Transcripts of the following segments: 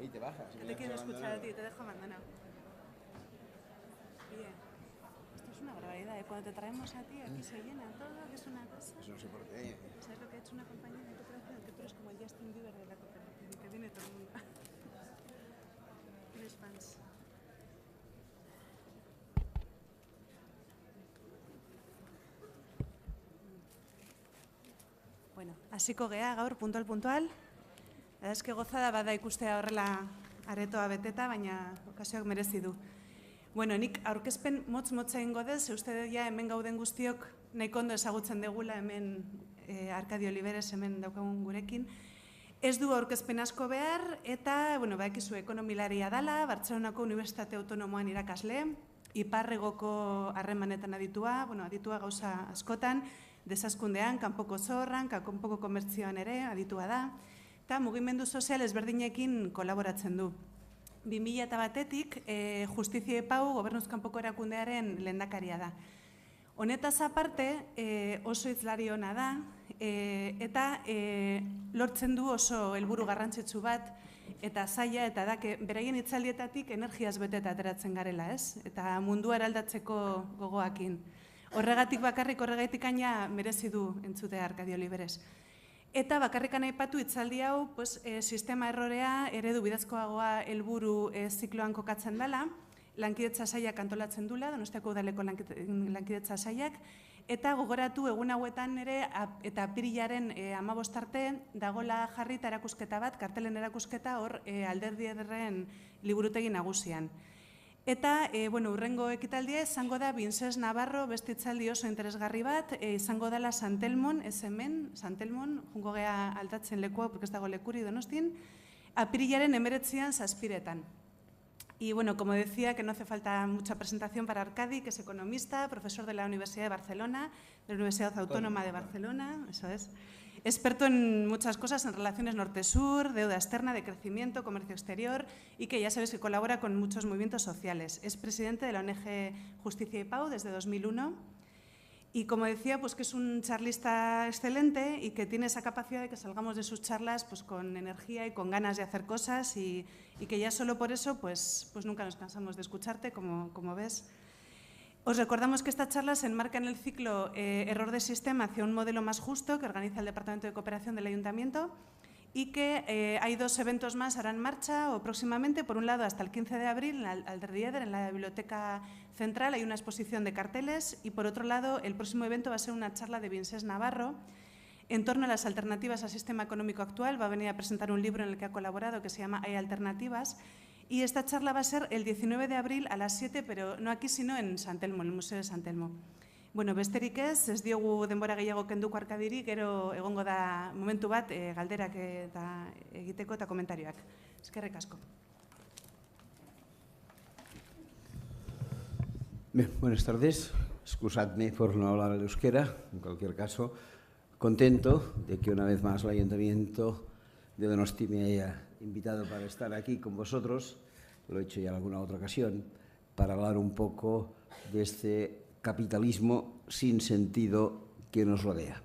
Y te bajas. No te quiero escuchar a ti, te dejo abandonado. Bien. Esto es una barbaridad, ¿eh? Cuando te traemos a ti, aquí se llena todo, que es una cosa. Eso no sé por qué. ¿Sabes lo que ha hecho una compañía de cooperación? Que tú eres como el Justin Bieber de la cooperación y que viene todo el mundo. Tienes fans. Bueno, hasiko gea gaur puntual. Es que gozada bada ikustea horrela aretoa beteta, baina okasioak merezi du. Bueno, nik aurkezpen motz-motza egingo dez, uste ja hemen gauden guztiok nahiko ondo ezagutzen degula hemen Arkadio Oliveres hemen daukagun gurekin. Ez du aurkezpen asko behar eta, bueno, badakizu ekonomilaria dala, Bartzelonako Unibertsitate Autonomoan irakasle, iparregoko harremanetan aditua, bueno, aditua gauza askotan, desazkundean, kanpoko zorran, kanpoko komertzioan ere aditua da, eta mugimendu sozial ezberdinekin kolaboratzen du. 2001-etik Justizia Epau Gobernuz kanpoko erakundearen lehendakaria da. Honetaz aparte oso hizlari ona da eta lortzen du oso helburu garrantzitsu bat eta zaila eta da beraien hitzaldietatik energiaz beteta ateratzen garela, ez? Eta mundua eraldatzeko gogoakin. Horregatik bakarrik horregaitik aina merezi du entzutea Arkadio Oliveres. Eta bakarrikan aipatu hitzaldi hau sistema errorea eredu bidezkoagoa helburu zikloan kokatzen dela, lankidetza sailak antolatzen dula, Donostiako udaleko lankidetza sailak, eta gogoratu egun hauetan ere eta apirilaren 15 arte dagola jarrita erakusketa bat, kartelen erakusketa hor Alderdi Ederren liburutegi nagusian. Eta, urrengo ekitaldia izango da Vincés Navarro beste hitzaldi oso interesgarri bat, izango dela Santelmon, ez hemen, Santelmon, jungo gea aldatzen lekua, porque ez dago lekuri Donostin, apirilaren 19an 7:00. Y bueno, como decía, que no hace falta mucha presentación para Arkadi, que es economista, profesor de la Universidad de Barcelona, de la Universidad Autónoma de Barcelona, eso es. Experto en muchas cosas, en relaciones norte-sur, deuda externa, de crecimiento, comercio exterior y que ya sabes que colabora con muchos movimientos sociales. Es presidente de la ONG Justicia y Pau desde 2001 y, como decía, pues que es un charlista excelente y que tiene esa capacidad de que salgamos de sus charlas pues con energía y con ganas de hacer cosas y que ya solo por eso pues nunca nos cansamos de escucharte, como ves. Os recordamos que esta charla se enmarca en el ciclo Error de sistema hacia un modelo más justo que organiza el Departamento de Cooperación del Ayuntamiento y que hay 2 eventos más ahora en marcha o próximamente. Por un lado, hasta el 15 de abril, en Alderdi Eder, en la Biblioteca Central, hay una exposición de carteles y, por otro lado, el próximo evento va a ser una charla de Vincés Navarro en torno a las alternativas al sistema económico actual. Va a venir a presentar un libro en el que ha colaborado que se llama Hay alternativas. Y esta charla va a ser el 19 de abril a las 7, pero no aquí, sino en Santelmo, en el Museo de Santelmo. Bueno, besterik ez diogu denbora gehiago kenduko Arkadiri, gero egongo da momentu bat galderak eta egiteko eta komentarioak. Eskerrik asko. Bien, buenas tardes. Excusadme por no hablar el euskera. En cualquier caso, contento de que una vez más el Ayuntamiento de Donosti me haya invitado para estar aquí con vosotros, lo he hecho ya en alguna otra ocasión, para hablar un poco de este capitalismo sin sentido que nos rodea.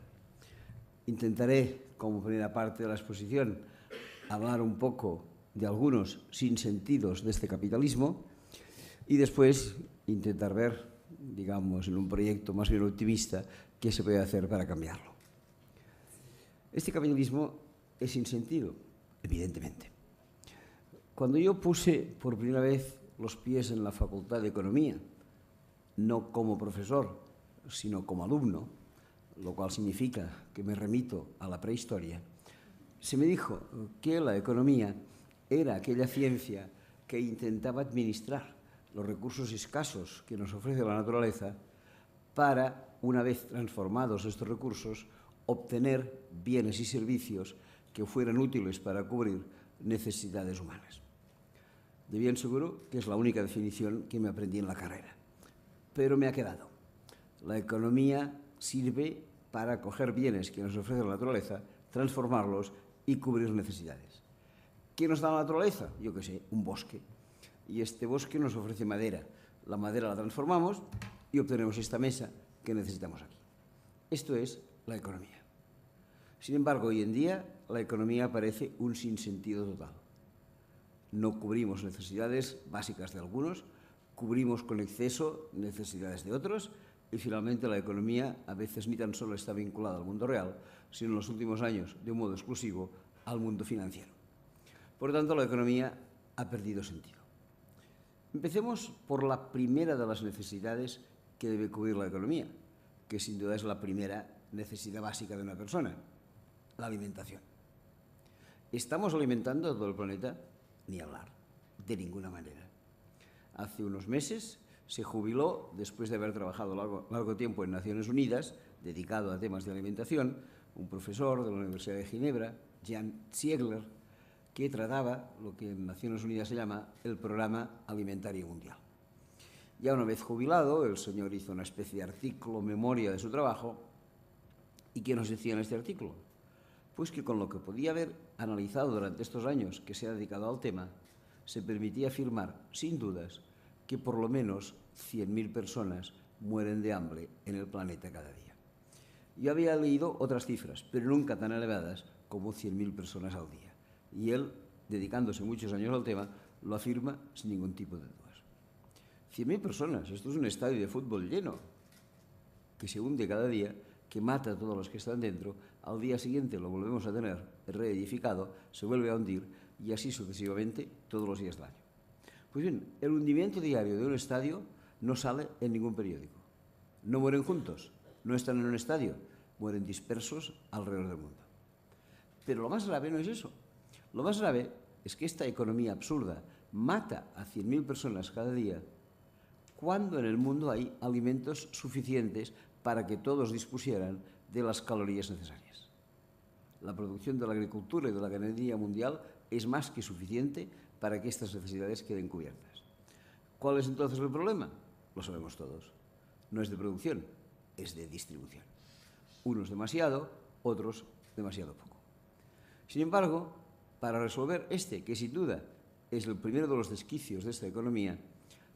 Intentaré, como primera parte de la exposición, hablar un poco de algunos sinsentidos de este capitalismo y después intentar ver, digamos, en un proyecto más bien optimista, qué se puede hacer para cambiarlo. Este capitalismo es sin sentido, evidentemente. Cuando yo puse por primera vez los pies en la Facultad de Economía, no como profesor, sino como alumno, lo cual significa que me remito a la prehistoria, se me dijo que la economía era aquella ciencia que intentaba administrar los recursos escasos que nos ofrece la naturaleza para, una vez transformados estos recursos, obtener bienes y servicios que fueran útiles para cubrir necesidades humanas. De bien seguro que es la única definición que me aprendí en la carrera, pero me ha quedado. La economía sirve para coger bienes que nos ofrece la naturaleza, transformarlos y cubrir necesidades. ¿Qué nos da la naturaleza? Yo qué sé, un bosque. Y este bosque nos ofrece madera. La madera la transformamos y obtenemos esta mesa que necesitamos aquí. Esto es la economía. Sin embargo, hoy en día la economía parece un sinsentido total. No cubrimos necesidades básicas de algunos, cubrimos con exceso necesidades de otros y finalmente la economía a veces ni tan solo está vinculada al mundo real, sino en los últimos años, de un modo exclusivo, al mundo financiero. Por tanto, la economía ha perdido sentido. Empecemos por la primera de las necesidades que debe cubrir la economía, que sin duda es la primera necesidad básica de una persona, la alimentación. ¿Estamos alimentando a todo el planeta? Ni hablar, de ninguna manera. Hace unos meses se jubiló, después de haber trabajado largo tiempo en Naciones Unidas, dedicado a temas de alimentación, un profesor de la Universidad de Ginebra, Jan Ziegler, que trataba lo que en Naciones Unidas se llama el Programa Alimentario Mundial. Ya una vez jubilado, el señor hizo una especie de artículo, memoria de su trabajo. ¿Y qué nos decía en este artículo? Pues que con lo que podía haber analizado durante estos años que se ha dedicado al tema, se permitía afirmar, sin dudas, que por lo menos 100.000 personas mueren de hambre en el planeta cada día. Yo había leído otras cifras, pero nunca tan elevadas como 100.000 personas al día. Y él, dedicándose muchos años al tema, lo afirma sin ningún tipo de dudas. 100.000 personas, esto es un estadio de fútbol lleno, que se hunde cada día, que mata a todos los que están dentro, al día siguiente lo volvemos a tener reedificado, se vuelve a hundir y así sucesivamente todos los días del año. Pues bien, el hundimiento diario de un estadio no sale en ningún periódico. No mueren juntos, no están en un estadio, mueren dispersos alrededor del mundo. Pero lo más grave no es eso. Lo más grave es que esta economía absurda mata a 100.000 personas cada día cuando en el mundo hay alimentos suficientes para que todos dispusieran de las calorías necesarias. La producción de la agricultura y de la ganadería mundial es más que suficiente para que estas necesidades queden cubiertas. ¿Cuál es entonces el problema? Lo sabemos todos. No es de producción, es de distribución. Unos demasiado, otros demasiado poco. Sin embargo, para resolver este, que sin duda es el primero de los desquicios de esta economía,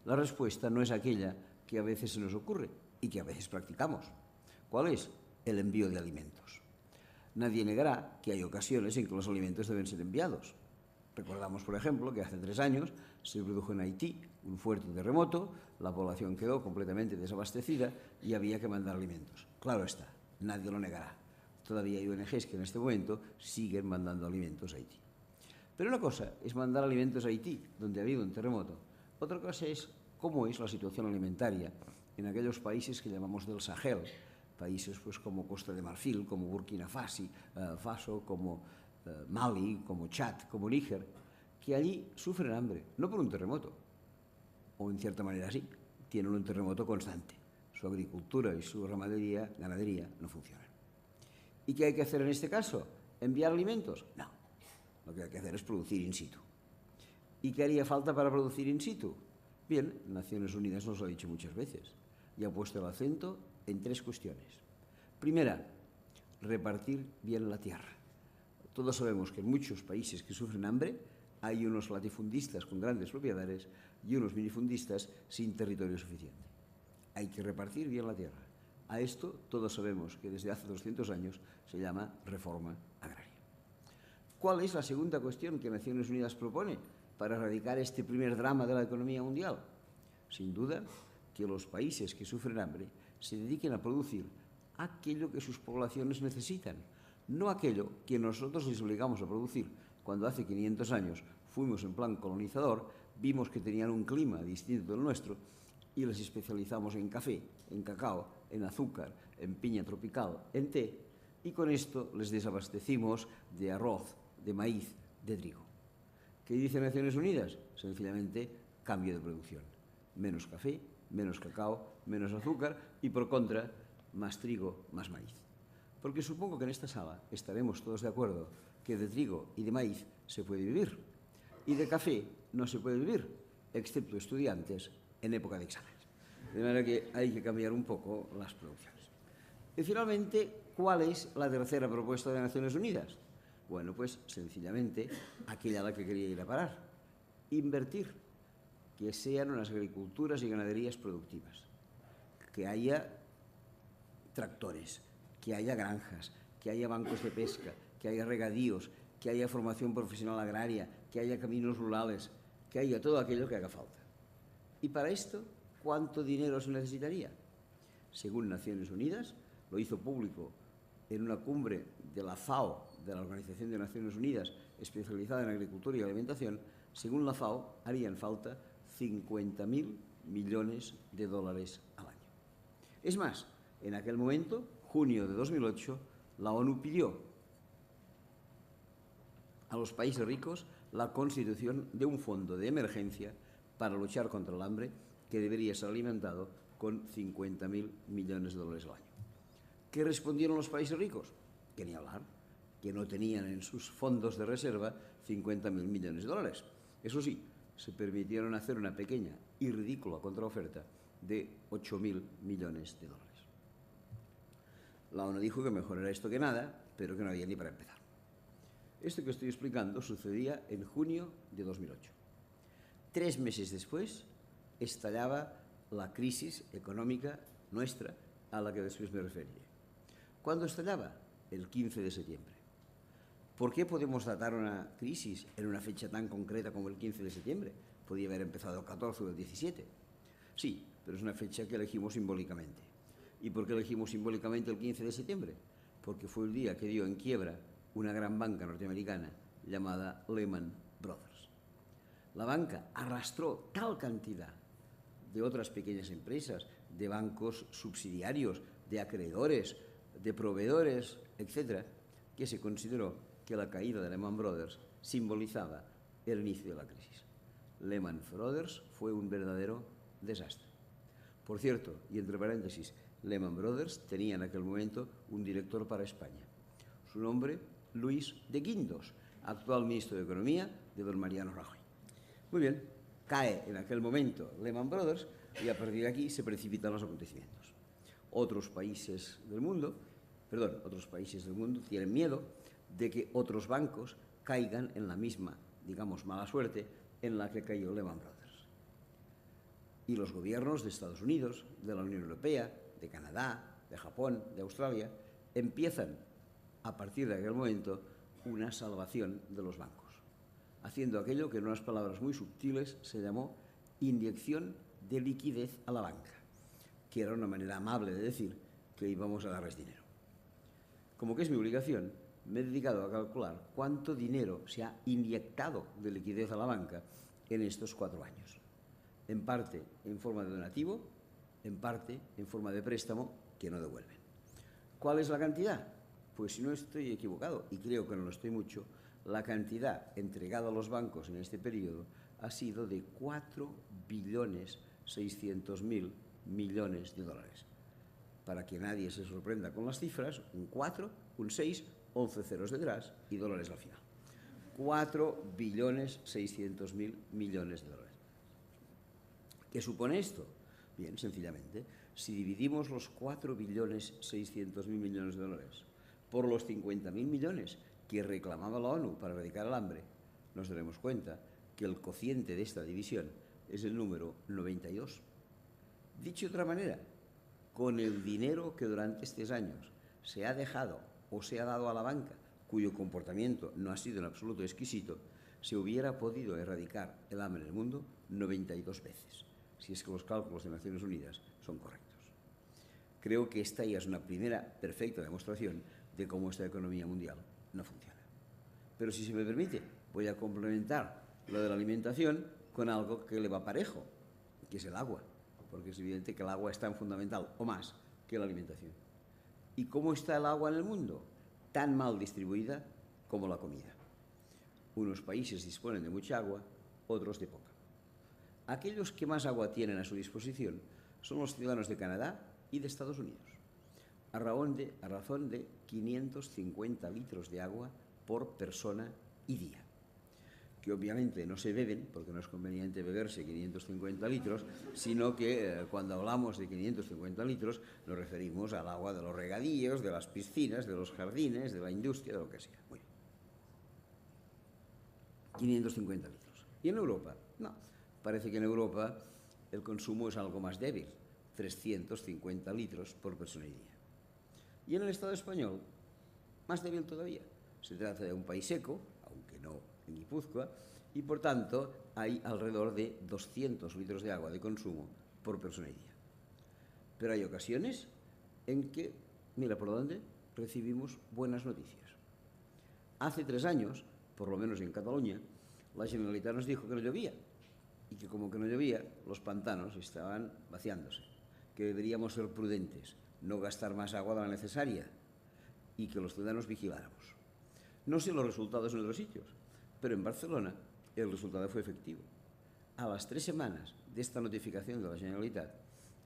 la respuesta no es aquella que a veces se nos ocurre y que a veces practicamos. ¿Cuál es? El envío de alimentos. Nadie negará que hay ocasiones en que los alimentos deben ser enviados. Recordamos, por ejemplo, que hace 3 años se produjo en Haití un fuerte terremoto, la población quedó completamente desabastecida y había que mandar alimentos. Claro está, nadie lo negará. Todavía hay ONGs que en este momento siguen mandando alimentos a Haití. Pero una cosa es mandar alimentos a Haití, donde ha habido un terremoto. Otra cosa es cómo es la situación alimentaria en aquellos países que llamamos del Sahel, países pues, como Costa de Marfil, como Burkina Faso, como Mali, como Chad, como Níger, que allí sufren hambre, no por un terremoto, o en cierta manera sí, tienen un terremoto constante. Su agricultura y su ganadería no funcionan. ¿Y qué hay que hacer en este caso? ¿Enviar alimentos? No. Lo que hay que hacer es producir in situ. ¿Y qué haría falta para producir in situ? Bien, Naciones Unidas nos lo ha dicho muchas veces y ha puesto el acento en 3 cuestiones. Primera, repartir bien la tierra. Todos sabemos que en muchos países que sufren hambre hay unos latifundistas con grandes propiedades y unos minifundistas sin territorio suficiente. Hay que repartir bien la tierra. A esto todos sabemos que desde hace 200 años se llama reforma agraria. ¿Cuál es la segunda cuestión que Naciones Unidas propone para erradicar este primer drama de la economía mundial? Sin duda que los países que sufren hambre se dediquen a producir aquello que sus poblaciones necesitan, no aquello que nosotros les obligamos a producir. Cuando hace 500 años fuimos en plan colonizador, vimos que tenían un clima distinto del nuestro y les especializamos en café, en cacao, en azúcar, en piña tropical, en té, y con esto les desabastecimos de arroz, de maíz, de trigo. ¿Qué dice Naciones Unidas? Sencillamente cambio de producción. Menos café, menos cacao, menos azúcar y, por contra, más trigo, más maíz. Porque supongo que en esta sala estaremos todos de acuerdo que de trigo y de maíz se puede vivir y de café no se puede vivir, excepto estudiantes en época de exámenes. De manera que hay que cambiar un poco las producciones. Y finalmente, ¿cuál es la tercera propuesta de Naciones Unidas? Bueno, pues sencillamente aquella a la que quería ir a parar. Invertir, que sean unas agriculturas y ganaderías productivas, que haya tractores, que haya granjas, que haya bancos de pesca, que haya regadíos, que haya formación profesional agraria, que haya caminos rurales, que haya todo aquello que haga falta. Y para esto, ¿cuánto dinero se necesitaría? Según Naciones Unidas, lo hizo público en una cumbre de la FAO, de la Organización de Naciones Unidas, especializada en agricultura y alimentación, según la FAO, harían falta 50.000 millones de dólares al año. Es más, en aquel momento, junio de 2008, la ONU pidió a los países ricos la constitución de un fondo de emergencia para luchar contra el hambre que debería ser alimentado con 50.000 millones de dólares al año. ¿Qué respondieron los países ricos? Que ni hablar, que no tenían en sus fondos de reserva 50.000 millones de dólares. Eso sí, se permitieron hacer una pequeña y ridícula contraoferta de 8.000 millones de dólares. La ONU dijo que mejor era esto que nada, pero que no había ni para empezar. Esto que estoy explicando sucedía en junio de 2008. 3 meses después estallaba la crisis económica nuestra a la que después me referiré. ¿Cuándo estallaba? El 15 de septiembre. ¿Por qué podemos datar una crisis en una fecha tan concreta como el 15 de septiembre? Podía haber empezado el 14 o el 17. Sí, pero es una fecha que elegimos simbólicamente. ¿Y por qué elegimos simbólicamente el 15 de septiembre? Porque fue el día que dio en quiebra una gran banca norteamericana llamada Lehman Brothers. La banca arrastró tal cantidad de otras pequeñas empresas, de bancos subsidiarios, de acreedores, de proveedores, etc., que se consideró que la caída de Lehman Brothers simbolizaba el inicio de la crisis. Lehman Brothers fue un verdadero desastre. Por cierto, y entre paréntesis, Lehman Brothers tenía en aquel momento un director para España. Su nombre, Luis de Guindos, actual ministro de Economía de don Mariano Rajoy. Muy bien, cae en aquel momento Lehman Brothers y a partir de aquí se precipitan los acontecimientos. Otros países del mundo tienen miedo de que otros bancos caigan en la misma, digamos, mala suerte en la que cayó Lehman Brothers. Y los gobiernos de Estados Unidos, de la Unión Europea, de Canadá, de Japón, de Australia, empiezan a partir de aquel momento una salvación de los bancos, haciendo aquello que en unas palabras muy sutiles se llamó inyección de liquidez a la banca, que era una manera amable de decir que íbamos a darles dinero. Como que es mi obligación, me he dedicado a calcular cuánto dinero se ha inyectado de liquidez a la banca en estos 4 años. En parte en forma de donativo, en parte en forma de préstamo que no devuelven. ¿Cuál es la cantidad? Pues si no estoy equivocado, y creo que no lo estoy mucho, la cantidad entregada a los bancos en este periodo ha sido de 4.600.000 millones de dólares. Para que nadie se sorprenda con las cifras, un 4, un 6, 11 ceros detrás y dólares al final. 4.600.000 millones de dólares. ¿Qué supone esto? Bien, sencillamente, si dividimos los 4.600.000 millones de dólares por los 50.000 millones que reclamaba la ONU para erradicar el hambre, nos daremos cuenta que el cociente de esta división es el número 92. Dicho de otra manera, con el dinero que durante estos años se ha dejado o se ha dado a la banca, cuyo comportamiento no ha sido en absoluto exquisito, se hubiera podido erradicar el hambre en el mundo 92 veces, si es que los cálculos de Naciones Unidas son correctos. Creo que esta ya es una primera perfecta demostración de cómo esta economía mundial no funciona. Pero si se me permite, voy a complementar lo de la alimentación con algo que le va parejo, que es el agua, porque es evidente que el agua es tan fundamental o más que la alimentación. ¿Y cómo está el agua en el mundo? Tan mal distribuida como la comida. Unos países disponen de mucha agua, otros de poca. Aquellos que más agua tienen a su disposición son los ciudadanos de Canadá y de Estados Unidos, a razón de 550 litros de agua por persona y día, que obviamente no se beben, porque no es conveniente beberse 550 litros, sino que cuando hablamos de 550 litros nos referimos al agua de los regadíos, de las piscinas, de los jardines, de la industria, de lo que sea. Muy bien. 550 litros. ¿Y en Europa? No. Parece que en Europa el consumo es algo más débil, 350 litros por persona y día. Y en el Estado español, más débil todavía, Se trata de un país seco, aunque no en Guipúzcoa, y por tanto hay alrededor de 200 litros de agua de consumo por persona y día. Pero hay ocasiones en que, mira por dónde, recibimos buenas noticias. Hace 3 años, por lo menos en Cataluña, la Generalitat nos dijo que no llovía y que como que no llovía, los pantanos estaban vaciándose, que deberíamos ser prudentes, no gastar más agua de la necesaria y que los ciudadanos vigiláramos. No sé los resultados en otros sitios, pero en Barcelona el resultado fue efectivo. A las 3 semanas de esta notificación de la Generalitat,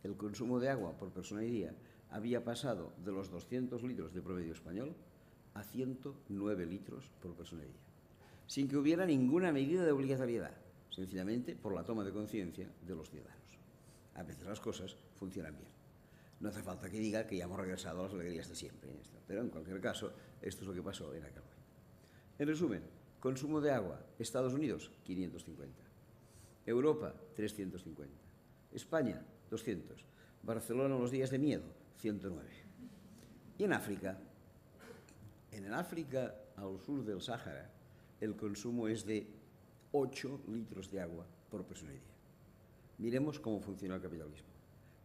el consumo de agua por persona y día había pasado de los 200 litros de promedio español a 109 litros por persona y día, sin que hubiera ninguna medida de obligatoriedad, sencillamente por la toma de conciencia de los ciudadanos. A veces las cosas funcionan bien. No hace falta que diga que ya hemos regresado a las alegrías de siempre, pero en cualquier caso, esto es lo que pasó en aquel momento. En resumen, consumo de agua, Estados Unidos, 550. Europa, 350. España, 200. Barcelona, los días de miedo, 109. Y en África, al sur del Sáhara, el consumo es de 8 litros de agua por persona y día. Miremos cómo funciona el capitalismo.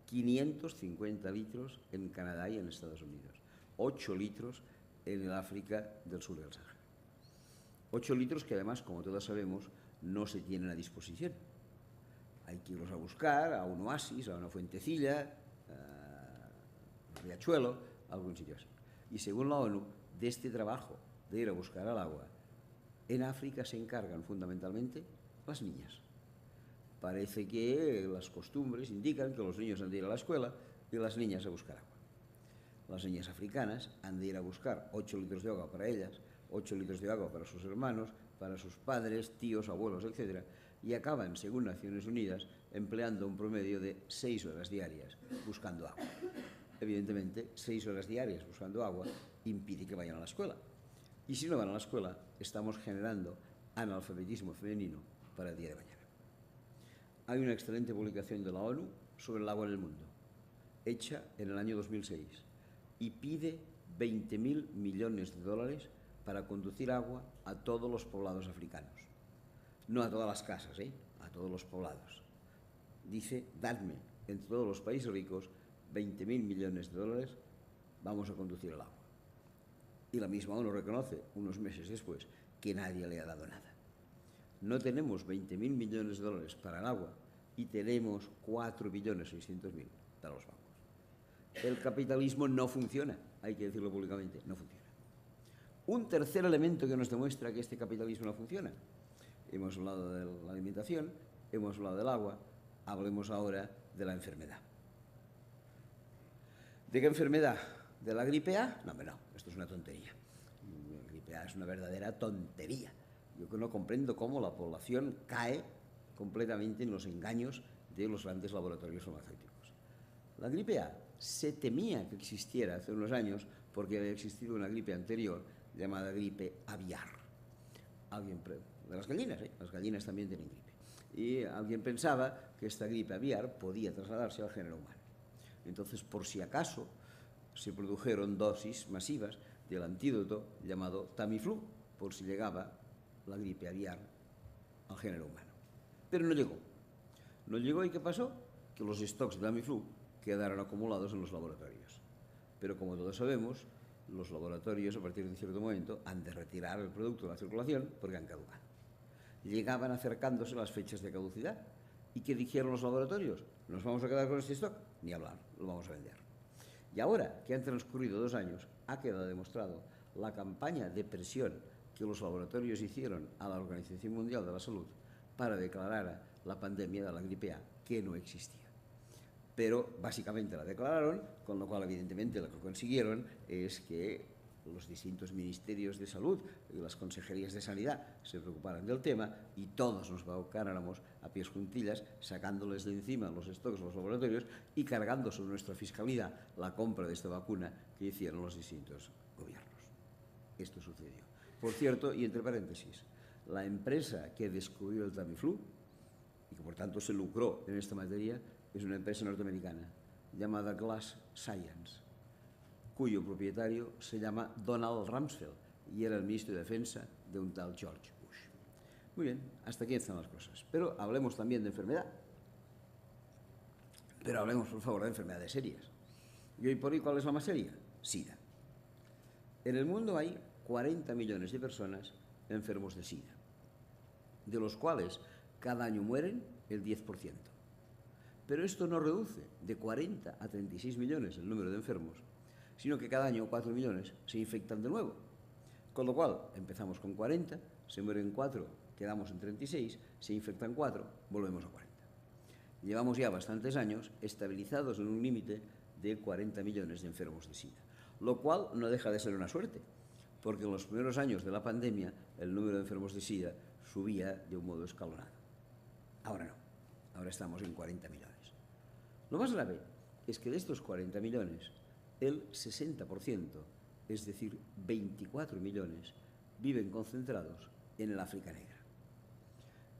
550 litros en Canadá y en Estados Unidos. 8 litros en el África del sur del Sáhara. 8 litros que además, como todos sabemos, no se tienen a disposición. Hay que irlos a buscar a un oasis, a una fuentecilla, a un riachuelo, a algún sitio así. Y según la ONU, de este trabajo de ir a buscar el agua, en África se encargan fundamentalmente las niñas. Parece que las costumbres indican que los niños han de ir a la escuela y las niñas a buscar agua. Las niñas africanas han de ir a buscar 8 litros de agua para ellas, 8 litros de agua para sus hermanos, para sus padres, tíos, abuelos, etc. Y acaban, según Naciones Unidas, empleando un promedio de 6 horas diarias buscando agua. Evidentemente, 6 horas diarias buscando agua impide que vayan a la escuela. Y si no van a la escuela, estamos generando analfabetismo femenino para el día de mañana. Hay una excelente publicación de la ONU sobre el agua en el mundo, hecha en el año 2006, y pide 20.000 millones de dólares para conducir agua a todos los poblados africanos. No a todas las casas, a todos los poblados. Dice, dadme, entre todos los países ricos, 20.000 millones de dólares, vamos a conducir el agua. Y la misma ONU reconoce, unos meses después, que nadie le ha dado nada. No tenemos 20.000 millones de dólares para el agua y tenemos 4.600.000 para los bancos. El capitalismo no funciona, hay que decirlo públicamente, no funciona. Un tercer elemento que nos demuestra que este capitalismo no funciona. Hemos hablado de la alimentación, hemos hablado del agua, hablemos ahora de la enfermedad. ¿De qué enfermedad? ¿De la gripe A? No, esto es una tontería. La gripe A es una verdadera tontería. Yo no comprendo cómo la población cae completamente en los engaños de los grandes laboratorios farmacéuticos. La gripe A se temía que existiera hace unos años porque había existido una gripe anterior llamada gripe aviar. De las gallinas, las gallinas también tienen gripe. Y alguien pensaba que esta gripe aviar podía trasladarse al género humano. Entonces, por si acaso, se produjeron dosis masivas del antídoto llamado Tamiflu, por si llegaba la gripe aviar al género humano. Pero no llegó. No llegó, ¿y qué pasó? Que los stocks de Tamiflu quedaron acumulados en los laboratorios. Pero como todos sabemos, los laboratorios a partir de un cierto momento han de retirar el producto de la circulación porque han caducado. Llegaban acercándose las fechas de caducidad. ¿Y qué dijeron los laboratorios? ¿Nos vamos a quedar con este stock? Ni hablar, lo vamos a vender. Y ahora que han transcurrido 2 años, ha quedado demostrado la campaña de presión que los laboratorios hicieron a la Organización Mundial de la Salud para declarar la pandemia de la gripe A, que no existía. Pero básicamente la declararon, con lo cual evidentemente lo que consiguieron es que los distintos ministerios de salud y las consejerías de sanidad se preocuparan del tema y todos nos abocáramos a pies juntillas, sacándoles de encima los stocks de los laboratorios y cargando sobre nuestra fiscalidad la compra de esta vacuna que hicieron los distintos gobiernos. Esto sucedió. Por cierto, y entre paréntesis, la empresa que descubrió el Tamiflu y que por tanto se lucró en esta materia es una empresa norteamericana llamada Glass Science, cuyo propietario se llama Donald Rumsfeld y era el ministro de Defensa de un tal George Bush. Muy bien, hasta aquí están las cosas. Pero hablemos también de enfermedad. Pero hablemos, por favor, de enfermedades serias. Y hoy por hoy, ¿cuál es la más seria? SIDA. En el mundo hay 40 millones de personas enfermos de SIDA, de los cuales cada año mueren el 10%. Pero esto no reduce de 40 a 36 millones el número de enfermos, sino que cada año 4 millones se infectan de nuevo. Con lo cual, empezamos con 40, se mueren 4, quedamos en 36, se infectan 4, volvemos a 40. Llevamos ya bastantes años estabilizados en un límite de 40 millones de enfermos de SIDA, lo cual no deja de ser una suerte, porque en los primeros años de la pandemia el número de enfermos de SIDA subía de un modo escalonado. Ahora no, ahora estamos en 40 millones. Lo más grave es que de estos 40 millones, el 60%, es decir, 24 millones, viven concentrados en el África Negra.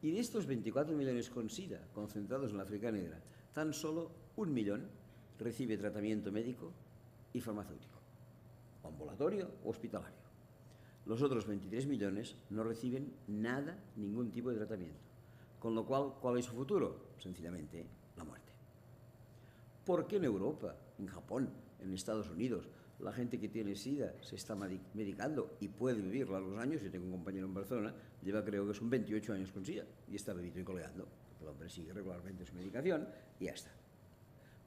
Y de estos 24 millones con SIDA concentrados en la África Negra, tan solo 1 millón recibe tratamiento médico y farmacéutico, o ambulatorio o hospitalario. Los otros 23 millones no reciben nada, ningún tipo de tratamiento. Con lo cual, ¿cuál es su futuro? Sencillamente, la muerte. ¿Por qué en Europa, en Japón, en Estados Unidos, la gente que tiene SIDA se está medicando y puede vivir largos años? Yo tengo un compañero en Barcelona, lleva creo que son 28 años con SIDA y está bebito y coleando. El hombre sigue regularmente su medicación y ya está.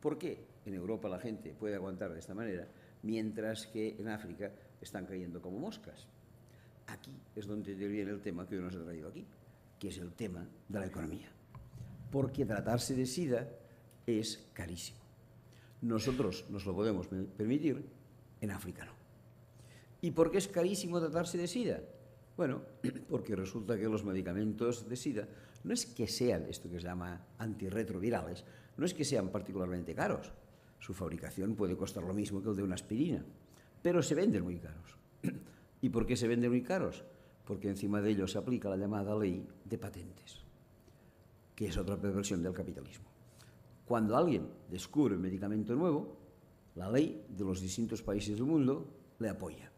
¿Por qué en Europa la gente puede aguantar de esta manera, mientras que en África están cayendo como moscas? Aquí es donde viene el tema que hoy nos ha traído aquí, que es el tema de la economía. Porque tratarse de SIDA es carísimo. Nosotros nos lo podemos permitir, en África no. ¿Y por qué es carísimo tratarse de SIDA? Bueno, porque resulta que los medicamentos de SIDA no es que sean, esto que se llama antirretrovirales, no es que sean particularmente caros. Su fabricación puede costar lo mismo que el de una aspirina, pero se venden muy caros. ¿Y por qué se venden muy caros? Porque encima de ellos se aplica la llamada ley de patentes, que es otra perversión del capitalismo. Cuando alguien descubre un medicamento nuevo, la ley de los distintos países del mundo le apoya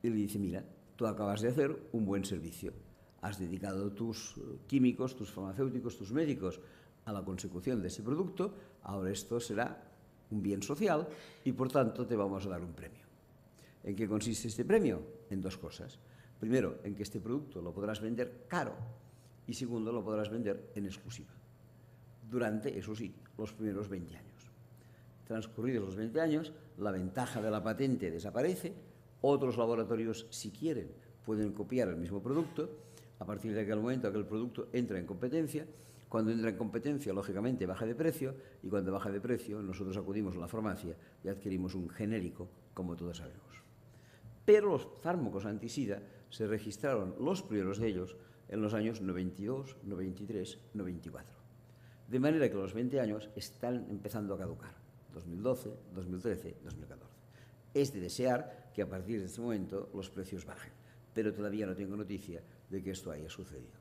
y le dice: mira, tú acabas de hacer un buen servicio, has dedicado tus químicos, tus farmacéuticos, tus médicos a la consecución de ese producto, ahora esto será un bien social y por tanto te vamos a dar un premio. ¿En qué consiste este premio? En dos cosas. Primero, en que este producto lo podrás vender caro y segundo, lo podrás vender en exclusiva. Durante, eso sí, los primeros 20 años. Transcurridos los 20 años, la ventaja de la patente desaparece, otros laboratorios, si quieren, pueden copiar el mismo producto, a partir de aquel momento aquel producto entra en competencia, cuando entra en competencia, lógicamente, baja de precio, y cuando baja de precio, nosotros acudimos a la farmacia y adquirimos un genérico, como todos sabemos. Pero los fármacos antisida se registraron, los primeros de ellos, en los años 92, 93, 94. De manera que los 20 años están empezando a caducar, 2012, 2013, 2014. Es de desear que a partir de este momento los precios bajen, pero todavía no tengo noticia de que esto haya sucedido.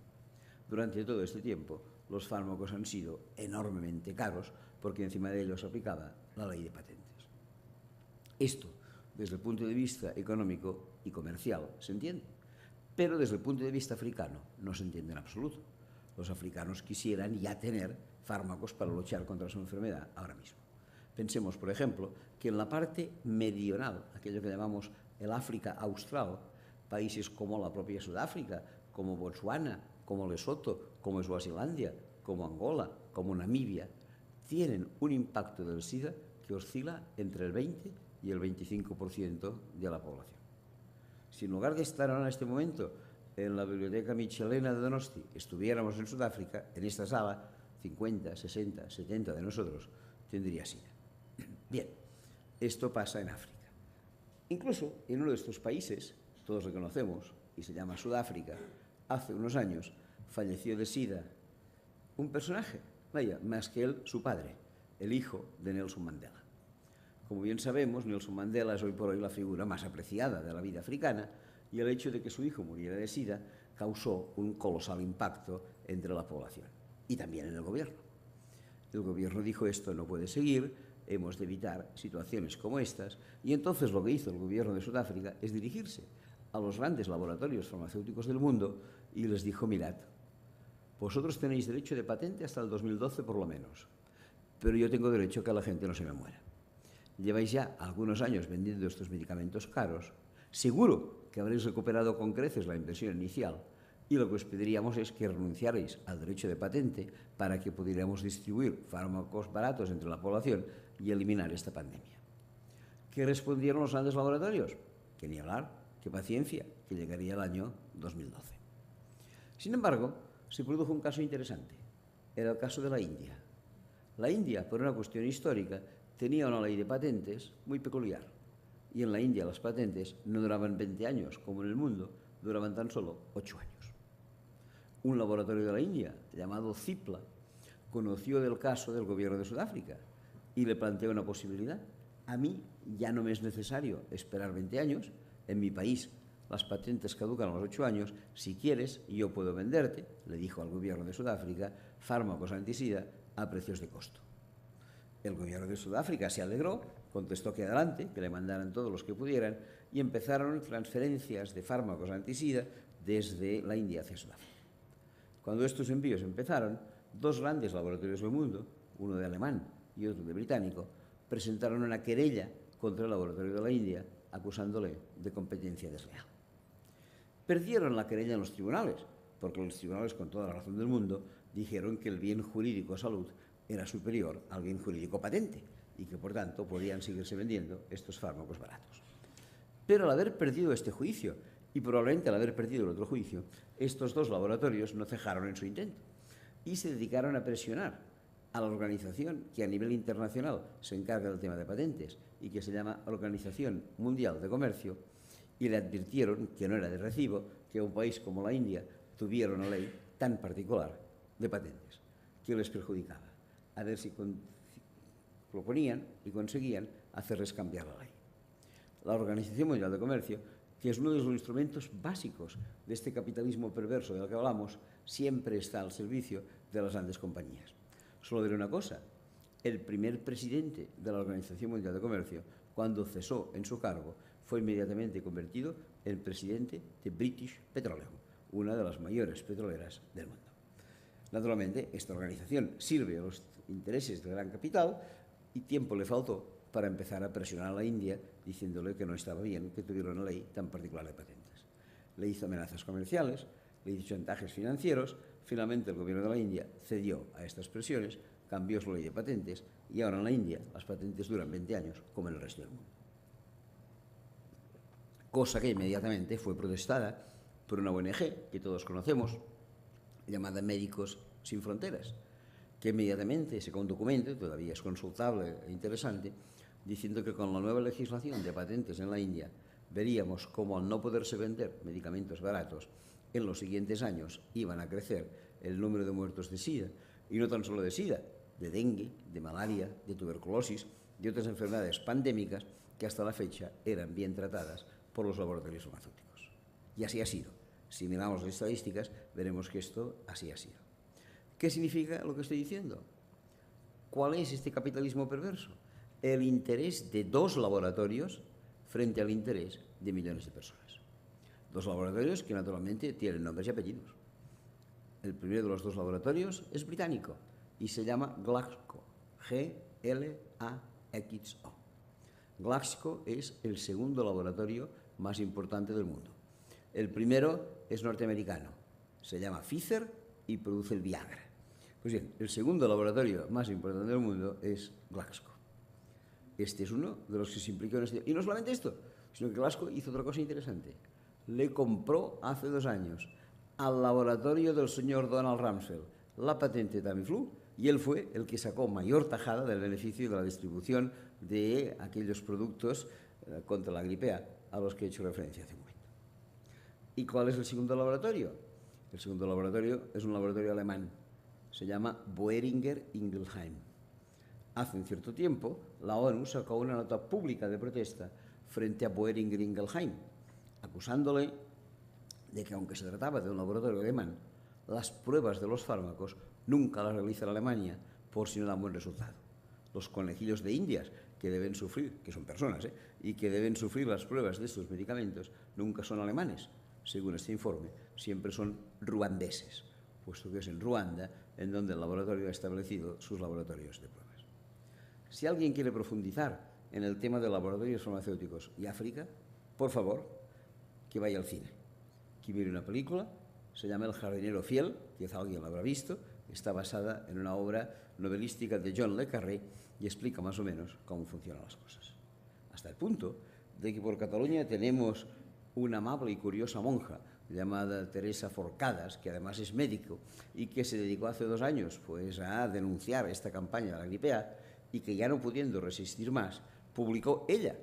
Durante todo este tiempo, los fármacos han sido enormemente caros porque encima de ellos se aplicaba la ley de patentes. Esto, desde el punto de vista económico y comercial, se entiende, pero desde el punto de vista africano no se entiende en absoluto. Los africanos quisieran ya tener fármacos para luchar contra su enfermedad ahora mismo. Pensemos, por ejemplo, que en la parte meridional, aquello que llamamos el África Austral, países como la propia Sudáfrica, como Botsuana, como Lesoto, como Suazilandia, como Angola, como Namibia, tienen un impacto del SIDA que oscila entre el 20 y el 25% de la población. Si en lugar de estar ahora en este momento en la Biblioteca Michelena de Donosti estuviéramos en Sudáfrica, en esta sala, 50, 60, 70 de nosotros tendría SIDA. Bien, esto pasa en África. Incluso en uno de estos países, todos lo conocemos, y se llama Sudáfrica, hace unos años falleció de SIDA un personaje, vaya, más que él, su padre, el hijo de Nelson Mandela. Como bien sabemos, Nelson Mandela es hoy por hoy la figura más apreciada de la vida africana y el hecho de que su hijo muriera de SIDA causó un colosal impacto entre la población y también en el gobierno. El gobierno dijo: esto no puede seguir, hemos de evitar situaciones como estas, y entonces lo que hizo el gobierno de Sudáfrica es dirigirse a los grandes laboratorios farmacéuticos del mundo y les dijo, mirad, vosotros tenéis derecho de patente hasta el 2012 por lo menos, pero yo tengo derecho a que la gente no se me muera. Lleváis ya algunos años vendiendo estos medicamentos caros, seguro que habréis recuperado con creces la inversión inicial y lo que os pediríamos es que renunciarais al derecho de patente para que pudiéramos distribuir fármacos baratos entre la población y eliminar esta pandemia. ¿Qué respondieron los grandes laboratorios? Que ni hablar, que paciencia, que llegaría el año 2012. Sin embargo, se produjo un caso interesante. Era el caso de la India. La India, por una cuestión histórica, tenía una ley de patentes muy peculiar. Y en la India las patentes no duraban 20 años, como en el mundo, duraban tan solo 8 años. Un laboratorio de la India, llamado Cipla, conoció del caso del gobierno de Sudáfrica y le planteó una posibilidad. A mí ya no me es necesario esperar 20 años. En mi país las patentes caducan a los 8 años. Si quieres, yo puedo venderte, le dijo al gobierno de Sudáfrica, fármacos antisida a precios de costo. El gobierno de Sudáfrica se alegró, contestó que adelante, que le mandaran todos los que pudieran, y empezaron transferencias de fármacos antisida desde la India hacia Sudáfrica. Cuando estos envíos empezaron, dos grandes laboratorios del mundo, uno de alemán y otro de británico, presentaron una querella contra el laboratorio de la India, acusándole de competencia desleal. Perdieron la querella en los tribunales, porque los tribunales, con toda la razón del mundo, dijeron que el bien jurídico salud era superior al bien jurídico patente y que, por tanto, podían seguirse vendiendo estos fármacos baratos. Pero al haber perdido este juicio, y probablemente al haber perdido el otro juicio, estos dos laboratorios no cejaron en su intento y se dedicaron a presionar a la organización que a nivel internacional se encarga del tema de patentes y que se llama Organización Mundial de Comercio, y le advirtieron que no era de recibo que un país como la India tuviera una ley tan particular de patentes que les perjudicaba. A ver si proponían y conseguían hacerles cambiar la ley. La Organización Mundial de Comercio, que es uno de los instrumentos básicos de este capitalismo perverso del que hablamos, siempre está al servicio de las grandes compañías. Solo diré una cosa, el primer presidente de la Organización Mundial de Comercio, cuando cesó en su cargo, fue inmediatamente convertido en presidente de British Petroleum, una de las mayores petroleras del mundo. Naturalmente, esta organización sirve a los intereses del gran capital y tiempo le faltó para empezar a presionar a la India diciéndole que no estaba bien que tuviera una ley tan particular de patentes. Le hizo amenazas comerciales, le hizo chantajes financieros. Finalmente el gobierno de la India cedió a estas presiones, cambió su ley de patentes y ahora en la India las patentes duran 20 años como en el resto del mundo. Cosa que inmediatamente fue protestada por una ONG que todos conocemos, llamada Médicos Sin Fronteras, que inmediatamente sacó un documento, todavía es consultable e interesante, diciendo que con la nueva legislación de patentes en la India veríamos cómo al no poderse vender medicamentos baratos, en los siguientes años iban a crecer el número de muertos de SIDA, y no tan solo de SIDA, de dengue, de malaria, de tuberculosis, de otras enfermedades pandémicas que hasta la fecha eran bien tratadas por los laboratorios farmacéuticos. Y así ha sido. Si miramos las estadísticas, veremos que esto así ha sido. ¿Qué significa lo que estoy diciendo? ¿Cuál es este capitalismo perverso? El interés de dos laboratorios frente al interés de millones de personas. Dos laboratorios que naturalmente tienen nombres y apellidos. El primero de los dos laboratorios es británico y se llama Glaxo, G-L-A-X-O. Glaxo es el segundo laboratorio más importante del mundo. El primero es norteamericano, se llama Pfizer y produce el Viagra. Pues bien, el segundo laboratorio más importante del mundo es Glaxo. Este es uno de los que se implicó en este. Y no solamente esto, sino que Glaxo hizo otra cosa interesante. Le compró hace 2 años al laboratorio del señor Donald Rumsfeld la patente Tamiflu y él fue el que sacó mayor tajada del beneficio de la distribución de aquellos productos contra la gripe A los que he hecho referencia hace un momento. ¿Y cuál es el segundo laboratorio? El segundo laboratorio es un laboratorio alemán. Se llama Boehringer Ingelheim. Hace un cierto tiempo, la ONU sacó una nota pública de protesta frente a Boehringer Ingelheim, acusándole de que, aunque se trataba de un laboratorio alemán, las pruebas de los fármacos nunca las realiza la Alemania por si no dan buen resultado. Los conejillos de Indias que deben sufrir, que son personas, y que deben sufrir las pruebas de estos medicamentos, nunca son alemanes, según este informe, siempre son ruandeses, puesto que es en Ruanda en donde el laboratorio ha establecido sus laboratorios de pruebas. Si alguien quiere profundizar en el tema de laboratorios farmacéuticos y África, por favor, que vaya al cine, que mire una película, se llama El jardinero fiel, quizá alguien la habrá visto, está basada en una obra novelística de John le Carré y explica más o menos cómo funcionan las cosas. Hasta el punto de que por Cataluña tenemos una amable y curiosa monja llamada Teresa Forcadas, que además es médico y que se dedicó hace 2 años pues, a denunciar esta campaña de la gripe A y que ya no pudiendo resistir más, publicó ella,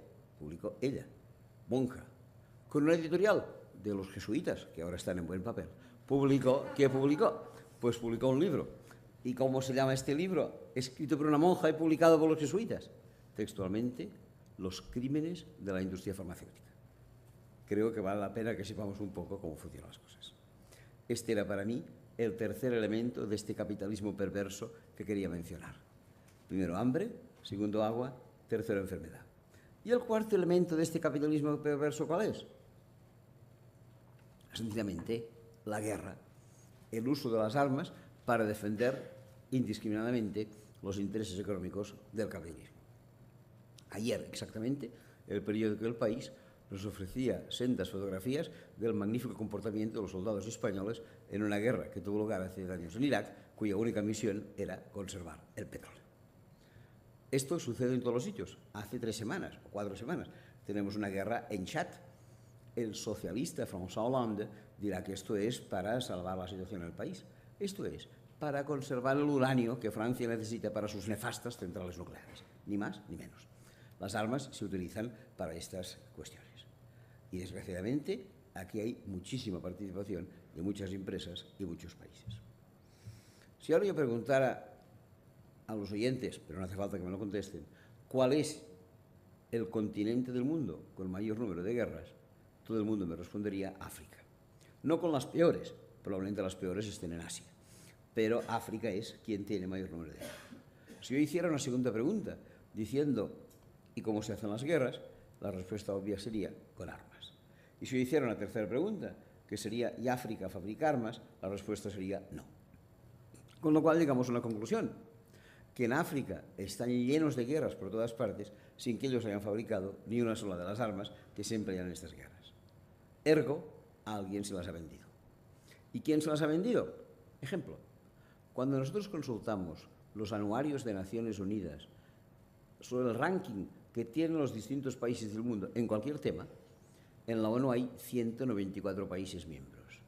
monja, con una editorial de los jesuitas, que ahora están en buen papel, ¿qué publicó? Pues publicó un libro. ¿Y cómo se llama este libro? Escrito por una monja y publicado por los jesuitas. Textualmente, Los crímenes de la industria farmacéutica. Creo que vale la pena que sepamos un poco cómo funcionan las cosas. Este era para mí el tercer elemento de este capitalismo perverso que quería mencionar. Primero, hambre. Segundo, agua. Tercero, enfermedad. ¿Y el cuarto elemento de este capitalismo perverso cuál es? Sencillamente, la guerra. El uso de las armas para defender indiscriminadamente los intereses económicos del capitalismo. Ayer, exactamente, el periódico El País nos ofrecía sendas fotografías del magnífico comportamiento de los soldados españoles en una guerra que tuvo lugar hace 10 años en Irak, cuya única misión era conservar el petróleo. Esto sucede en todos los sitios. Hace 3 semanas o 4 semanas tenemos una guerra en Chad. El socialista François Hollande dirá que esto es para salvar la situación en el país. Esto es para conservar el uranio que Francia necesita para sus nefastas centrales nucleares. Ni más ni menos. Las armas se utilizan para estas cuestiones. Y desgraciadamente aquí hay muchísima participación de muchas empresas y muchos países. Si ahora yo preguntara a los oyentes, pero no hace falta que me lo contesten, ¿cuál es el continente del mundo con mayor número de guerras? Todo el mundo me respondería África. No con las peores, probablemente las peores estén en Asia, pero África es quien tiene mayor número de guerras. Si yo hiciera una segunda pregunta diciendo ¿y cómo se hacen las guerras?, la respuesta obvia sería con armas. Y si yo hiciera una tercera pregunta, que sería ¿y África fabrica armas?, la respuesta sería no. Con lo cual llegamos a una conclusión, que en África están llenos de guerras por todas partes sin que ellos hayan fabricado ni una sola de las armas que se emplean en estas guerras. Ergo, a alguien se las ha vendido. ¿Y quién se las ha vendido? Ejemplo, cuando nosotros consultamos los anuarios de Naciones Unidas sobre el ranking que tienen los distintos países del mundo en cualquier tema, en la ONU hay 194 países miembros.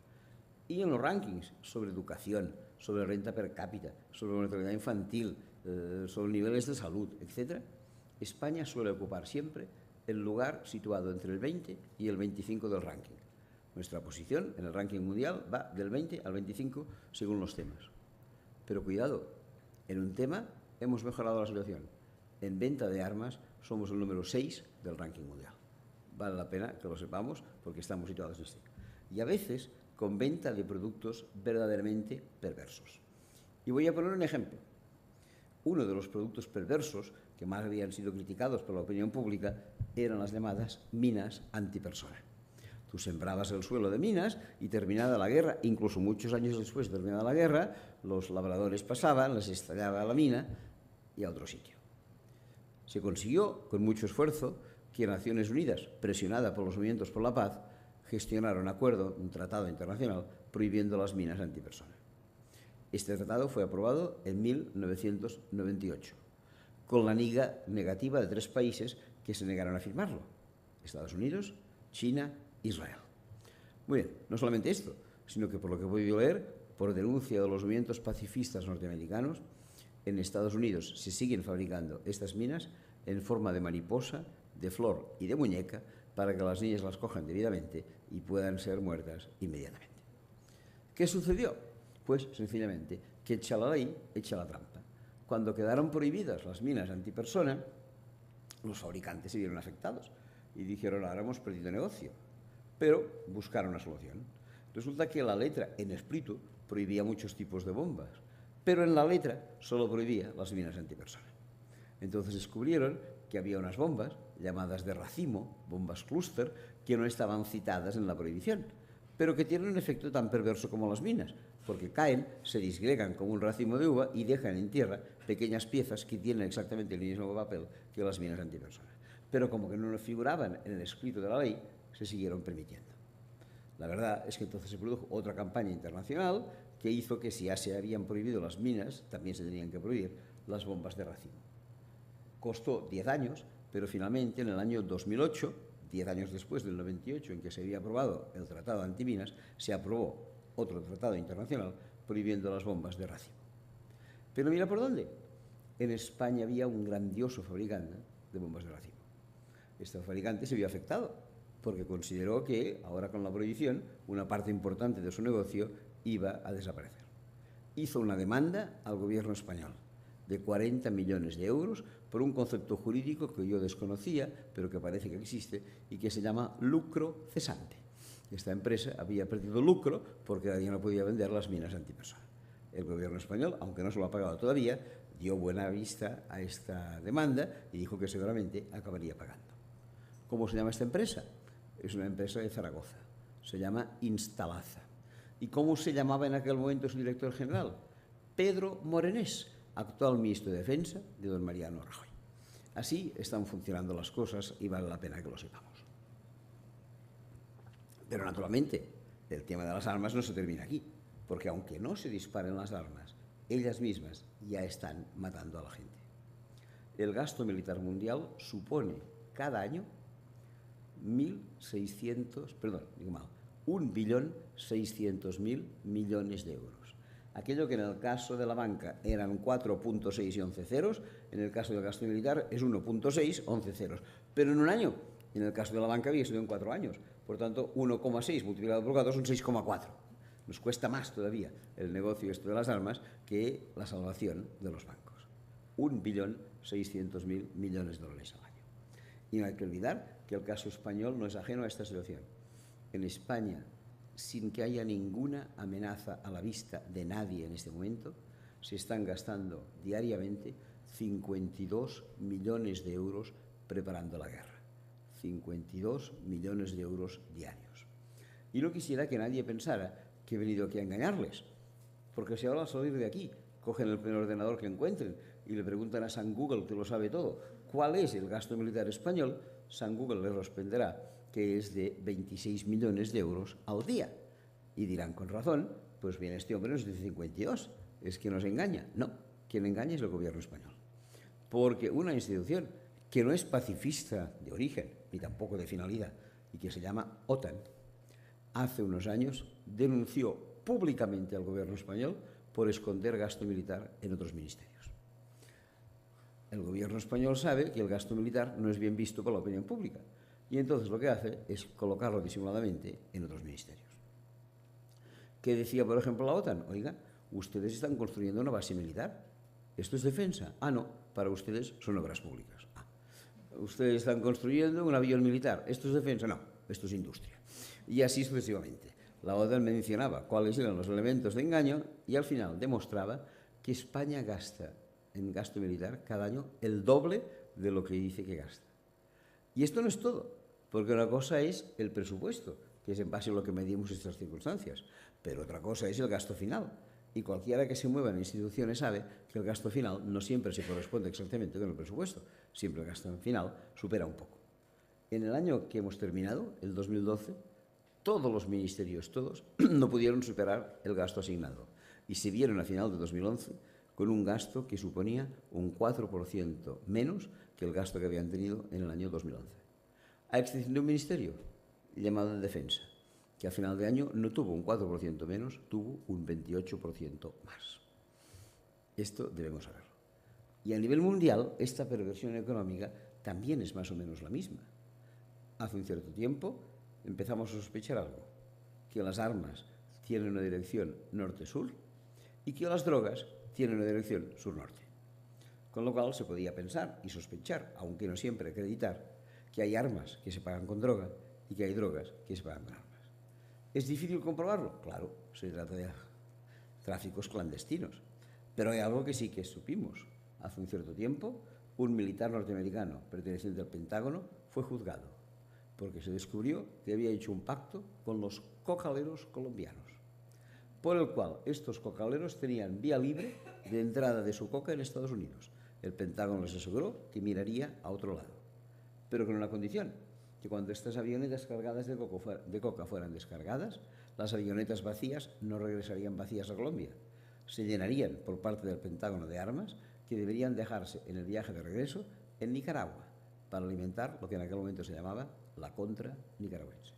Y en los rankings sobre educación, sobre renta per cápita, sobre mortalidad infantil, sobre niveles de salud, etc., España suele ocupar siempre el lugar situado entre el 20 y el 25 del ranking. Nuestra posición en el ranking mundial va del 20 al 25 según los temas. Pero cuidado, en un tema hemos mejorado la situación. En venta de armas somos el número 6 del ranking mundial. Vale la pena que lo sepamos porque estamos situados en este. Y a veces con venta de productos verdaderamente perversos. Y voy a poner un ejemplo. Uno de los productos perversos que más habían sido criticados por la opinión pública eran las llamadas minas antipersona. Tú sembrabas el suelo de minas y terminada la guerra, incluso muchos años después de terminada la guerra, los labradores pasaban, les estallaba la mina y a otro sitio. Se consiguió, con mucho esfuerzo, que Naciones Unidas, presionada por los movimientos por la paz, gestionara un acuerdo, un tratado internacional, prohibiendo las minas antipersona. Este tratado fue aprobado en 1998, con la negativa de 3 países que se negaron a firmarlo: Estados Unidos, China, Israel. Muy bien, no solamente esto, sino que por lo que he podido leer, por denuncia de los movimientos pacifistas norteamericanos, en Estados Unidos se siguen fabricando estas minas en forma de mariposa, de flor y de muñeca para que las niñas las cojan debidamente y puedan ser muertas inmediatamente. ¿Qué sucedió? Pues sencillamente que echa la ley, echa la trampa. Cuando quedaron prohibidas las minas antipersona, los fabricantes se vieron afectados y dijeron, ahora hemos perdido negocio, pero buscaron una solución. Resulta que la letra en escrito prohibía muchos tipos de bombas, pero en la letra solo prohibía las minas antipersona. Entonces descubrieron que había unas bombas llamadas de racimo, bombas clúster, que no estaban citadas en la prohibición, pero que tienen un efecto tan perverso como las minas, porque caen, se disgregan como un racimo de uva y dejan en tierra pequeñas piezas que tienen exactamente el mismo papel que las minas antipersona. Pero como que no figuraban en el escrito de la ley, se siguieron permitiendo. La verdad es que entonces se produjo otra campaña internacional que hizo que si ya se habían prohibido las minas, también se tenían que prohibir las bombas de racimo. Costó 10 años, pero finalmente en el año 2008, 10 años después del 98, en que se había aprobado el Tratado Antiminas, se aprobó otro tratado internacional prohibiendo las bombas de racimo. Pero mira por dónde. En España había un grandioso fabricante de bombas de racimo. Este fabricante se vio afectado porque consideró que, ahora con la prohibición, una parte importante de su negocio iba a desaparecer. Hizo una demanda al gobierno español de 40 millones de euros por un concepto jurídico que yo desconocía, pero que parece que existe, y que se llama lucro cesante. Esta empresa había perdido lucro porque nadie no podía vender las minas antipersona. El gobierno español, aunque no se lo ha pagado todavía, dio buena vista a esta demanda y dijo que seguramente acabaría pagando. ¿Cómo se llama esta empresa? Es una empresa de Zaragoza. Se llama Instalaza. ¿Y cómo se llamaba en aquel momento su director general? Pedro Morenés, actual ministro de Defensa de don Mariano Rajoy. Así están funcionando las cosas y vale la pena que lo sepamos. Pero naturalmente, el tema de las armas no se termina aquí, porque aunque no se disparen las armas, ellas mismas ya están matando a la gente. El gasto militar mundial supone cada año 1.600.000 millones de euros. Aquello que en el caso de la banca eran 4,6 y 11 ceros, en el caso del gasto militar es 1,6, 11 ceros. Pero en un año, en el caso de la banca había sido en 4 años. Por tanto, 1,6 multiplicado por 4 son 6,4. Nos cuesta más todavía el negocio esto de las armas que la salvación de los bancos. 1.600.000 millones de dólares al año. Y no hay que olvidar que el caso español no es ajeno a esta situación. En España, sin que haya ninguna amenaza a la vista de nadie en este momento, se están gastando diariamente 52 millones de euros preparando la guerra. 52 millones de euros diarios. Y no quisiera que nadie pensara que he venido aquí a engañarles, porque si ahora al salir de aquí cogen el primer ordenador que encuentren y le preguntan a San Google, que lo sabe todo, cuál es el gasto militar español, San Google les responderá que es de 26 millones de euros al día. Y dirán con razón, pues bien, este hombre nos dice 52, es que nos engaña. No, quien engaña es el gobierno español. Porque una institución que no es pacifista de origen, ni tampoco de finalidad, y que se llama OTAN, hace unos años denunció públicamente al gobierno español por esconder gasto militar en otros ministerios. El gobierno español sabe que el gasto militar no es bien visto por la opinión pública y entonces lo que hace es colocarlo disimuladamente en otros ministerios. ¿Qué decía, por ejemplo, la OTAN? Oiga, ustedes están construyendo una base militar. ¿Esto es defensa? Ah, no, para ustedes son obras públicas. Ah, ustedes están construyendo un avión militar. ¿Esto es defensa? No, esto es industria. Y así sucesivamente. La OTAN mencionaba cuáles eran los elementos de engaño y al final demostraba que España gasta en gasto militar cada año el doble de lo que dice que gasta. Y esto no es todo, porque una cosa es el presupuesto, que es en base a lo que medimos estas circunstancias, pero otra cosa es el gasto final. Y cualquiera que se mueva en instituciones sabe que el gasto final no siempre se corresponde exactamente con el presupuesto, siempre el gasto final supera un poco. En el año que hemos terminado, el 2012, todos los ministerios, todos, no pudieron superar el gasto asignado y se vieron a final de 2011 con un gasto que suponía un 4% menos que el gasto que habían tenido en el año 2011. A excepción de un ministerio llamado de Defensa, que a final de año no tuvo un 4% menos, tuvo un 28% más. Esto debemos saberlo. Y a nivel mundial, esta perversión económica también es más o menos la misma. Hace un cierto tiempo empezamos a sospechar algo, que las armas tienen una dirección norte-sur y que las drogas tienen una dirección sur-norte. Con lo cual se podía pensar y sospechar, aunque no siempre acreditar, que hay armas que se pagan con droga y que hay drogas que se pagan con armas. ¿Es difícil comprobarlo? Claro, se trata de tráficos clandestinos. Pero hay algo que sí que supimos hace un cierto tiempo, un militar norteamericano perteneciente al Pentágono fue juzgado porque se descubrió que había hecho un pacto con los cocaleros colombianos, por el cual estos cocaleros tenían vía libre de entrada de su coca en Estados Unidos. El Pentágono les aseguró que miraría a otro lado, pero con una condición, que cuando estas avionetas cargadas de coca fueran descargadas, las avionetas vacías no regresarían vacías a Colombia, se llenarían por parte del Pentágono de armas que deberían dejarse en el viaje de regreso en Nicaragua para alimentar lo que en aquel momento se llamaba la contra nicaragüense.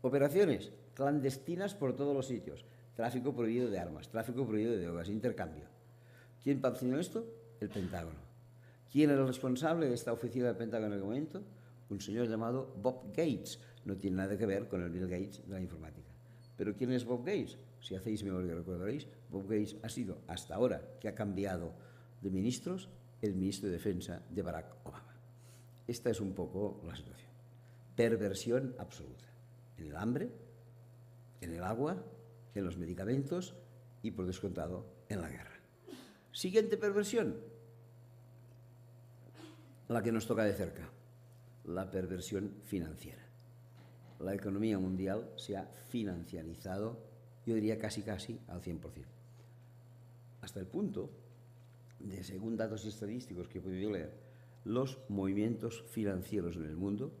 Operaciones clandestinas por todos los sitios, tráfico prohibido de armas, tráfico prohibido de drogas, intercambio. ¿Quién patrocinó esto? El Pentágono. ¿Quién era el responsable de esta oficina del Pentágono en aquel momento? Un señor llamado Bob Gates. No tiene nada que ver con el Bill Gates de la informática. ¿Pero quién es Bob Gates? Si hacéis memoria recordaréis, Bob Gates ha sido, hasta ahora que ha cambiado de ministros, el ministro de Defensa de Barack Obama. Esta es un poco la situación. Perversión absoluta. En el hambre, en el agua, en los medicamentos y, por descontado, en la guerra. Siguiente perversión, la que nos toca de cerca, la perversión financiera. La economía mundial se ha financiarizado, yo diría casi al 100%. Hasta el punto de, según datos estadísticos que he podido leer, los movimientos financieros en el mundo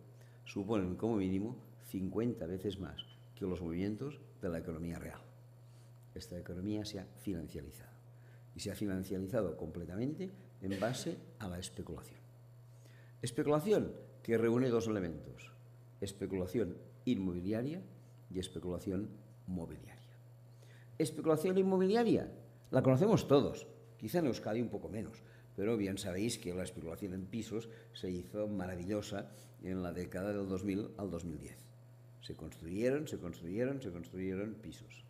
suponen como mínimo 50 veces más que los movimientos de la economía real. Esta economía se ha financiarizado y se ha financiarizado completamente en base a la especulación. Especulación que reúne dos elementos: especulación inmobiliaria y especulación mobiliaria. Especulación inmobiliaria la conocemos todos, quizá en Euskadi un poco menos, pero bien sabéis que la especulación en pisos se hizo maravillosa en la década del 2000 al 2010. Se construyeron pisos.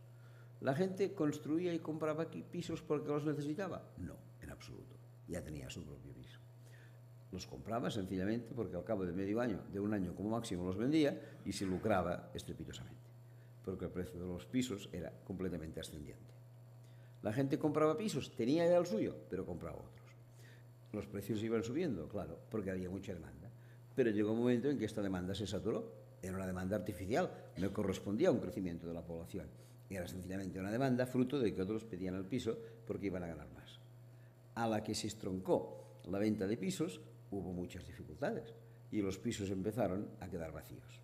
¿La gente construía y compraba aquí pisos porque los necesitaba? No, en absoluto. Ya tenía su propio piso. Los compraba sencillamente porque al cabo de medio año, de un año como máximo, los vendía y se lucraba estrepitosamente, porque el precio de los pisos era completamente ascendiente. La gente compraba pisos, tenía ya el suyo, pero compraba otros. Los precios iban subiendo, claro, porque había mucha demanda. Pero llegó un momento en que esta demanda se saturó. Era una demanda artificial, no correspondía a un crecimiento de la población. Era sencillamente una demanda fruto de que otros pedían el piso porque iban a ganar más. A la que se estroncó la venta de pisos, hubo muchas dificultades y los pisos empezaron a quedar vacíos.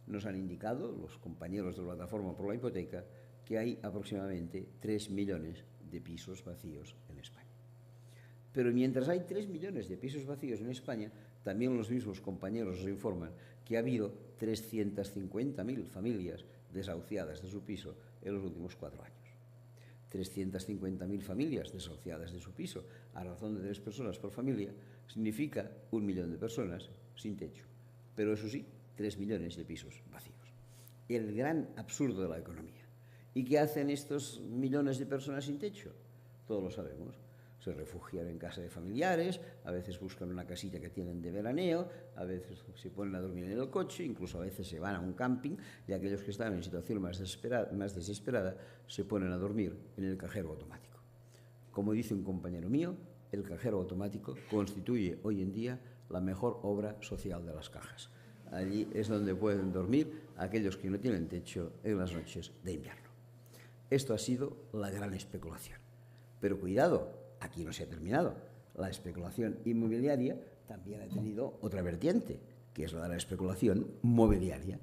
Nos han indicado los compañeros de la Plataforma por la Hipoteca que hay aproximadamente 3 millones de pisos vacíos en España. Pero mientras hay 3 millones de pisos vacíos en España, también los mismos compañeros nos informan que ha habido 350.000 familias desahuciadas de su piso en los últimos 4 años. 350.000 familias desahuciadas de su piso a razón de 3 personas por familia significa 1 millón de personas sin techo. Pero eso sí, 3 millones de pisos vacíos. El gran absurdo de la economía. ¿Y qué hacen estos millones de personas sin techo? Todos lo sabemos. Se refugian en casa de familiares, a veces buscan una casilla que tienen de veraneo, a veces se ponen a dormir en el coche, incluso a veces se van a un camping y aquellos que están en situación más desesperada se ponen a dormir en el cajero automático. Como dice un compañero mío, el cajero automático constituye hoy en día la mejor obra social de las cajas. Allí es donde pueden dormir aquellos que no tienen techo en las noches de invierno. Esto ha sido la gran especulación. Pero cuidado, aquí no se ha terminado. La especulación inmobiliaria también ha tenido otra vertiente, que es la de la especulación mobiliaria.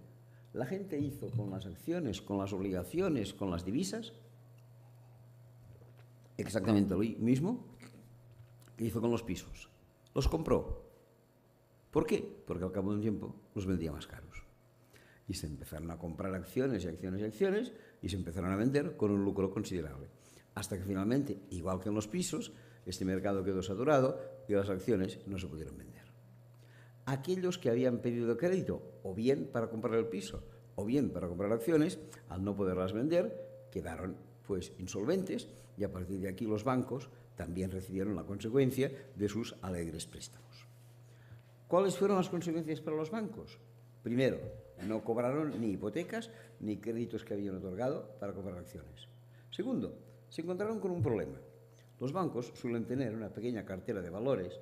La gente hizo con las acciones, con las obligaciones, con las divisas, exactamente lo mismo que hizo con los pisos. Los compró. ¿Por qué? Porque al cabo de un tiempo los vendía más caros. Y se empezaron a comprar acciones y acciones y acciones y se empezaron a vender con un lucro considerable. Hasta que finalmente, igual que en los pisos, este mercado quedó saturado y las acciones no se pudieron vender. Aquellos que habían pedido crédito, o bien para comprar el piso, o bien para comprar acciones, al no poderlas vender, quedaron pues insolventes y a partir de aquí los bancos también recibieron la consecuencia de sus alegres préstamos. ¿Cuáles fueron las consecuencias para los bancos? Primero, no cobraron ni hipotecas ni créditos que habían otorgado para comprar acciones. Segundo, se encontraron con un problema. Los bancos suelen tener una pequeña cartera de valores,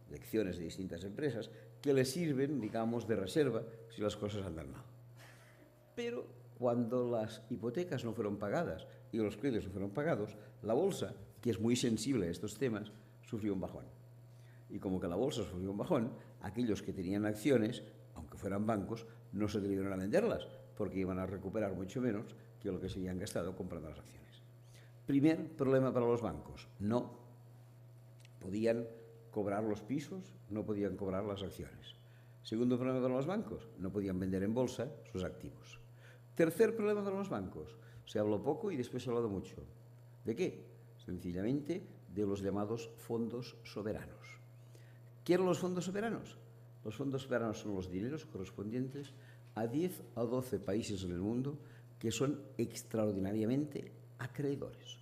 de acciones de distintas empresas, que les sirven, digamos, de reserva si las cosas andan mal. Pero cuando las hipotecas no fueron pagadas y los créditos no fueron pagados, la bolsa, que es muy sensible a estos temas, sufrió un bajón. Y como que la bolsa sufrió un bajón, aquellos que tenían acciones, aunque fueran bancos, no se atrevieron a venderlas, porque iban a recuperar mucho menos que lo que se habían gastado comprando las acciones. Primer problema para los bancos: no podían cobrar los pisos, no podían cobrar las acciones. Segundo problema para los bancos: no podían vender en bolsa sus activos. Tercer problema para los bancos: se habló poco y después se ha hablado mucho. ¿De qué? Sencillamente de los llamados fondos soberanos. ¿Qué eran los fondos soberanos? Los fondos soberanos son los dineros correspondientes a 10 o 12 países en el mundo que son extraordinariamente acreedores.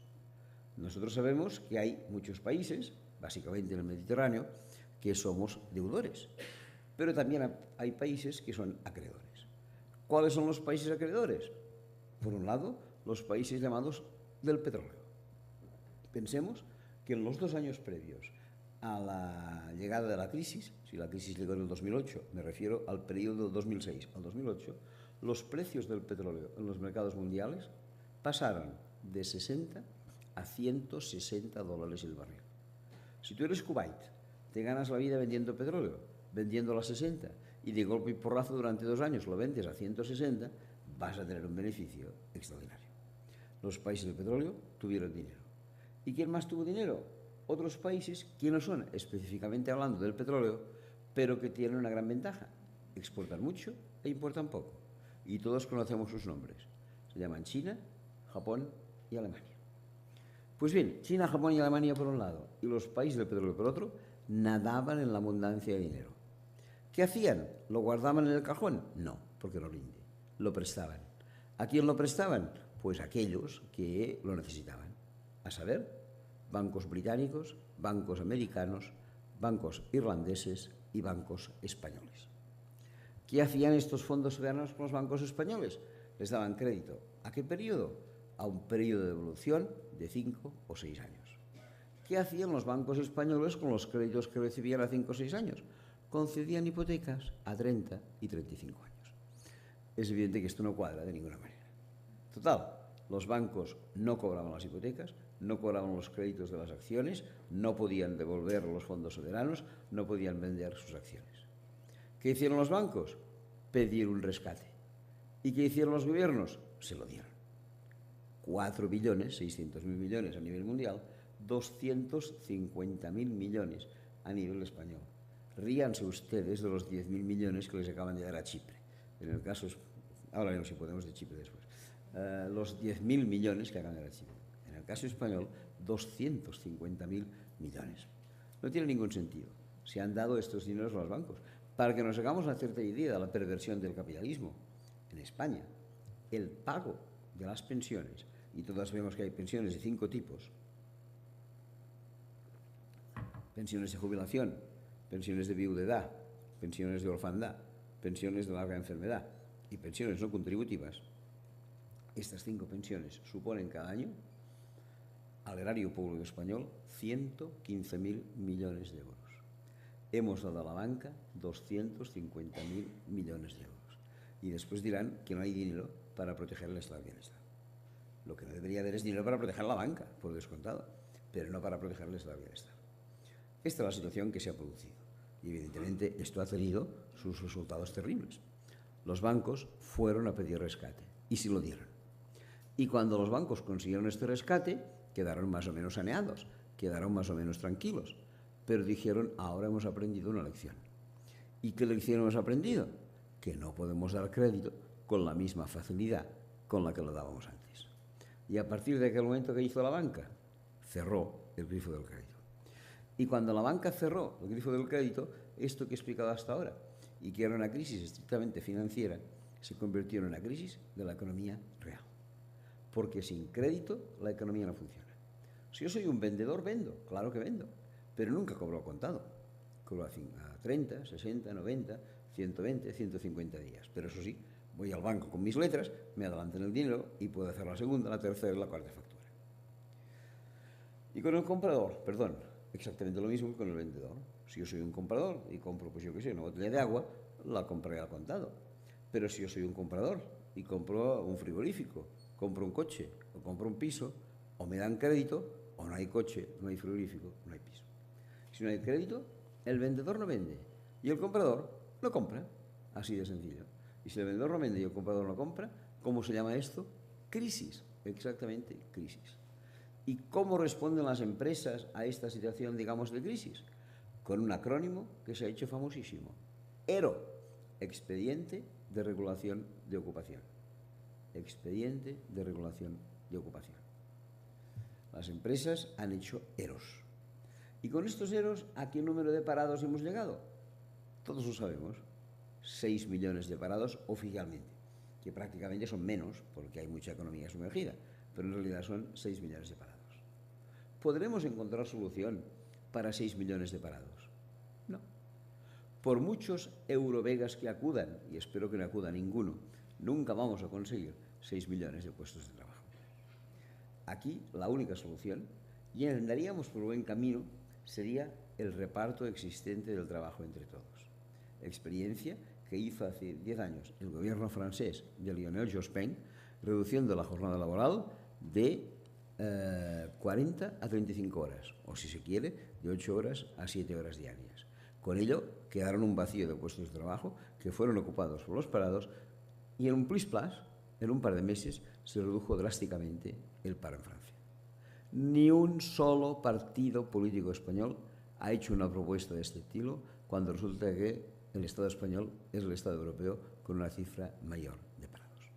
Nosotros sabemos que hay muchos países, básicamente en el Mediterráneo, que somos deudores, pero también hay países que son acreedores. ¿Cuáles son los países acreedores? Por un lado, los países llamados del petróleo. Pensemos que en los 2 años previos a la llegada de la crisis, si la crisis llegó en el 2008, me refiero al periodo del 2006 al 2008, los precios del petróleo en los mercados mundiales pasaron de 60 a 160 dólares el barril. Si tú eres Kuwait, te ganas la vida vendiendo petróleo, vendiéndolo a 60, y de golpe y porrazo durante 2 años lo vendes a 160, vas a tener un beneficio extraordinario. Los países del petróleo tuvieron dinero. ¿Y quién más tuvo dinero? Otros países que no son específicamente hablando del petróleo, pero que tienen una gran ventaja: exportan mucho e importan poco. Y todos conocemos sus nombres. Se llaman China, Japón y Alemania. Pues bien, China, Japón y Alemania por un lado y los países del petróleo por otro nadaban en la abundancia de dinero. ¿Qué hacían? ¿Lo guardaban en el cajón? No, porque no rinde. Lo prestaban. ¿A quién lo prestaban? Pues a aquellos que lo necesitaban. A saber, bancos británicos, bancos americanos, bancos irlandeses y bancos españoles. ¿Qué hacían estos fondos soberanos con los bancos españoles? Les daban crédito. ¿A qué periodo? A un periodo de evolución de 5 o 6 años. ¿Qué hacían los bancos españoles con los créditos que recibían a 5 o 6 años? Concedían hipotecas a 30 y 35 años. Es evidente que esto no cuadra de ninguna manera. Total, los bancos no cobraban las hipotecas, no cobraban los créditos de las acciones, no podían devolver los fondos soberanos, no podían vender sus acciones. ¿Qué hicieron los bancos? Pedir un rescate. ¿Y qué hicieron los gobiernos? Se lo dieron. 4.600.000 millones a nivel mundial, 250.000 millones a nivel español. Ríanse ustedes de los 10.000 millones que les acaban de dar a Chipre. En el caso, ahora veremos si podemos de Chipre después. Los 10.000 millones que acaban de dar a Chipre. En el caso español, 250.000 millones. No tiene ningún sentido. Se han dado estos dineros a los bancos. Para que nos hagamos una cierta idea de la perversión del capitalismo, en España, el pago de las pensiones, y todas vemos que hay pensiones de 5 tipos: pensiones de jubilación, pensiones de viudedad, pensiones de orfandad, pensiones de larga enfermedad y pensiones no contributivas. Estas 5 pensiones suponen cada año al erario público español 115.000 millones de euros. Hemos dado a la banca 250.000 millones de euros. Y después dirán que no hay dinero para proteger el estado de bienestar. Lo que no debería haber es dinero para proteger la banca, por descontado, pero no para proteger el estado de bienestar. Esta es la situación que se ha producido. Y evidentemente esto ha tenido sus resultados terribles. Los bancos fueron a pedir rescate y sí lo dieron. Y cuando los bancos consiguieron este rescate, quedaron más o menos saneados, quedaron más o menos tranquilos. Pero dijeron: ahora hemos aprendido una lección. ¿Y qué lección hemos aprendido? Que no podemos dar crédito con la misma facilidad con la que lo dábamos antes. Y a partir de aquel momento, ¿qué hizo la banca? Cerró el grifo del crédito. Y cuando la banca cerró el grifo del crédito, esto que he explicado hasta ahora, y que era una crisis estrictamente financiera, se convirtió en una crisis de la economía real. Porque sin crédito la economía no funciona. Si yo soy un vendedor, vendo, claro que vendo, pero nunca cobro a contado. Cobro a 30, 60, 90, 120, 150 días. Pero eso sí, voy al banco con mis letras, me adelantan el dinero y puedo hacer la segunda, la tercera y la cuarta factura. Y con el comprador, perdón, exactamente lo mismo que con el vendedor. Si yo soy un comprador y compro, pues yo qué sé, una botella de agua, la compraré al contado. Pero si yo soy un comprador y compro un frigorífico, compro un coche o compro un piso, o me dan crédito, o no hay coche, no hay frigorífico, no hay piso. Si no hay crédito, el vendedor no vende y el comprador no compra. Así de sencillo. Y si el vendedor no vende y el comprador no compra, ¿cómo se llama esto? Crisis. Exactamente, crisis. ¿Y cómo responden las empresas a esta situación, digamos, de crisis? Con un acrónimo que se ha hecho famosísimo. ERO, Expediente de Regulación de Ocupación. Expediente de Regulación de Ocupación. Las empresas han hecho EROs. Y con estos EROs, ¿a qué número de parados hemos llegado? Todos lo sabemos. 6 millones de parados oficialmente, que prácticamente son menos porque hay mucha economía sumergida, pero en realidad son 6 millones de parados. ¿Podremos encontrar solución para 6 millones de parados? No. Por muchos eurovegas que acudan, y espero que no acuda ninguno, nunca vamos a conseguir 6 millones de puestos de trabajo. Aquí la única solución, y andaríamos por buen camino, sería el reparto existente del trabajo entre todos. Experiencia que hizo hace 10 años el gobierno francés de Lionel Jospin, reduciendo la jornada laboral de 40 a 35 horas, o si se quiere, de 8 horas a 7 horas diarias. Con ello quedaron un vacío de puestos de trabajo que fueron ocupados por los parados y en un plis-plas, en un par de meses, se redujo drásticamente el paro en Francia. Ni un solo partido político español ha hecho una propuesta de este estilo cuando resulta que el Estado español es el Estado europeo con una cifra mayor de parados.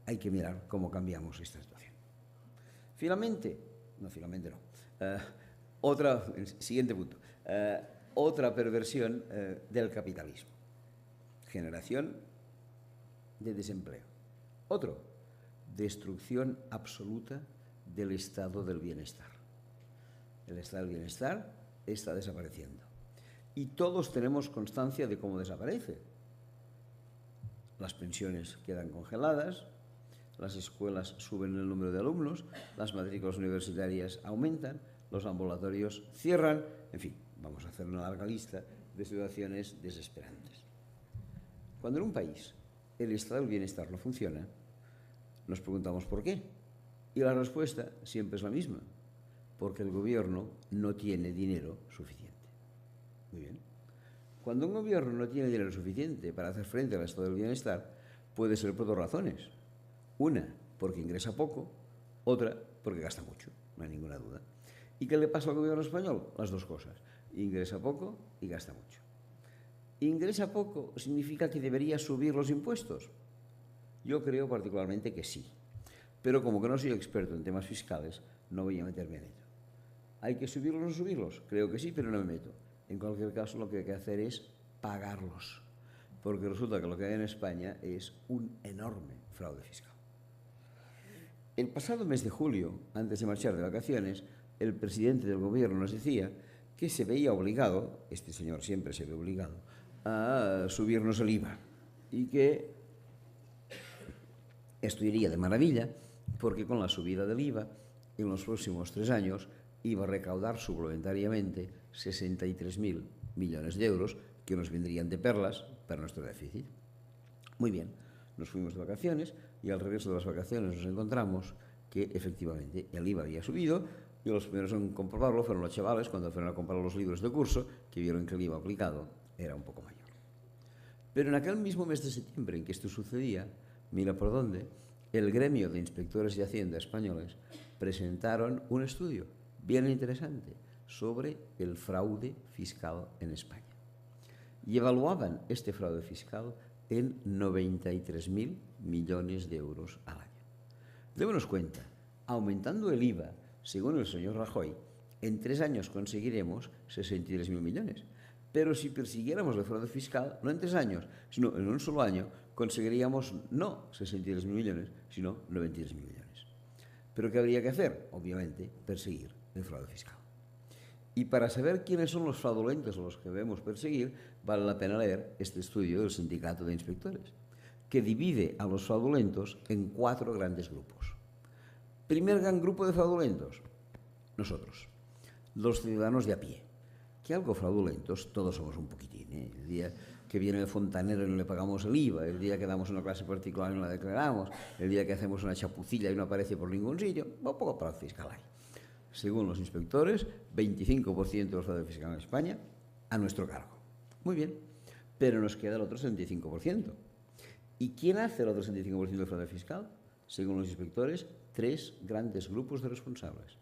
Hay que mirar cómo cambiamos esta situación. Siguiente punto. Otra perversión del capitalismo. Generación de desempleo. Otro, destrucción absoluta del estado del bienestar. El estado del bienestar está desapareciendo. Y todos tenemos constancia de cómo desaparece. Las pensiones quedan congeladas, las escuelas suben el número de alumnos, las matrículas universitarias aumentan, los ambulatorios cierran, en fin, vamos a hacer una larga lista de situaciones desesperantes. Cuando en un país el estado del bienestar no funciona, nos preguntamos por qué. Y la respuesta siempre es la misma, porque el gobierno no tiene dinero suficiente. Muy bien. Cuando un gobierno no tiene dinero suficiente para hacer frente al estado del bienestar, puede ser por dos razones. Una, porque ingresa poco, otra, porque gasta mucho, no hay ninguna duda. ¿Y qué le pasa al gobierno español? Las dos cosas. Ingresa poco y gasta mucho. ¿Ingresa poco significa que debería subir los impuestos? Yo creo particularmente que sí. Pero como que no soy experto en temas fiscales, no voy a meterme en ello. ¿Hay que subirlos o no subirlos? Creo que sí, pero no me meto. En cualquier caso, lo que hay que hacer es pagarlos, porque resulta que lo que hay en España es un enorme fraude fiscal. El pasado mes de julio, antes de marchar de vacaciones, el presidente del gobierno nos decía que se veía obligado, este señor siempre se ve obligado, a subirnos el IVA y que esto iría de maravilla porque con la subida del IVA en los próximos 3 años iba a recaudar suplementariamente 63.000 millones de euros que nos vendrían de perlas para nuestro déficit. Muy bien, nos fuimos de vacaciones y al regreso de las vacaciones nos encontramos que efectivamente el IVA había subido y los primeros en comprobarlo fueron los chavales cuando fueron a comprar los libros de curso que vieron que el IVA aplicado era un poco mayor. Pero en aquel mismo mes de septiembre en que esto sucedía, mira por dónde, el gremio de inspectores de Hacienda españoles presentaron un estudio bien interesante sobre el fraude fiscal en España. Y evaluaban este fraude fiscal en 93.000 millones de euros al año. Démonos cuenta, aumentando el IVA, según el señor Rajoy, en 3 años conseguiremos 63.000 millones. Pero si persiguiéramos el fraude fiscal, no en 3 años, sino en un solo año, conseguiríamos no 63.000 millones, sino 93.000 millones. ¿Pero qué habría que hacer? Obviamente, perseguir el fraude fiscal. Y para saber quiénes son los fraudulentos a los que debemos perseguir, vale la pena leer este estudio del Sindicato de Inspectores, que divide a los fraudulentos en 4 grandes grupos. Primer gran grupo de fraudulentos, nosotros, los ciudadanos de a pie, que algo fraudulentos todos somos un poquitín, ¿eh? El día que viene el fontanero y no le pagamos el IVA, el día que damos una clase particular y no la declaramos, el día que hacemos una chapucilla y no aparece por ningún sitio, un poco para fiscal hay. Según los inspectores, 25% del fraude fiscal en España a nuestro cargo. Muy bien, pero nos queda el otro 75%. ¿Y quién hace el otro 75% del fraude fiscal? Según los inspectores, 3 grandes grupos de responsables.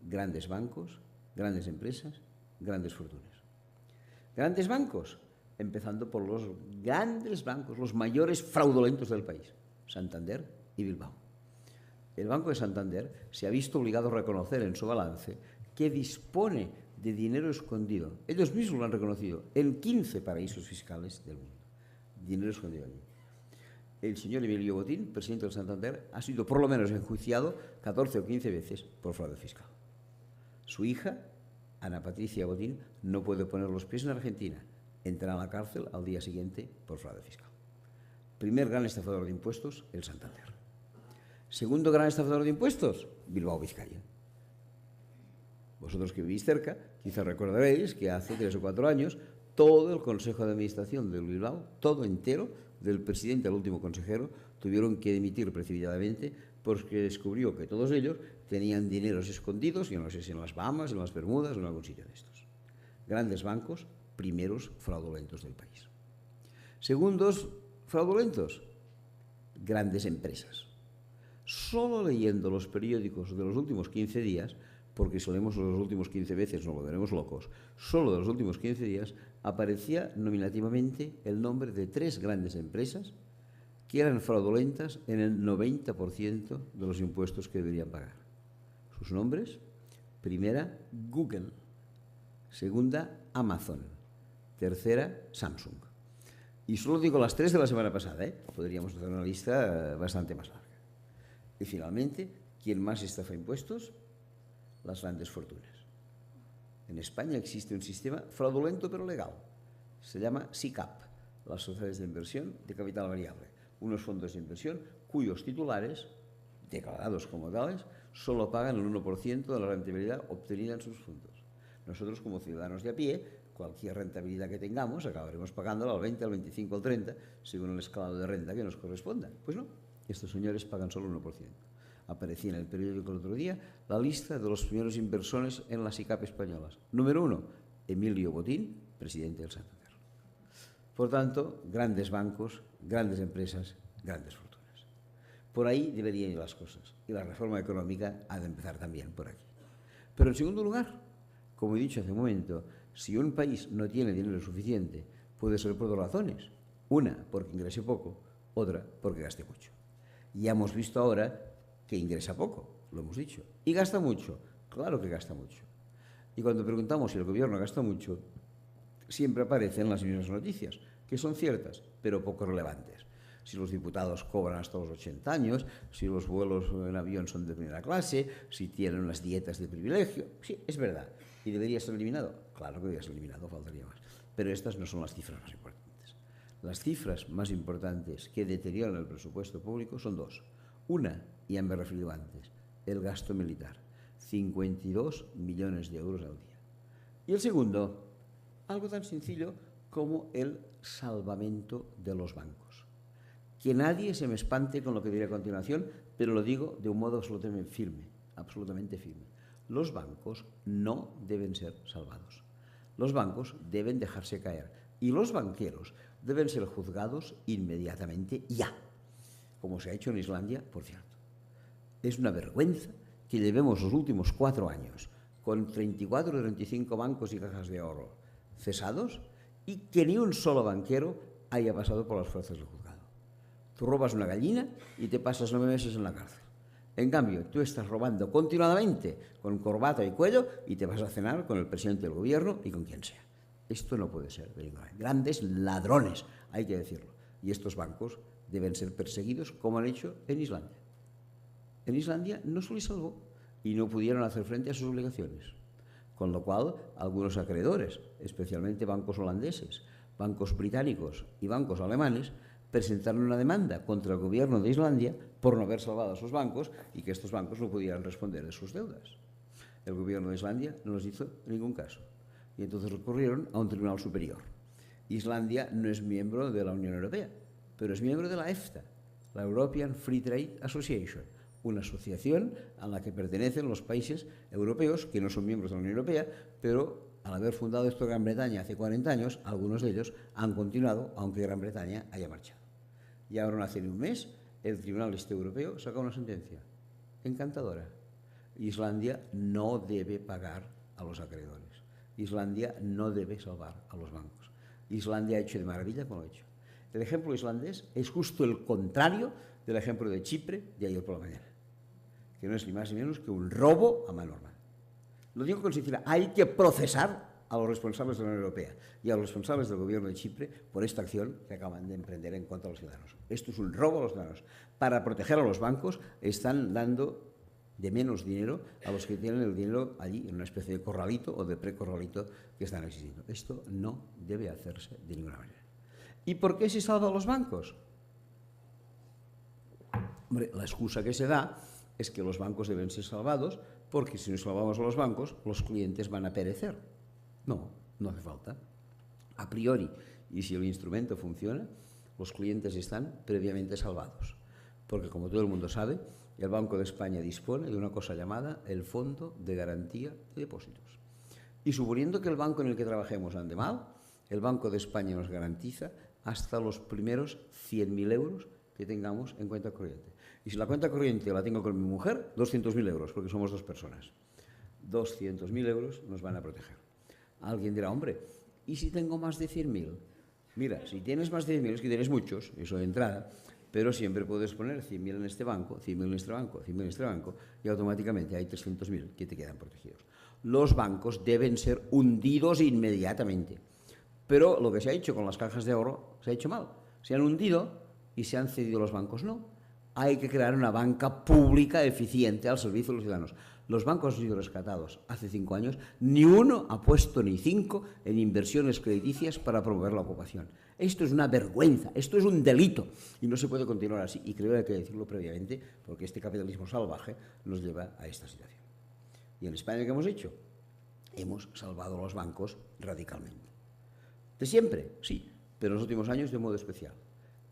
Grandes bancos, grandes empresas, grandes fortunas. Grandes bancos, empezando por los grandes bancos, los mayores fraudulentos del país, Santander y Bilbao. El Banco de Santander se ha visto obligado a reconocer en su balance que dispone de dinero escondido, ellos mismos lo han reconocido, en 15 paraísos fiscales del mundo. Dinero escondido allí. El señor Emilio Botín, presidente del Santander, ha sido por lo menos enjuiciado 14 o 15 veces por fraude fiscal. Su hija, Ana Patricia Botín, no puede poner los pies en Argentina. Entrará a la cárcel al día siguiente por fraude fiscal. Primer gran estafador de impuestos, el Santander. Segundo gran estafador de impuestos, Bilbao Vizcaya. Vosotros que vivís cerca, quizá recordaréis que hace 3 o 4 años todo el Consejo de Administración del Bilbao, todo entero, del presidente al último consejero, tuvieron que dimitir precipitadamente porque descubrió que todos ellos tenían dineros escondidos, yo no sé si en las Bahamas, en las Bermudas o en algún sitio de estos. Grandes bancos, primeros fraudulentos del país. Segundos fraudulentos, grandes empresas. Solo leyendo los periódicos de los últimos 15 días, porque si leemos los últimos 15 veces nos volveremos locos, solo de los últimos 15 días aparecía nominativamente el nombre de 3 grandes empresas que eran fraudulentas en el 90% de los impuestos que deberían pagar. Sus nombres: primera, Google; segunda, Amazon; tercera, Samsung. Y solo digo las 3 de la semana pasada, ¿eh? Podríamos hacer una lista bastante más larga. Y finalmente, ¿quién más estafa impuestos? Las grandes fortunas. En España existe un sistema fraudulento pero legal. Se llama SICAP, las sociedades de inversión de capital variable. Unos fondos de inversión cuyos titulares, declarados como tales, solo pagan el 1% de la rentabilidad obtenida en sus fondos. Nosotros, como ciudadanos de a pie, cualquier rentabilidad que tengamos acabaremos pagándola al 20, al 25, al 30, según el escalado de renta que nos corresponda. Pues no, estos señores pagan solo el 1%. Aparecía en el periódico el otro día la lista de los primeros inversores en las SICAP españolas. Número 1, Emilio Botín, presidente del Santander. Por tanto, grandes bancos, grandes empresas, grandes fortunas. Por ahí deberían ir las cosas. Y la reforma económica ha de empezar también por aquí. Pero en segundo lugar, como he dicho hace un momento, si un país no tiene dinero suficiente, puede ser por 2 razones. Una, porque ingrese poco; otra, porque gaste mucho. Ya hemos visto ahora que ingresa poco, lo hemos dicho. ¿Y gasta mucho? Claro que gasta mucho. Y cuando preguntamos si el gobierno gasta mucho, siempre aparecen las mismas noticias, que son ciertas, pero poco relevantes. Si los diputados cobran hasta los 80 años, si los vuelos en avión son de primera clase, si tienen unas dietas de privilegio. Sí, es verdad. ¿Y debería ser eliminado? Claro que debería ser eliminado, faltaría más. Pero estas no son las cifras más importantes. Las cifras más importantes que deterioran el presupuesto público son 2. Una, ya me he referido antes, el gasto militar, 52 millones de euros al día. Y el segundo, algo tan sencillo como el salvamento de los bancos. Que nadie se me espante con lo que diré a continuación, pero lo digo de un modo absolutamente firme, absolutamente firme. Los bancos no deben ser salvados. Los bancos deben dejarse caer y los banqueros deben ser juzgados inmediatamente ya, como se ha hecho en Islandia, por cierto. Es una vergüenza que llevemos los últimos 4 años con 34 o 35 bancos y cajas de ahorro cesados y que ni un solo banquero haya pasado por las fuerzas del juzgado. Tú robas una gallina y te pasas 9 meses en la cárcel. En cambio, tú estás robando continuadamente con corbata y cuello y te vas a cenar con el presidente del gobierno y con quien sea. Esto no puede ser. Grandes ladrones, hay que decirlo. Y estos bancos deben ser perseguidos como han hecho en Islandia. En Islandia no se les salvó y no pudieron hacer frente a sus obligaciones. Con lo cual, algunos acreedores, especialmente bancos holandeses, bancos británicos y bancos alemanes, presentaron una demanda contra el gobierno de Islandia por no haber salvado a sus bancos y que estos bancos no pudieran responder de sus deudas. El gobierno de Islandia no les hizo ningún caso. Y entonces recurrieron a un tribunal superior. Islandia no es miembro de la Unión Europea, pero es miembro de la EFTA, la European Free Trade Association, una asociación a la que pertenecen los países europeos que no son miembros de la Unión Europea, pero al haber fundado esto Gran Bretaña hace 40 años, algunos de ellos han continuado, aunque Gran Bretaña haya marchado. Y ahora, no hace ni un mes, el Tribunal Este Europeo saca una sentencia encantadora. Islandia no debe pagar a los acreedores. Islandia no debe salvar a los bancos. Islandia ha hecho de maravilla como lo ha hecho. El ejemplo islandés es justo el contrario del ejemplo de Chipre de ayer por la mañana, que no es ni más ni menos que un robo a mano armada. Lo digo con sinceridad, hay que procesar a los responsables de la Unión Europea y a los responsables del gobierno de Chipre por esta acción que acaban de emprender en contra de los ciudadanos. Esto es un robo a los ciudadanos. Para proteger a los bancos están dando de menos dinero a los que tienen el dinero allí en una especie de corralito o de precorralito que están existiendo. Esto no debe hacerse de ninguna manera. ¿Y por qué se salvan los bancos? Hombre, la excusa que se da es que los bancos deben ser salvados porque si no salvamos a los bancos, los clientes van a perecer. No, no hace falta. A priori, y si el instrumento funciona, los clientes están previamente salvados. Porque, como todo el mundo sabe, el Banco de España dispone de una cosa llamada el Fondo de Garantía de Depósitos. Y suponiendo que el banco en el que trabajemos ande mal, el Banco de España nos garantiza hasta los primeros 100.000 euros que tengamos en cuenta corriente. Y si la cuenta corriente la tengo con mi mujer, 200.000 euros, porque somos dos personas. 200.000 euros nos van a proteger. Alguien dirá, hombre, ¿y si tengo más de 100.000? Mira, si tienes más de 100.000 es que tienes muchos, eso de entrada, pero siempre puedes poner 100.000 en este banco, 100.000 en este banco, 100.000 en este banco, y automáticamente hay 300.000 que te quedan protegidos. Los bancos deben ser hundidos inmediatamente. Pero lo que se ha hecho con las cajas de ahorro se ha hecho mal. Se han hundido y se han cedido los bancos. No. Hay que crear una banca pública eficiente al servicio de los ciudadanos. Los bancos han sido rescatados hace 5 años. Ni uno ha puesto ni 5 en inversiones crediticias para promover la ocupación. Esto es una vergüenza, esto es un delito. Y no se puede continuar así. Y creo que hay que decirlo previamente porque este capitalismo salvaje nos lleva a esta situación. ¿Y en España qué hemos hecho? Hemos salvado a los bancos radicalmente. De siempre, sí, pero en los últimos años de modo especial.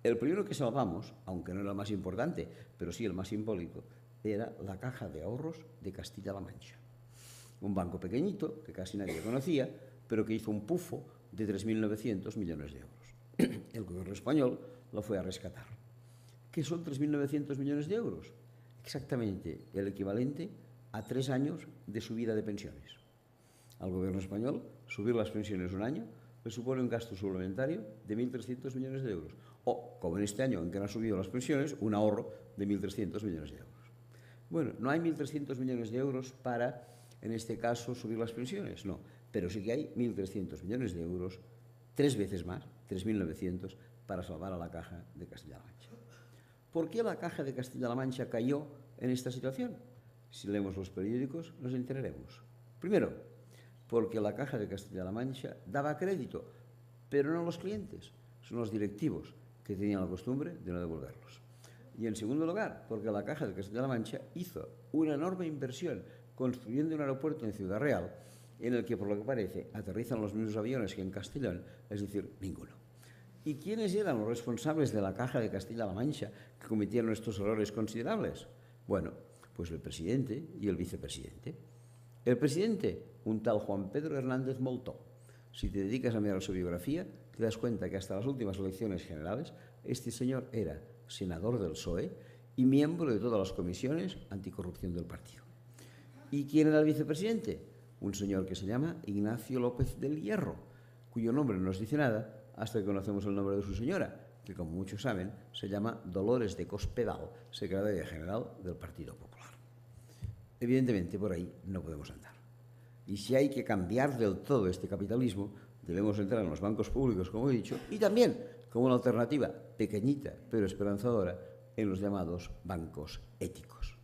El primero que salvamos, aunque no era el más importante, pero sí el más simbólico, era la Caja de Ahorros de Castilla-La Mancha. Un banco pequeñito, que casi nadie conocía, pero que hizo un pufo de 3.900 millones de euros. El gobierno español lo fue a rescatar. ¿Qué son 3.900 millones de euros? Exactamente el equivalente a 3 años de subida de pensiones. Al gobierno español, subir las pensiones un año le supone un gasto suplementario de 1.300 millones de euros. O, como en este año en que no han subido las pensiones, un ahorro de 1.300 millones de euros. Bueno, no hay 1.300 millones de euros para, en este caso, subir las pensiones, no. Pero sí que hay 1.300 millones de euros, 3 veces más, 3.900, para salvar a la Caja de Castilla-La Mancha. ¿Por qué la Caja de Castilla-La Mancha cayó en esta situación? Si leemos los periódicos, nos enteraremos. Primero, porque la Caja de Castilla-La Mancha daba crédito, pero no a los clientes, son los directivos que tenían la costumbre de no devolverlos. Y en segundo lugar, porque la Caja de Castilla-La Mancha hizo una enorme inversión construyendo un aeropuerto en Ciudad Real, en el que, por lo que parece, aterrizan los mismos aviones que en Castellón, es decir, ninguno. ¿Y quiénes eran los responsables de la Caja de Castilla-La Mancha que cometieron estos errores considerables? Bueno, pues el presidente y el vicepresidente. El presidente, un tal Juan Pedro Hernández Moltó. Si te dedicas a mirar su biografía, te das cuenta que hasta las últimas elecciones generales este señor era senador del PSOE y miembro de todas las comisiones anticorrupción del partido. ¿Y quién era el vicepresidente? Un señor que se llama Ignacio López del Hierro, cuyo nombre no nos dice nada hasta que conocemos el nombre de su señora, que, como muchos saben, se llama Dolores de Cospedal, secretaria general del Partido Popular. Evidentemente, por ahí no podemos andar. Y si hay que cambiar del todo este capitalismo, debemos entrar en los bancos públicos, como he dicho, y también, como una alternativa pequeñita pero esperanzadora, en los llamados bancos éticos.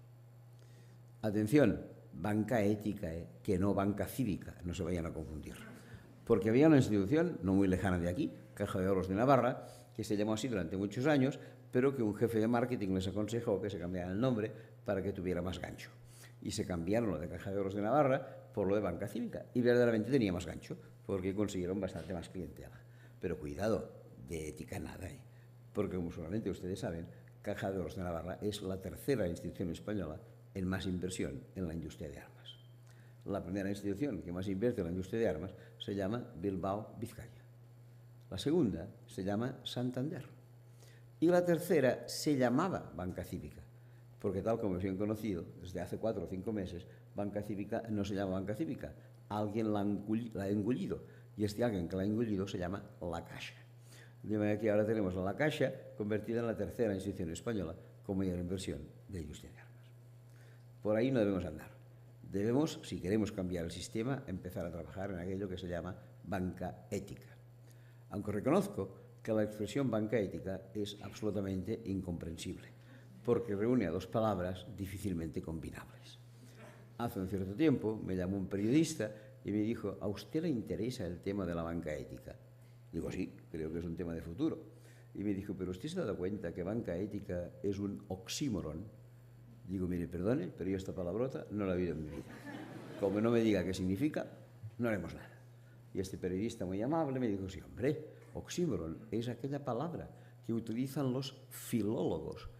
Atención, banca ética, que no banca cívica, no se vayan a confundir. Porque había una institución no muy lejana de aquí, Caja de Ahorros de Navarra, que se llamó así durante muchos años, pero que un jefe de marketing les aconsejó que se cambiara el nombre para que tuviera más gancho. y se cambiaron lo de Caja de Ahorros de Navarra por lo de Banca Cívica. Y verdaderamente tenía más gancho, porque consiguieron bastante más clientela. Pero cuidado, de ética nada, porque como seguramente ustedes saben, Caja de Ahorros de Navarra es la tercera institución española en más inversión en la industria de armas. La primera institución que más invierte en la industria de armas se llama Bilbao Vizcaya. La segunda se llama Santander. Y la tercera se llamaba Banca Cívica, porque tal como es bien conocido, desde hace 4 o 5 meses, Banca Cívica no se llama Banca Cívica, alguien la ha engullido, y este alguien que la ha engullido se llama La Caixa. De manera que ahora tenemos a La Caixa convertida en la tercera institución española como mayor inversión de industria de armas. Por ahí no debemos andar. Debemos, si queremos cambiar el sistema, empezar a trabajar en aquello que se llama banca ética. Aunque reconozco que la expresión banca ética es absolutamente incomprensible, porque reúne a 2 palabras difícilmente combinables. Hace un cierto tiempo me llamó un periodista y me dijo: ¿a usted le interesa el tema de la banca ética? Digo, sí, creo que es un tema de futuro. Y me dijo: ¿pero usted se ha dado cuenta que banca ética es un oxímoron? Digo, mire, perdone, pero yo esta palabrota no la he oído en mi vida. Como no me diga qué significa, no haremos nada. Y este periodista muy amable me dijo: sí, hombre, oxímoron es aquella palabra que utilizan los filólogos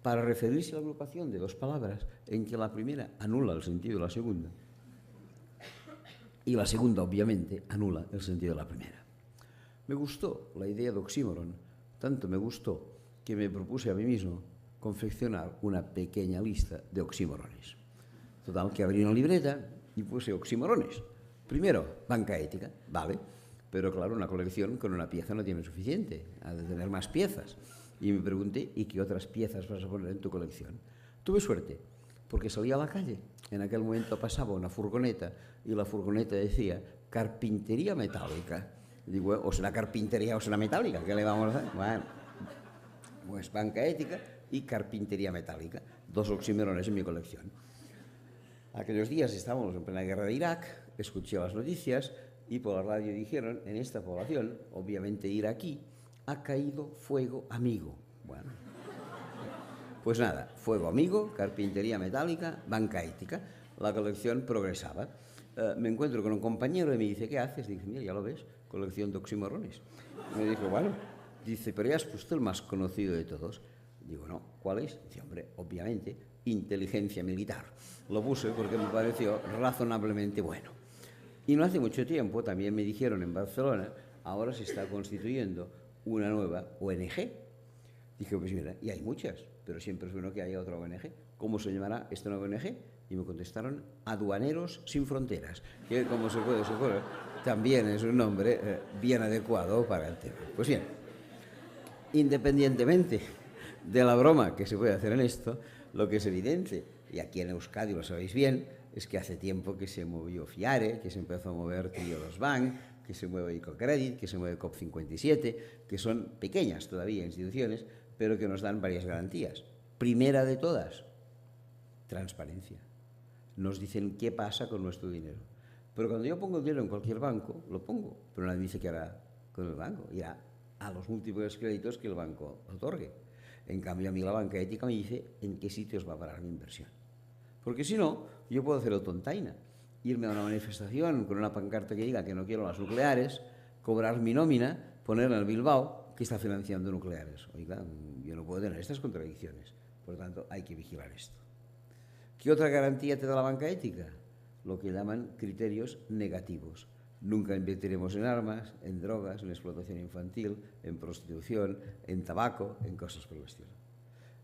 para referirse a la agrupación de 2 palabras en que la primera anula el sentido de la segunda y la segunda, obviamente, anula el sentido de la primera. Me gustó la idea de oxímoron, tanto me gustó que me propuse a mí mismo confeccionar una pequeña lista de oxímorones. Total, que abrí una libreta y puse oxímorones. Primero, banca ética, vale, pero claro, una colección con una pieza no tiene suficiente, ha de tener más piezas. Y me pregunté, ¿y qué otras piezas vas a poner en tu colección? Tuve suerte, porque salí a la calle. En aquel momento pasaba una furgoneta y la furgoneta decía carpintería metálica. Y digo, o será carpintería o será metálica, ¿qué le vamos a hacer? Bueno, pues banca ética y carpintería metálica, 2 oxímorones en mi colección. Aquellos días estábamos en plena guerra de Irak, escuché las noticias y por la radio dijeron: en esta población, obviamente iraquí, ha caído fuego amigo. Bueno, pues nada, fuego amigo, carpintería metálica, banca ética. La colección progresaba. Me encuentro con un compañero y me dice: ¿qué haces? Dice: mira, ya lo ves, colección de oxímorones. Me dijo: bueno, dice, pero ya has puesto el más conocido de todos. Digo, no, ¿cuál es? Dice: hombre, obviamente, inteligencia militar. Lo puse porque me pareció razonablemente bueno. Y no hace mucho tiempo también me dijeron en Barcelona: ahora se está constituyendo una nueva ONG. Dije: pues mira, y hay muchas, pero siempre es bueno que haya otra ONG. ¿Cómo se llamará esta nueva ONG? Y me contestaron: Aduaneros Sin Fronteras, que como se puede suponer, también es un nombre bien adecuado para el tema. Pues bien, independientemente de la broma que se puede hacer en esto, lo que es evidente, y aquí en Euskadi lo sabéis bien, es que hace tiempo que se movió FIARE, que se empezó a mover Triodos Bank, que se mueve Icocredit, que se mueve COP57, que son pequeñas todavía instituciones, pero que nos dan varias garantías. Primera de todas, transparencia. Nos dicen qué pasa con nuestro dinero. Pero cuando yo pongo dinero en cualquier banco, lo pongo, pero nadie dice qué hará con el banco, irá a los múltiples créditos que el banco otorgue. En cambio, a mí la banca ética me dice en qué sitios va a parar mi inversión. Porque si no, yo puedo hacer el tontaina, irme a una manifestación con una pancarta que diga que no quiero las nucleares, cobrar mi nómina, ponerla en Bilbao, que está financiando nucleares. Oiga, yo no puedo tener estas contradicciones. Por lo tanto, hay que vigilar esto. ¿Qué otra garantía te da la banca ética? Lo que llaman criterios negativos. Nunca invertiremos en armas, en drogas, en explotación infantil, en prostitución, en tabaco, en cosas por el estilo.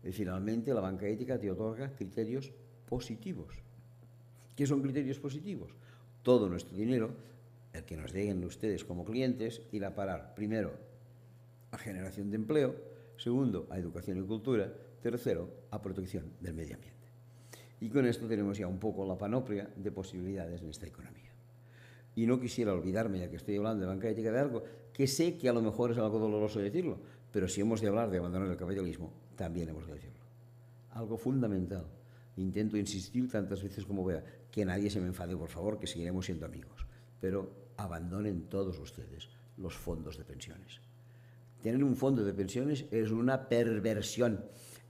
Y finalmente, la banca ética te otorga criterios positivos. ¿Qué son criterios positivos? Todo nuestro dinero, el que nos den ustedes como clientes, irá a parar, primero, a generación de empleo, segundo, a educación y cultura, tercero, a protección del medio ambiente. Y con esto tenemos ya un poco la panoplia de posibilidades en esta economía. Y no quisiera olvidarme, ya que estoy hablando de banca ética, de algo que sé que a lo mejor es algo doloroso decirlo, pero si hemos de hablar de abandonar el capitalismo, también hemos de decirlo. Algo fundamental. Intento insistir tantas veces como vea, que nadie se me enfade, por favor, que seguiremos siendo amigos. Pero abandonen todos ustedes los fondos de pensiones. Tener un fondo de pensiones es una perversión.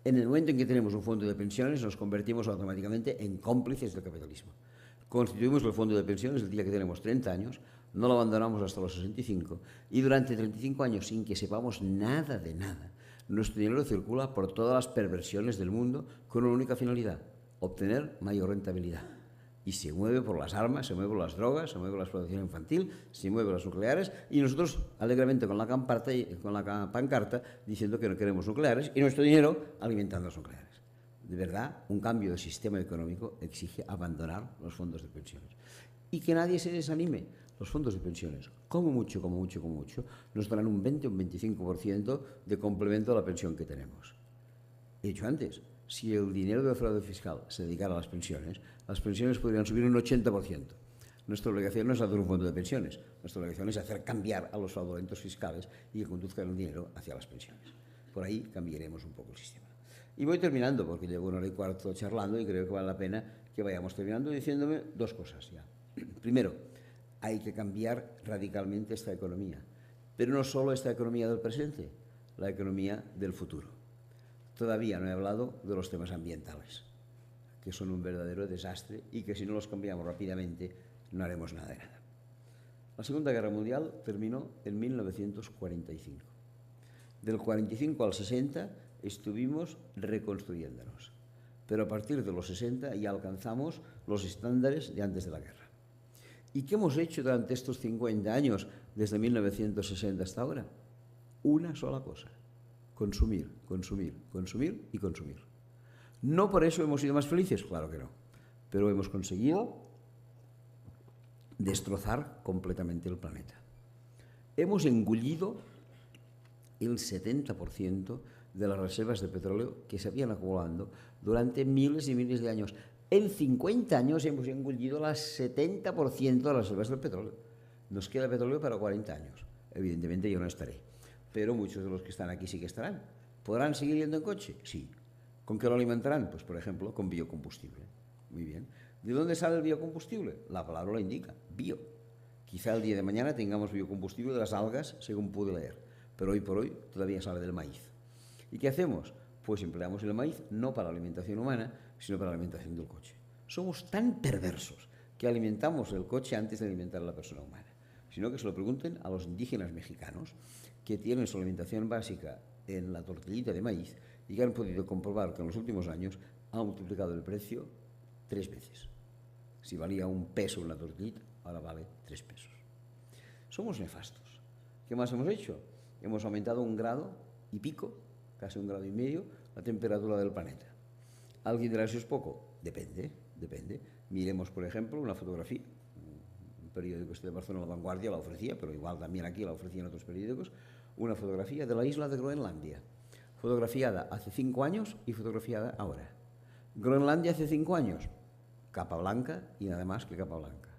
En el momento en que tenemos un fondo de pensiones, nos convertimos automáticamente en cómplices del capitalismo. Constituimos el fondo de pensiones el día que tenemos 30 años, no lo abandonamos hasta los 65 y durante 35 años, sin que sepamos nada de nada, nuestro dinero circula por todas las perversiones del mundo con una única finalidad: obtener mayor rentabilidad. Y se mueve por las armas, se mueve por las drogas, se mueve por la explotación infantil, se mueve por las nucleares, y nosotros alegremente con la pancarta diciendo que no queremos nucleares y nuestro dinero alimentando las nucleares. De verdad, un cambio de sistema económico exige abandonar los fondos de pensiones. Y que nadie se desanime. Los fondos de pensiones, como mucho, nos darán un 20 o un 25% de complemento a la pensión que tenemos. He dicho antes, si el dinero del fraude fiscal se dedicara a las pensiones podrían subir un 80%. Nuestra obligación no es hacer un fondo de pensiones, nuestra obligación es hacer cambiar a los fraudulentos fiscales y que conduzcan el dinero hacia las pensiones. Por ahí cambiaremos un poco el sistema. Y voy terminando, porque llevo 1 hora y cuarto charlando y creo que vale la pena que vayamos terminando diciéndome dos cosas ya. Primero, hay que cambiar radicalmente esta economía, pero no solo esta economía del presente, la economía del futuro. Todavía no he hablado de los temas ambientales, que son un verdadero desastre y que si no los cambiamos rápidamente no haremos nada de nada. La Segunda Guerra Mundial terminó en 1945. Del 45 al 60 estuvimos reconstruyéndonos, pero a partir de los 60 ya alcanzamos los estándares de antes de la guerra. ¿Y qué hemos hecho durante estos 50 años, desde 1960 hasta ahora? Una sola cosa: consumir, consumir, consumir y consumir. ¿No por eso hemos sido más felices? Claro que no. Pero hemos conseguido destrozar completamente el planeta. Hemos engullido el 70% de las reservas de petróleo que se habían acumulado durante miles y miles de años. En 50 años hemos engullido el 70% de las reservas del petróleo. Nos queda petróleo para 40 años. Evidentemente yo no estaré, pero muchos de los que están aquí sí que estarán. ¿Podrán seguir yendo en coche? Sí. ¿Con qué lo alimentarán? Pues, por ejemplo, con biocombustible. Muy bien. ¿De dónde sale el biocombustible? La palabra lo indica, bio. Quizá el día de mañana tengamos biocombustible de las algas, según pude leer, pero hoy por hoy todavía sale del maíz. ¿Y qué hacemos? Pues empleamos el maíz no para la alimentación humana, sino para la alimentación del coche. Somos tan perversos que alimentamos el coche antes de alimentar a la persona humana. Sino que se lo pregunten a los indígenas mexicanos que tienen su alimentación básica en la tortillita de maíz y que han podido comprobar que en los últimos años ha multiplicado el precio 3 veces. Si valía un peso una tortillita, ahora vale 3 pesos. Somos nefastos. ¿Qué más hemos hecho? Hemos aumentado 1,5 grados, casi 1,5 grados, la temperatura del planeta. ¿Alguien dirá si es poco? Depende. Miremos, por ejemplo, una fotografía. Un periódico de Barcelona, La Vanguardia, la ofrecía, pero igual también aquí la ofrecían otros periódicos, una fotografía de la isla de Groenlandia, fotografiada hace 5 años y fotografiada ahora. Groenlandia hace 5 años, capa blanca y nada más que capa blanca.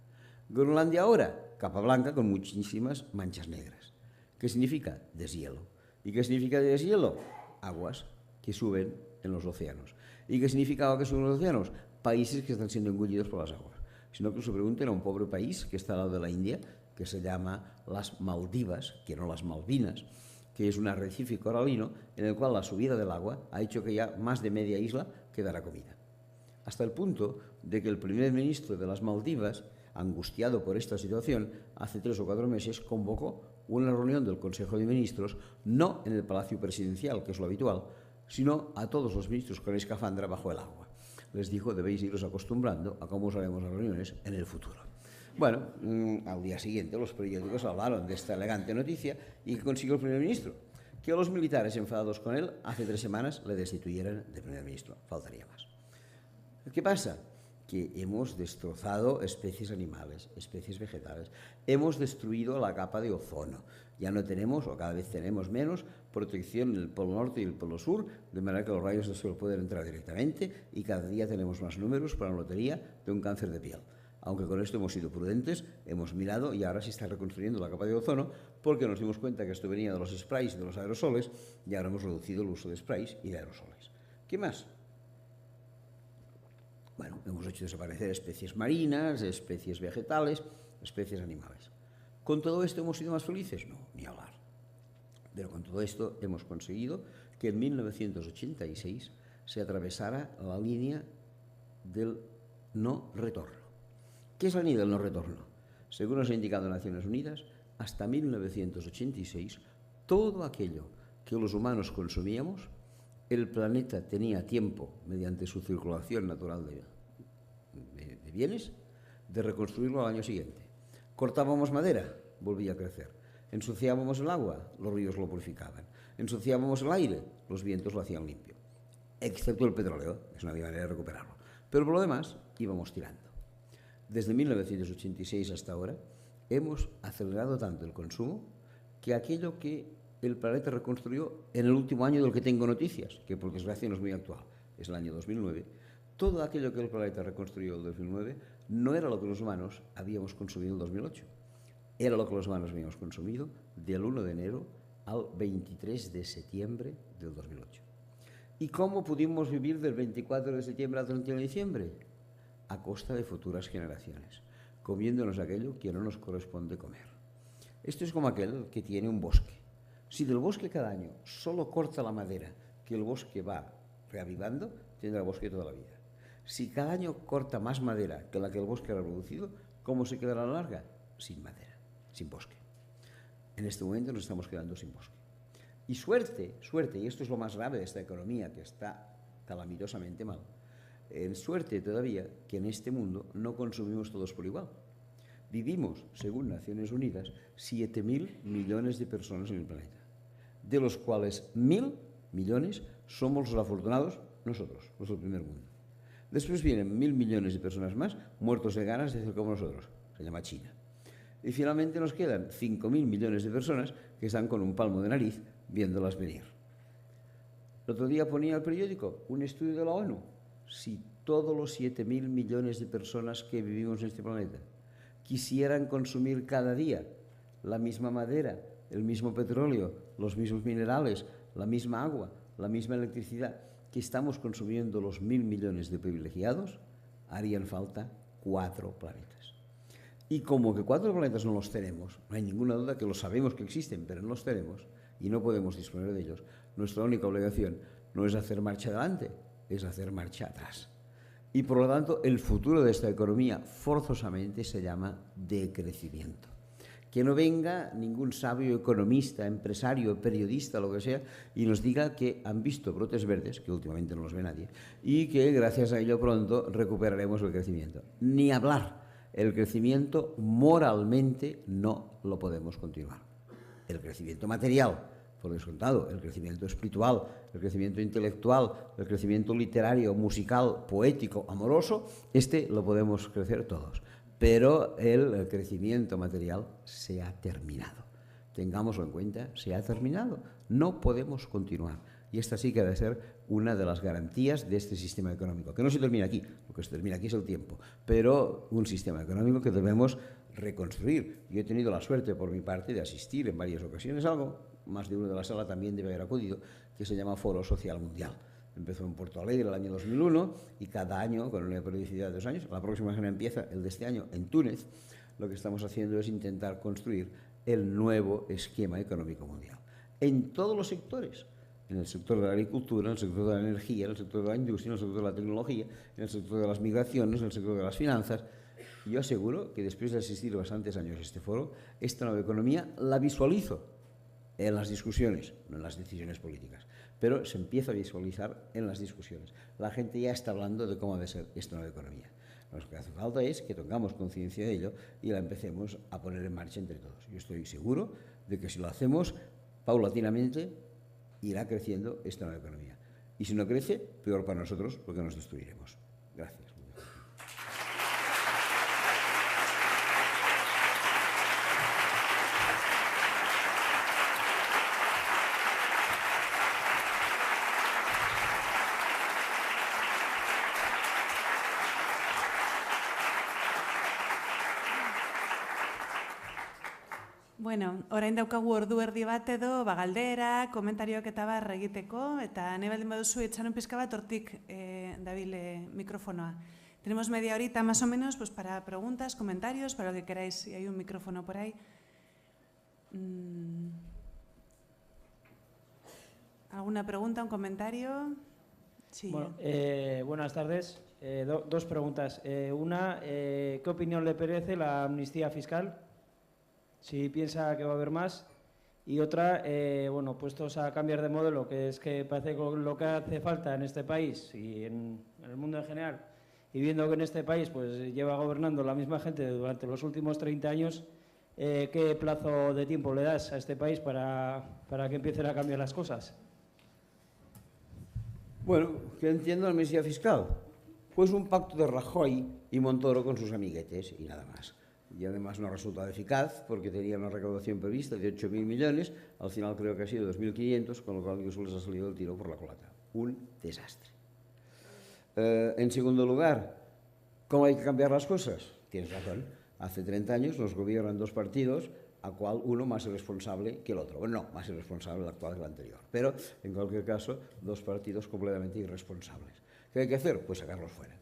Groenlandia ahora, capa blanca con muchísimas manchas negras. ¿Qué significa? Deshielo. ¿Y qué significa deshielo? Aguas que suben en los océanos. ¿Y qué significa agua que suben en los océanos? Países que están siendo engullidos por las aguas. Sino que se pregunten a un pobre país que está al lado de la India, que se llama las Maldivas, que no las Malvinas, que es un arrecife coralino en el cual la subida del agua ha hecho que ya más de media isla quedara comida. Hasta el punto de que el primer ministro de las Maldivas, angustiado por esta situación, hace 3 o 4 meses convocó una reunión del Consejo de Ministros, no en el Palacio Presidencial, que es lo habitual, sino a todos los ministros con escafandra bajo el agua. Les dijo: debéis iros acostumbrando a cómo os haremos las reuniones en el futuro. Bueno, al día siguiente los periódicos hablaron de esta elegante noticia y ¿qué consiguió el primer ministro? Que a los militares enfadados con él hace 3 semanas le destituyeran de primer ministro. Faltaría más. ¿Qué pasa? Que hemos destrozado especies animales, especies vegetales. Hemos destruido la capa de ozono. Ya no tenemos, o cada vez tenemos menos, protección en el polo norte y el polo sur, de manera que los rayos del sol pueden entrar directamente y cada día tenemos más números para la lotería de un cáncer de piel. Aunque con esto hemos sido prudentes, hemos mirado y ahora se está reconstruyendo la capa de ozono porque nos dimos cuenta que esto venía de los sprays y de los aerosoles y ahora hemos reducido el uso de sprays y de aerosoles. ¿Qué más? Bueno, hemos hecho desaparecer especies marinas, especies vegetales, especies animales. ¿Con todo esto hemos sido más felices? No, ni hablar. Pero con todo esto hemos conseguido que que en 1986 se atravesara la línea del no retorno. ¿Qué es la línea del no retorno? Según nos ha indicado Naciones Unidas, hasta 1986, todo aquello que los humanos consumíamos, el planeta tenía tiempo, mediante su circulación natural de bienes, de reconstruirlo al año siguiente. Cortábamos madera, volvía a crecer. Ensuciábamos el agua, los ríos lo purificaban. Ensuciábamos el aire, los vientos lo hacían limpio. Excepto el petróleo, es una manera de recuperarlo. Pero por lo demás, íbamos tirando. Desde 1986 hasta ahora, hemos acelerado tanto el consumo que aquello que el planeta reconstruyó en el último año del que tengo noticias, que por desgracia no es muy actual, es el año 2009, todo aquello que el planeta reconstruyó en el 2009 no era lo que los humanos habíamos consumido en el 2008. Era lo que los humanos habíamos consumido del 1 de enero al 23 de septiembre del 2008. ¿Y cómo pudimos vivir del 24 de septiembre al 31 de diciembre? A costa de futuras generaciones, comiéndonos aquello que no nos corresponde comer. Esto es como aquel que tiene un bosque. Si del bosque cada año solo corta la madera que el bosque va reavivando, tendrá bosque toda la vida. Si cada año corta más madera que la que el bosque ha reproducido, ¿cómo se quedará a la larga? Sin madera, sin bosque. En este momento nos estamos quedando sin bosque. Y suerte, y esto es lo más grave de esta economía que está calamitosamente mal, suerte todavía que en este mundo no consumimos todos por igual. Vivimos, según Naciones Unidas, 7.000 millones de personas en el planeta, de los cuales 1.000 millones somos los afortunados nosotros, los del primer mundo. Después vienen 1.000 millones de personas más muertos de ganas de hacer como nosotros, se llama China. Y finalmente nos quedan 5.000 millones de personas que están con un palmo de nariz viéndolas venir. El otro día ponía el periódico un estudio de la ONU. Si todos los 7.000 millones de personas que vivimos en este planeta quisieran consumir cada día la misma madera, el mismo petróleo, los mismos minerales, la misma agua, la misma electricidad que estamos consumiendo los 1.000 millones de privilegiados, harían falta 4 planetas. Y como que 4 planetas no los tenemos, no hay ninguna duda que los sabemos que existen, pero no los tenemos y no podemos disponer de ellos, nuestra única obligación no es hacer marcha adelante, es hacer marcha atrás. Y por lo tanto, el futuro de esta economía forzosamente se llama decrecimiento. Que no venga ningún sabio economista, empresario, periodista, lo que sea, y nos diga que han visto brotes verdes, que últimamente no los ve nadie, y que gracias a ello pronto recuperaremos el crecimiento. Ni hablar. El crecimiento moralmente no lo podemos continuar. El crecimiento material, por descontado, el crecimiento espiritual, el crecimiento intelectual, el crecimiento literario, musical, poético, amoroso, este lo podemos crecer todos. Pero el crecimiento material se ha terminado. Tengámoslo en cuenta, se ha terminado. No podemos continuar. Y esta sí que ha de ser una de las garantías de este sistema económico, que no se termina aquí, lo que se termina aquí es el tiempo, pero un sistema económico que debemos reconstruir. Yo he tenido la suerte, por mi parte, de asistir en varias ocasiones a algo, más de uno de la sala también debe haber acudido, que se llama Foro Social Mundial. Empezó en Porto Alegre el año 2001 y cada año, con una periodicidad de 2 años, la próxima semana empieza el de este año en Túnez, lo que estamos haciendo es intentar construir el nuevo esquema económico mundial. En todos los sectores, en el sector de la agricultura, en el sector de la energía, en el sector de la industria, en el sector de la tecnología, en el sector de las migraciones, en el sector de las finanzas. Yo aseguro que después de asistir bastantes años a este foro, esta nueva economía la visualizo en las discusiones, no en las decisiones políticas, pero se empieza a visualizar en las discusiones. La gente ya está hablando de cómo debe ser esta nueva economía. Lo que hace falta es que tengamos conciencia de ello y la empecemos a poner en marcha entre todos. Yo estoy seguro de que si lo hacemos paulatinamente, irá creciendo esta nueva economía. Y si no crece, peor para nosotros, porque nos destruiremos. Gracias. Bueno, orain daukagu ordu erdi bat edo galdera, komentarioak eta bar egiteko, eta nahi baldin baduzu itxaron pizka bat hortik dabil mikrofonoa. Tenemos media horita más o menos pues, para preguntas, comentarios, para lo que queráis, si hay un micrófono por ahí. ¿Alguna pregunta, un comentario? Sí. Bueno, buenas tardes. Dos preguntas. Una, ¿qué opinión le merece la amnistía fiscal? Si piensa que va a haber más. Y otra, bueno, puestos a cambiar de modelo, que es que parece que lo que hace falta en este país y en el mundo en general, y viendo que en este país pues lleva gobernando la misma gente durante los últimos 30 años, ¿qué plazo de tiempo le das a este país para que empiecen a cambiar las cosas? Bueno, ¿qué entiendo la amnistía fiscal? Pues un pacto de Rajoy y Montoro con sus amiguetes y nada más. Y además no ha resultado eficaz porque tenía una recaudación prevista de 8.000 millones, al final creo que ha sido 2.500, con lo cual incluso les ha salido el tiro por la culata. Un desastre. En segundo lugar, ¿cómo hay que cambiar las cosas? Tienes razón. Hace 30 años nos gobiernan dos partidos, a cual uno más irresponsable que el otro. Bueno, no, más irresponsable el actual que el anterior. Pero, en cualquier caso, dos partidos completamente irresponsables. ¿Qué hay que hacer? Pues sacarlos fuera.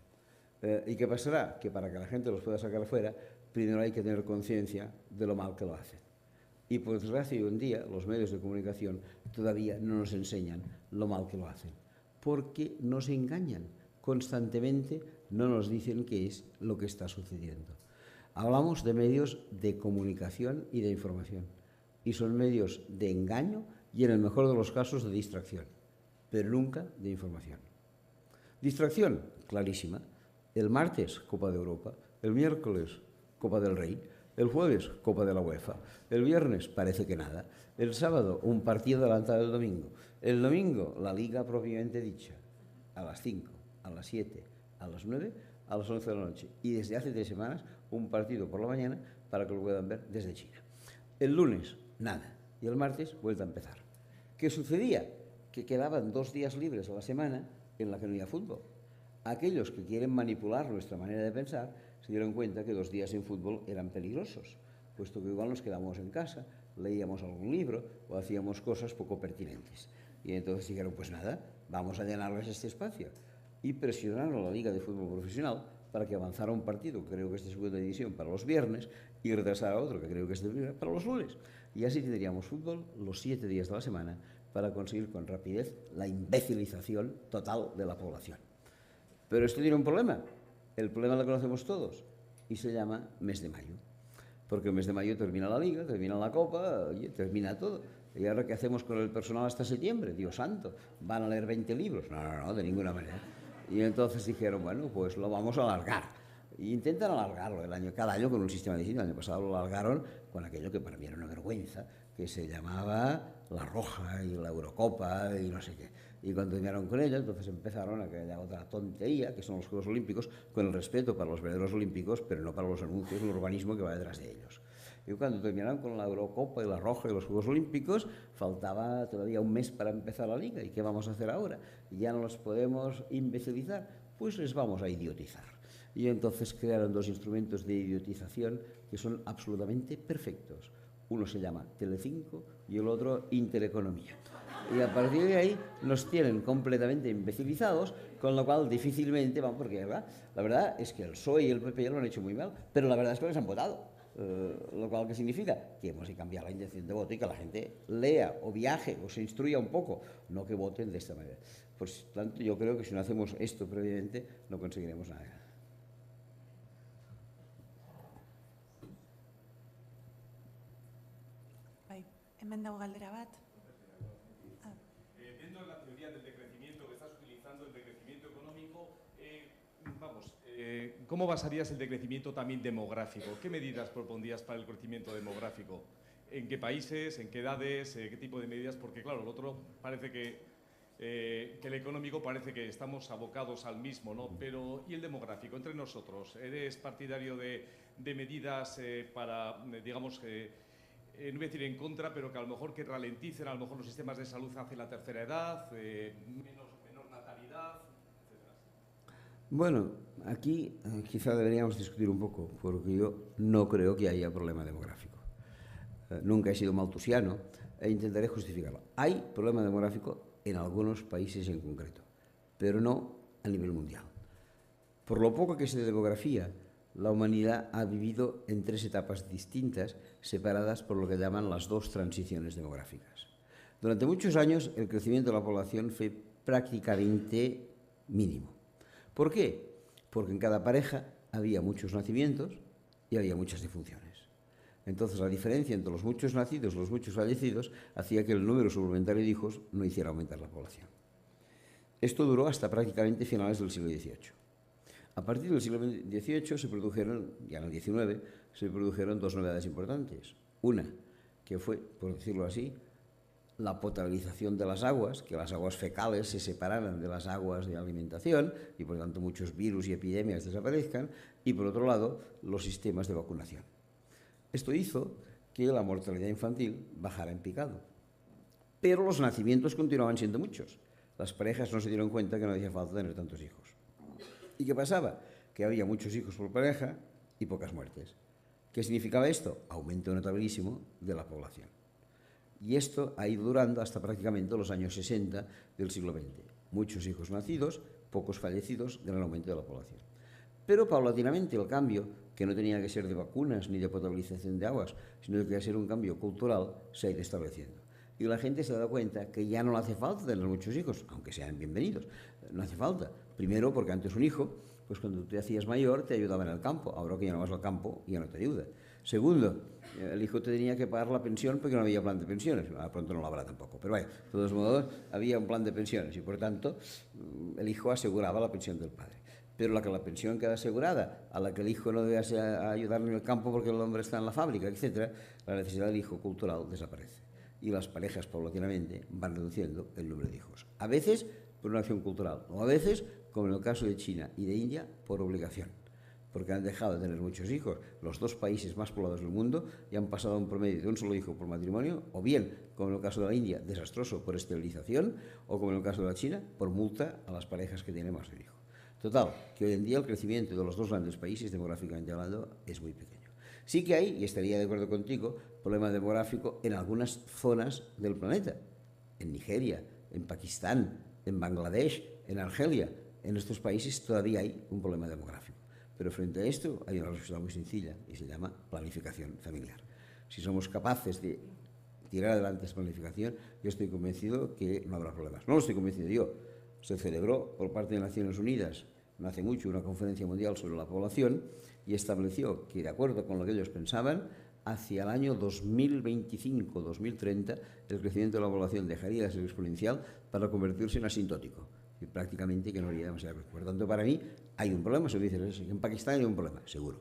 ¿Y qué pasará? Que para que la gente los pueda sacar fuera, primero hay que tener conciencia de lo mal que lo hacen. Y por desgracia, hoy en día, los medios de comunicación todavía no nos enseñan lo mal que lo hacen. Porque nos engañan. Constantemente no nos dicen qué es lo que está sucediendo. Hablamos de medios de comunicación y de información. Y son medios de engaño y, en el mejor de los casos, de distracción. Pero nunca de información. Distracción, clarísima. El martes, Copa de Europa. El miércoles, Copa del Rey. El jueves, Copa de la UEFA. El viernes, parece que nada. El sábado, un partido adelantado del domingo. El domingo, la Liga propiamente dicha. A las 5, a las 7, a las 9, a las 11 de la noche. Y desde hace 3 semanas, un partido por la mañana para que lo puedan ver desde China. El lunes, nada. Y el martes, vuelta a empezar. ¿Qué sucedía? Que quedaban 2 días libres a la semana en la que no había fútbol. Aquellos que quieren manipular nuestra manera de pensar se dieron cuenta que 2 días sin fútbol eran peligrosos, puesto que igual nos quedábamos en casa, leíamos algún libro o hacíamos cosas poco pertinentes. Y entonces dijeron, pues nada, vamos a llenarles este espacio. Y presionaron a la Liga de Fútbol Profesional para que avanzara un partido, creo que es de segunda división, para los viernes, y retrasara otro, que creo que es de primera, para los lunes. Y así tendríamos fútbol los 7 días de la semana para conseguir con rapidez la imbecilización total de la población. Pero esto tiene un problema. El problema lo conocemos todos y se llama mes de mayo. Porque el mes de mayo termina la Liga, termina la Copa, oye, termina todo. ¿Y ahora qué hacemos con el personal hasta septiembre? Dios santo, ¿van a leer 20 libros? No, de ninguna manera. Y entonces dijeron, bueno, pues lo vamos a alargar. Y intentan alargarlo cada año con un sistema distinto. El año pasado lo alargaron con aquello que para mí era una vergüenza, que se llamaba la Roja y la Eurocopa y no sé qué. Y cuando terminaron con ella, entonces empezaron a aquella otra tontería, que son los Juegos Olímpicos, con el respeto para los verdaderos olímpicos, pero no para los anuncios, el urbanismo que va detrás de ellos. Y cuando terminaron con la Eurocopa y la Roja y los Juegos Olímpicos, faltaba todavía un mes para empezar la Liga. ¿Y qué vamos a hacer ahora? ¿Ya no los podemos imbecilizar? Pues les vamos a idiotizar. Y entonces crearon 2 instrumentos de idiotización que son absolutamente perfectos. Uno se llama Telecinco y el otro Intereconomía. Y a partir de ahí nos tienen completamente imbecilizados, con lo cual difícilmente van, porque la verdad es que el PSOE y el PP lo han hecho muy mal, pero la verdad es que les han votado. Lo cual, ¿qué significa? Que hemos de cambiar la intención de voto y que la gente lea o viaje o se instruya un poco, no que voten de esta manera. Pues tanto yo creo que si no hacemos esto previamente no conseguiremos nada. Bai, hemen dago galdera bat. Dentro de la teoría del decrecimiento que estás utilizando, el decrecimiento económico, ¿cómo basarías el decrecimiento también demográfico? ¿Qué medidas propondrías para el crecimiento demográfico? ¿En qué países? ¿En qué edades? ¿Qué tipo de medidas? Porque claro, el otro parece que el económico parece que estamos abocados al mismo, ¿no? Pero ¿y el demográfico? Entre nosotros, ¿eres partidario de medidas para, digamos, no voy a decir en contra, pero que a lo mejor que ralenticen a lo mejor los sistemas de salud hacia la tercera edad, menor natalidad, etcétera? Bueno, aquí quizá deberíamos discutir un poco, porque yo no creo que haya problema demográfico. Nunca he sido maltusiano e intentaré justificarlo. Hay problema demográfico en algunos países en concreto, pero no a nivel mundial. Por lo poco que sé de demografía, la humanidad ha vivido en 3 etapas distintas, separadas por lo que llaman las 2 transiciones demográficas. Durante muchos años el crecimiento de la población fue prácticamente mínimo. ¿Por qué? Porque en cada pareja había muchos nacimientos y había muchas defunciones. Entonces la diferencia entre los muchos nacidos y los muchos fallecidos hacía que el número suplementario de hijos no hiciera aumentar la población. Esto duró hasta prácticamente finales del siglo XVIII. A partir del siglo XVIII se produjeron, ya en el XIX, se produjeron dos novedades importantes. Una, que fue, por decirlo así, la potabilización de las aguas, que las aguas fecales se separaran de las aguas de alimentación y por tanto muchos virus y epidemias desaparezcan, y por otro lado, los sistemas de vacunación. Esto hizo que la mortalidad infantil bajara en picado. Pero los nacimientos continuaban siendo muchos. Las parejas no se dieron cuenta que no hacía falta tener tantos hijos. ¿Y qué pasaba? Que había muchos hijos por pareja y pocas muertes. ¿Qué significaba esto? Aumento notabilísimo de la población. Y esto ha ido durando hasta prácticamente los años 60 del siglo XX. Muchos hijos nacidos, pocos fallecidos, gran aumento de la población. Pero paulatinamente el cambio, que no tenía que ser de vacunas ni de potabilización de aguas, sino que iba a ser un cambio cultural, se ha ido estableciendo. Y la gente se ha dado cuenta que ya no le hace falta tener muchos hijos, aunque sean bienvenidos. No hace falta. Primero, porque antes un hijo, pues cuando te hacías mayor, te ayudaba en el campo. Ahora que ya no vas al campo, ya no te ayuda. Segundo, el hijo te tenía que pagar la pensión porque no había plan de pensiones. Pronto no lo habrá tampoco. Pero vaya, de todos modos, había un plan de pensiones y, por tanto, el hijo aseguraba la pensión del padre. Pero la pensión queda asegurada, a la que el hijo no debe ayudar en el campo porque el hombre está en la fábrica, etc., la necesidad del hijo cultural desaparece. Y las parejas paulatinamente van reduciendo el número de hijos. A veces por una acción cultural, o a veces, como en el caso de China y de India, por obligación, porque han dejado de tener muchos hijos. Los dos países más poblados del mundo y han pasado a un promedio de un solo hijo por matrimonio, o bien, como en el caso de la India, desastroso por esterilización, o como en el caso de la China, por multa a las parejas que tienen más de un hijo. Total, que hoy en día el crecimiento de los dos grandes países, demográficamente hablando, es muy pequeño. Sí que hay, y estaría de acuerdo contigo, problema demográfico en algunas zonas del planeta. En Nigeria, en Pakistán, en Bangladesh, en Argelia. En estos países todavía hay un problema demográfico. Pero frente a esto hay una respuesta muy sencilla y se llama planificación familiar. Si somos capaces de tirar adelante esa planificación, yo estoy convencido que no habrá problemas. No lo estoy convencido yo. Se celebró por parte de Naciones Unidas no hace mucho una conferencia mundial sobre la población y estableció que, de acuerdo con lo que ellos pensaban, hacia el año 2025-2030 el crecimiento de la población dejaría de ser exponencial para convertirse en asintótico. Y prácticamente que no haría demasiado. Por tanto, para mí hay un problema, se dice, en Pakistán hay un problema, seguro.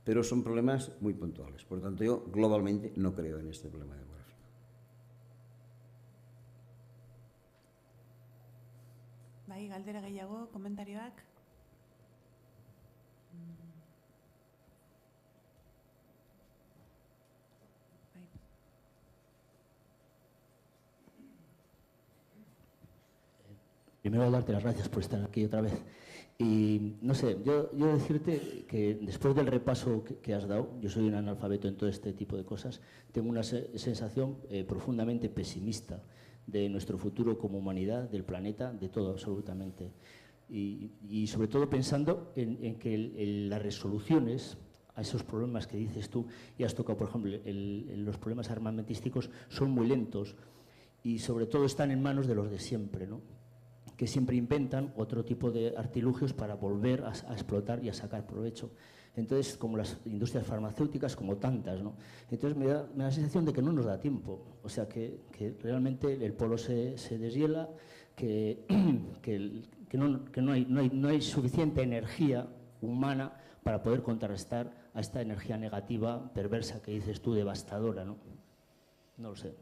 Pero son problemas muy puntuales. Por tanto, yo globalmente no creo en este problema demográfico. Bai, galdera gehiago, komentarioak? Primero, darte las gracias por estar aquí otra vez. Y no sé, yo decirte que después del repaso que has dado, yo soy un analfabeto en todo este tipo de cosas, tengo una sensación profundamente pesimista de nuestro futuro como humanidad, del planeta, de todo absolutamente. Y sobre todo pensando en que las resoluciones a esos problemas que dices tú, y has tocado, por ejemplo, los problemas armamentísticos, son muy lentos y sobre todo están en manos de los de siempre, ¿no?, que siempre inventan otro tipo de artilugios para volver a explotar y a sacar provecho. Entonces, como las industrias farmacéuticas, como tantas, ¿no? Entonces me da la sensación de que no nos da tiempo, o sea, que realmente el polo se deshiela, que no hay suficiente energía humana para poder contrarrestar a esta energía negativa, perversa, que dices tú, devastadora, ¿no? No lo sé.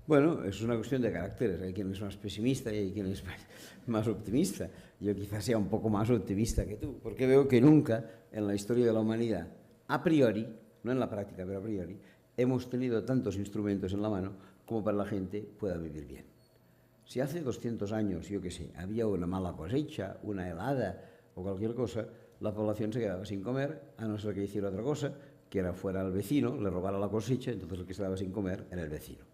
Bueno, es una cuestión de caracteres. Hay quien es más pesimista y hay quien es más optimista. Yo quizás sea un poco más optimista que tú, porque veo que nunca en la historia de la humanidad, a priori, no en la práctica, pero a priori, hemos tenido tantos instrumentos en la mano como para que la gente pueda vivir bien. Si hace 200 años, yo qué sé, había una mala cosecha, una helada o cualquier cosa, la población se quedaba sin comer, a no ser que hiciera otra cosa, que era fuera al vecino, le robara la cosecha, entonces el que se quedaba sin comer era el vecino.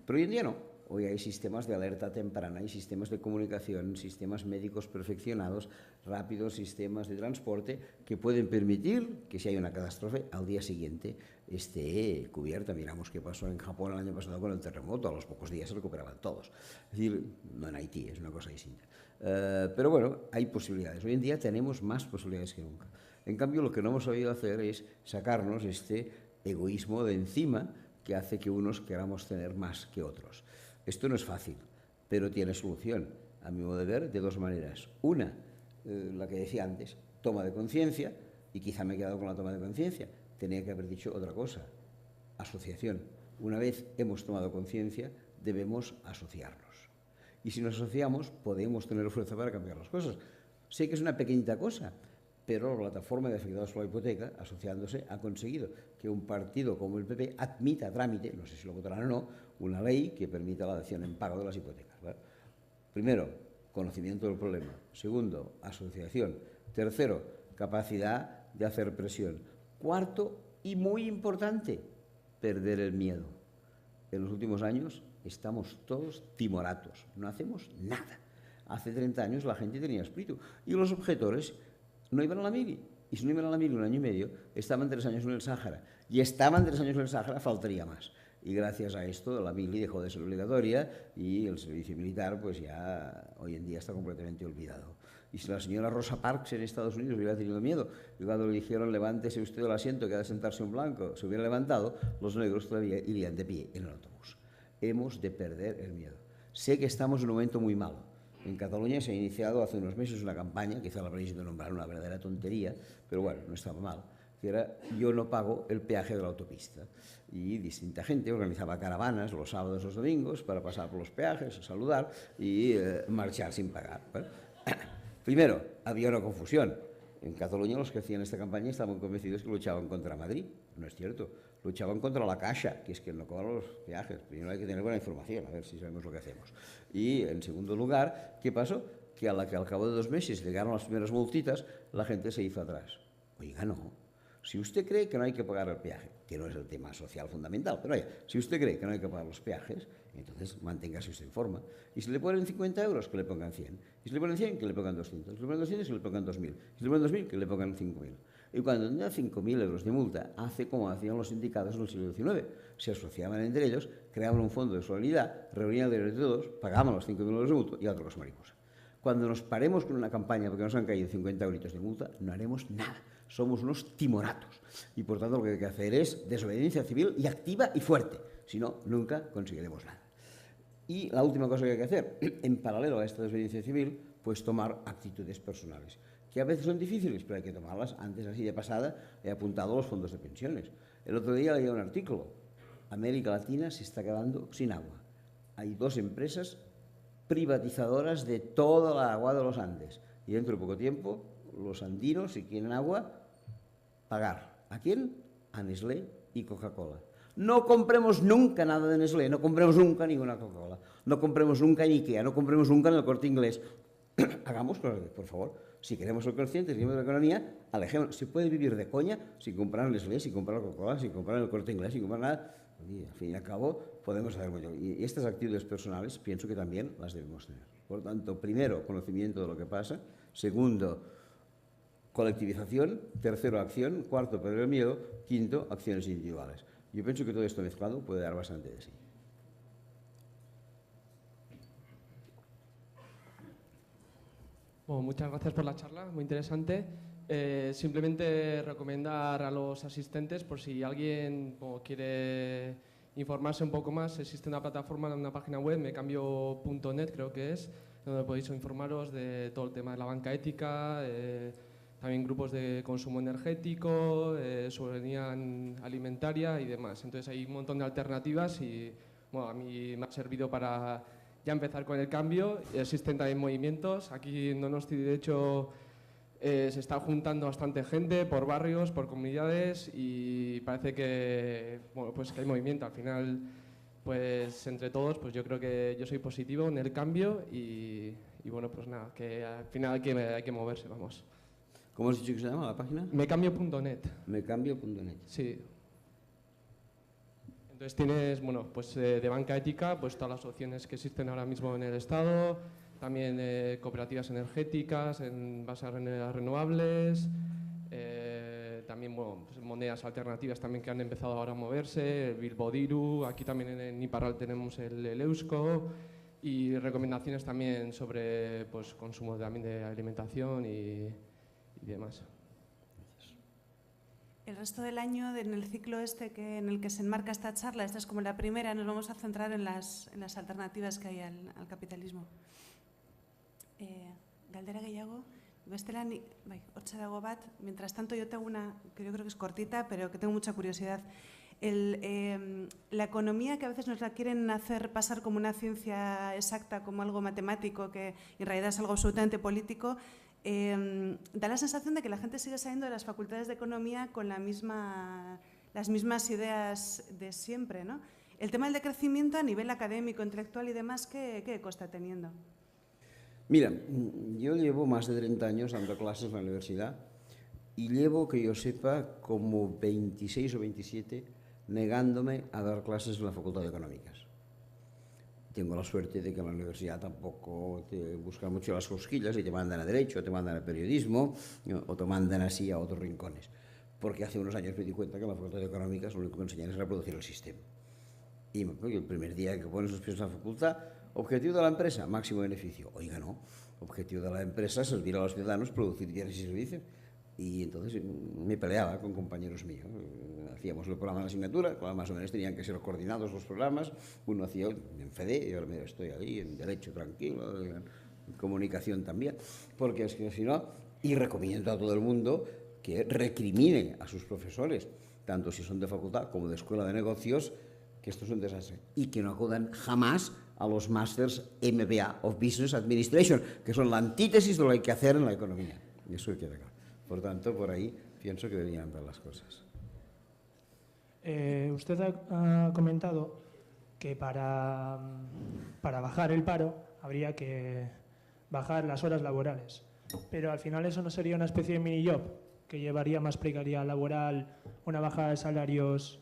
Pero hoy en día no. hoy hay sistemas de alerta temprana, hay sistemas de comunicación, sistemas médicos perfeccionados, rápidos sistemas de transporte que pueden permitir que si hay una catástrofe al día siguiente esté cubierta. Miramos qué pasó en Japón el año pasado con el terremoto, a los pocos días se recuperaban todos. Es decir, no en Haití, es una cosa distinta. Pero bueno, hay posibilidades. Hoy en día tenemos más posibilidades que nunca. En cambio, lo que no hemos sabido hacer es sacarnos este egoísmo de encima que hace que unos queramos tener más que otros. Esto no es fácil, pero tiene solución, a mi modo de ver, de dos maneras. Una, la que decía antes, toma de conciencia, y quizá me he quedado con la toma de conciencia. Tenía que haber dicho otra cosa, asociación. Una vez hemos tomado conciencia, debemos asociarnos. Y si nos asociamos, podemos tener fuerza para cambiar las cosas. Sé que es una pequeñita cosa, pero la plataforma de afectados por la hipoteca, asociándose, ha conseguido que un partido como el PP admita a trámite, no sé si lo votarán o no, una ley que permita la dación en pago de las hipotecas. ¿Vale? Primero, conocimiento del problema. Segundo, asociación. Tercero, capacidad de hacer presión. Cuarto, y muy importante, perder el miedo. En los últimos años estamos todos timoratos, no hacemos nada. Hace 30 años la gente tenía espíritu y los objetores no iban a la mili. Y si no iban a la mili un año y medio, estaban 3 años en el Sáhara. Y estaban 3 años en el Sáhara, faltaría más. Y gracias a esto la mili dejó de ser obligatoria y el servicio militar pues ya hoy en día está completamente olvidado. Y si la señora Rosa Parks en Estados Unidos hubiera tenido miedo y cuando le dijeron levántese usted del asiento que ha de sentarse un blanco, se hubiera levantado, los negros todavía irían de pie en el autobús. Hemos de perder el miedo. Sé que estamos en un momento muy malo. En Cataluña se ha iniciado hace unos meses una campaña, quizá la habréis de nombrar una verdadera tontería, pero bueno, no estaba mal, que era yo no pago el peaje de la autopista. Y distinta gente organizaba caravanas los sábados y los domingos para pasar por los peajes, saludar y marchar sin pagar. ¿Vale? Primero, había una confusión. En Cataluña los que hacían esta campaña estaban convencidos que luchaban contra Madrid. No es cierto. Luchaban contra la Caixa, que es quien no cobra los peajes. Primero hay que tener buena información, a ver si sabemos lo que hacemos. Y, en segundo lugar, ¿qué pasó? Que al cabo de 2 meses llegaron las primeras multitas, la gente se hizo atrás. Oiga, no. Si usted cree que no hay que pagar el peaje, que no es el tema social fundamental, pero oye, si usted cree que no hay que pagar los peajes, entonces manténgase usted en forma. Y si le ponen 50 euros, que le pongan 100. Y si le ponen 100, que le pongan 200. Si le ponen 200, que le pongan 2.000. Si le ponen 2.000, que le pongan 5.000. Y cuando tenía 5.000 euros de multa, hace como hacían los sindicatos en el siglo XIX. Se asociaban entre ellos, creaban un fondo de solidaridad, reunían el dinero de todos, pagaban los 5.000 euros de multa y a otra cosa mariposa. Cuando nos paremos con una campaña porque nos han caído 50 euritos de multa, no haremos nada. Somos unos timoratos. Y por tanto lo que hay que hacer es desobediencia civil y activa y fuerte. Si no, nunca conseguiremos nada. Y la última cosa que hay que hacer, en paralelo a esta desobediencia civil, pues tomar actitudes personales, que a veces son difíciles, pero hay que tomarlas. Antes, así de pasada, he apuntado los fondos de pensiones. El otro día leía un artículo. América Latina se está quedando sin agua. Hay 2 empresas privatizadoras de toda la agua de los Andes. Y dentro de poco tiempo, los andinos, si quieren agua, pagar. ¿A quién? A Nestlé y Coca-Cola. No compremos nunca nada de Nestlé, no compremos nunca ninguna Coca-Cola, no compremos nunca en Ikea, no compremos nunca en el Corte Inglés. Hagamos cosas, por favor. Si queremos ser conscientes de la economía, alejémonos. Se puede vivir de coña sin comprar Nestlé, sin comprar Coca-Cola, sin comprar el Corte Inglés, sin comprar nada. Y al fin y al cabo podemos hacer mucho. Y estas actitudes personales pienso que también las debemos tener. Por tanto, primero, conocimiento de lo que pasa. Segundo, colectivización. Tercero, acción. Cuarto, perder el miedo. Quinto, acciones individuales. Yo pienso que todo esto mezclado puede dar bastante de sí. Bueno, muchas gracias por la charla, muy interesante. Simplemente recomendar a los asistentes, por si alguien quiere informarse un poco más, existe una plataforma, una página web, mecambio.net creo que es, donde podéis informaros de todo el tema de la banca ética, también grupos de consumo energético, soberanía alimentaria y demás. Entonces hay un montón de alternativas y bueno, a mí me ha servido para ya empezar con el cambio. Existen también movimientos. Aquí en Donosti, de hecho, se está juntando bastante gente por barrios, por comunidades y parece que, bueno, pues que hay movimiento. Al final, pues entre todos, pues yo creo que yo soy positivo en el cambio y bueno, pues nada, que al final hay que moverse, vamos. ¿Cómo has dicho que se llama la página? Mecambio.net. Mecambio.net. Sí. Entonces tienes, bueno, pues de banca ética, pues todas las opciones que existen ahora mismo en el Estado, también cooperativas energéticas en base a energías renovables, también bueno, pues monedas alternativas también que han empezado ahora a moverse, el Bilbo Diru, aquí también en Iparral tenemos el Eusko, y recomendaciones también sobre pues, consumo también de alimentación y demás. El resto del año, en el ciclo en el que se enmarca esta charla, esta es como la primera, nos vamos a centrar en las alternativas que hay al capitalismo. Galdera gehiago, bestelan, bai, hortxe dago bat, mientras tanto yo tengo una que yo creo que es cortita, pero que tengo mucha curiosidad. La economía, que a veces nos la quieren hacer pasar como una ciencia exacta, como algo matemático, que en realidad es algo absolutamente político, da la sensación de que la gente sigue saliendo de las facultades de economía con las mismas ideas de siempre, ¿no? El tema del decrecimiento a nivel académico, intelectual y demás, ¿qué eco está teniendo? Mira, yo llevo más de 30 años dando clases en la universidad y llevo, que yo sepa, como 26 o 27 negándome a dar clases en la Facultad de Económicas. Tengo la suerte de que en la universidad tampoco te buscan mucho las cosquillas y te mandan a Derecho, te mandan a Periodismo o te mandan así a otros rincones. Porque hace unos años me di cuenta que en la Facultad de Económicas lo único que enseñan es reproducir el sistema. Y el primer día que pones los pies en la facultad, objetivo de la empresa, máximo beneficio. Oiga, no. Objetivo de la empresa, servir a los ciudadanos, producir bienes y servicios. Y entonces me peleaba con compañeros míos. Hacíamos el programa de la asignatura, más o menos tenían que ser coordinados los programas. Uno hacía en FEDE, y ahora mira, estoy ahí, en Derecho tranquilo, en Comunicación también, porque es que si no, y recomiendo a todo el mundo que recrimine a sus profesores, tanto si son de facultad como de escuela de negocios, que esto es un desastre, y que no acudan jamás a los Masters MBA of Business Administration, que son la antítesis de lo que hay que hacer en la economía. Y eso queda claro. Por tanto, por ahí pienso que deberían andar las cosas. Usted ha comentado que para bajar el paro habría que bajar las horas laborales, pero al final eso no sería una especie de mini-job que llevaría más precariedad laboral, una bajada de salarios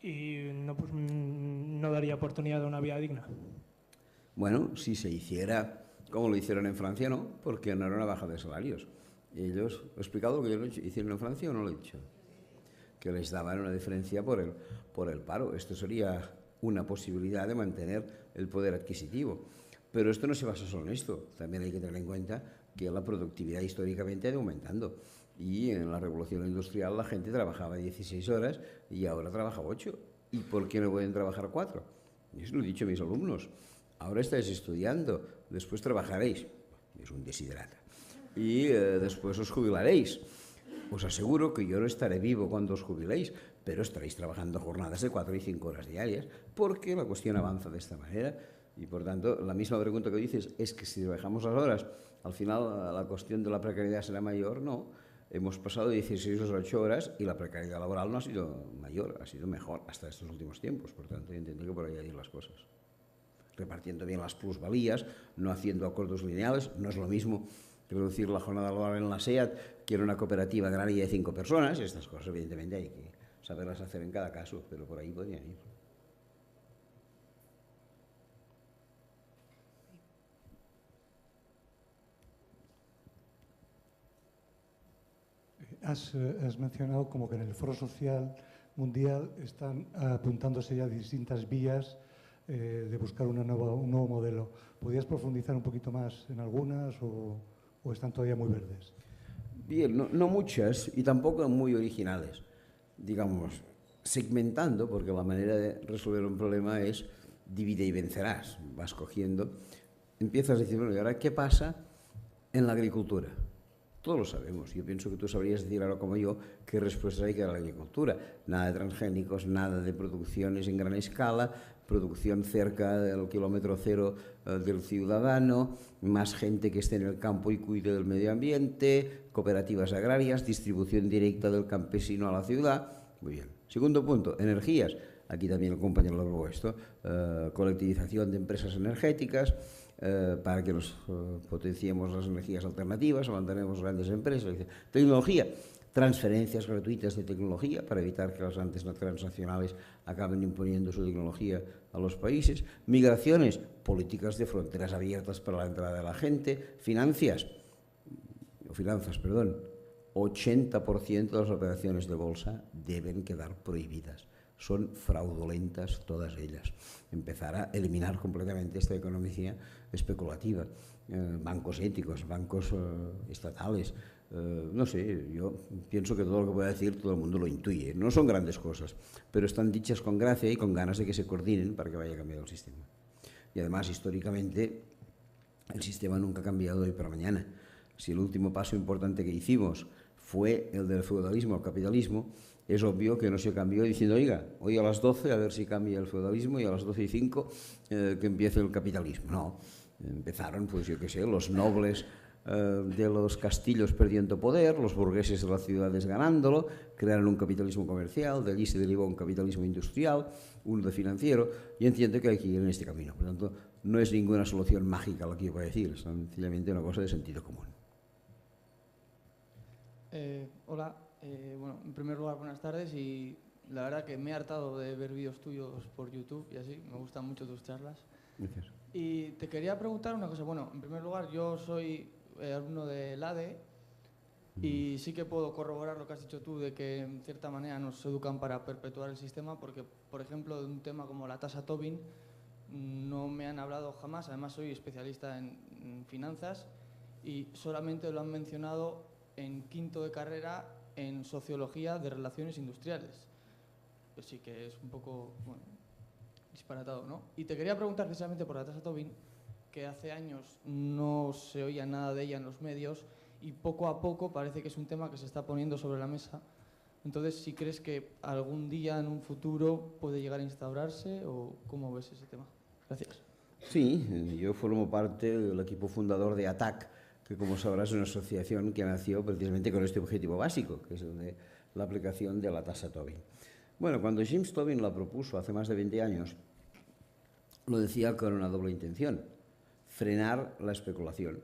y no daría oportunidad a una vida digna. Bueno, si se hiciera como lo hicieron en Francia, no, porque no era una baja de salarios. Ellos, ¿he explicado lo que ellos hicieron en Francia o no lo he dicho? Que les daban una diferencia por el paro. Esto sería una posibilidad de mantener el poder adquisitivo. Pero esto no se basa solo en esto. También hay que tener en cuenta que la productividad históricamente ha ido aumentando. Y en la revolución industrial la gente trabajaba 16 horas y ahora trabaja 8. ¿Y por qué no pueden trabajar 4? Eso lo he dicho a mis alumnos. Ahora estáis estudiando, después trabajaréis. Es un desiderata. Y después os jubilaréis. Os aseguro que yo no estaré vivo cuando os jubiléis, pero estaréis trabajando jornadas de 4 y 5 horas diarias, porque la cuestión avanza de esta manera. Y por tanto, la misma pregunta que dices es que si bajamos las horas, al final la cuestión de la precariedad será mayor. No, hemos pasado de 16 a 8 horas y la precariedad laboral no ha sido mayor, ha sido mejor hasta estos últimos tiempos. Por tanto, yo entiendo que por ahí hay las cosas. Repartiendo bien las plusvalías, no haciendo acuerdos lineales, no es lo mismo reducir la jornada laboral en la SEAT que en una cooperativa agraria de 5 personas. Estas cosas, evidentemente, hay que saberlas hacer en cada caso, pero por ahí podrían ir. Has mencionado como que en el Foro Social Mundial están apuntándose ya distintas vías de buscar un nuevo modelo. ¿Podrías profundizar un poquito más en algunas o están todavía muy verdes? Bien, no muchas y tampoco muy originales. Digamos, segmentando, porque la manera de resolver un problema es divide y vencerás. Vas cogiendo, empiezas a decir, bueno, ¿y ahora qué pasa en la agricultura? Todos lo sabemos. Yo pienso que tú sabrías decir ahora como yo qué respuesta hay que dar a la agricultura. Nada de transgénicos, nada de producciones en gran escala, producción cerca del kilómetro cero del ciudadano, más gente que esté en el campo y cuide del medio ambiente, cooperativas agrarias, distribución directa del campesino a la ciudad. Muy bien. Segundo punto, energías. Aquí también el compañero lo ha propuesto. Colectivización de empresas energéticas, para que nos potenciemos las energías alternativas, mantenemos grandes empresas. Tecnología. transferencias gratuitas de tecnología para evitar que las grandes transnacionales acaben imponiendo su tecnología a los países, migraciones, políticas de fronteras abiertas para la entrada de la gente, finanzas, 80% de las operaciones de bolsa deben quedar prohibidas. Son fraudulentas todas ellas. Empezar a eliminar completamente esta economía especulativa. Bancos éticos, bancos estatales. No sé, yo pienso que todo lo que voy a decir todo el mundo lo intuye. No son grandes cosas, pero están dichas con gracia y con ganas de que se coordinen para que vaya cambiando el sistema. Y además, históricamente, el sistema nunca ha cambiado de hoy para mañana. Si el último paso importante que hicimos fue el del feudalismo al capitalismo, es obvio que no se cambió diciendo, oiga, hoy a las 12 a ver si cambia el feudalismo y a las 12:05 que empiece el capitalismo. No, empezaron, pues yo qué sé, los nobles de los castillos perdiendo poder, los burgueses de las ciudades ganándolo, crearon un capitalismo comercial, de allí se derivó un capitalismo industrial, uno de financiero, y entiendo que hay que ir en este camino. Por lo tanto, no es ninguna solución mágica lo que yo voy a decir, es sencillamente una cosa de sentido común. Hola, bueno, en primer lugar, buenas tardes, y la verdad que me he hartado de ver vídeos tuyos por YouTube y así, me gustan mucho tus charlas. Gracias. Y te quería preguntar una cosa, bueno, en primer lugar, yo soy alumno del ADE y sí que puedo corroborar lo que has dicho tú de que en cierta manera nos educan para perpetuar el sistema porque, por ejemplo, de un tema como la tasa Tobin no me han hablado jamás, además soy especialista en finanzas y solamente lo han mencionado en quinto de carrera en sociología de relaciones industriales. Pues sí que es un poco, bueno, disparatado, ¿no? Y te quería preguntar precisamente por la tasa Tobin, que hace años no se oía nada de ella en los medios y poco a poco parece que es un tema que se está poniendo sobre la mesa. Entonces, ¿si crees que algún día en un futuro puede llegar a instaurarse o cómo ves ese tema? Gracias. Sí, yo formo parte del equipo fundador de ATAC, que como sabrás es una asociación que nació precisamente con este objetivo básico, que es el de la aplicación de la tasa Tobin. Bueno, cuando James Tobin la propuso hace más de 20 años, lo decía con una doble intención: frenar la especulación,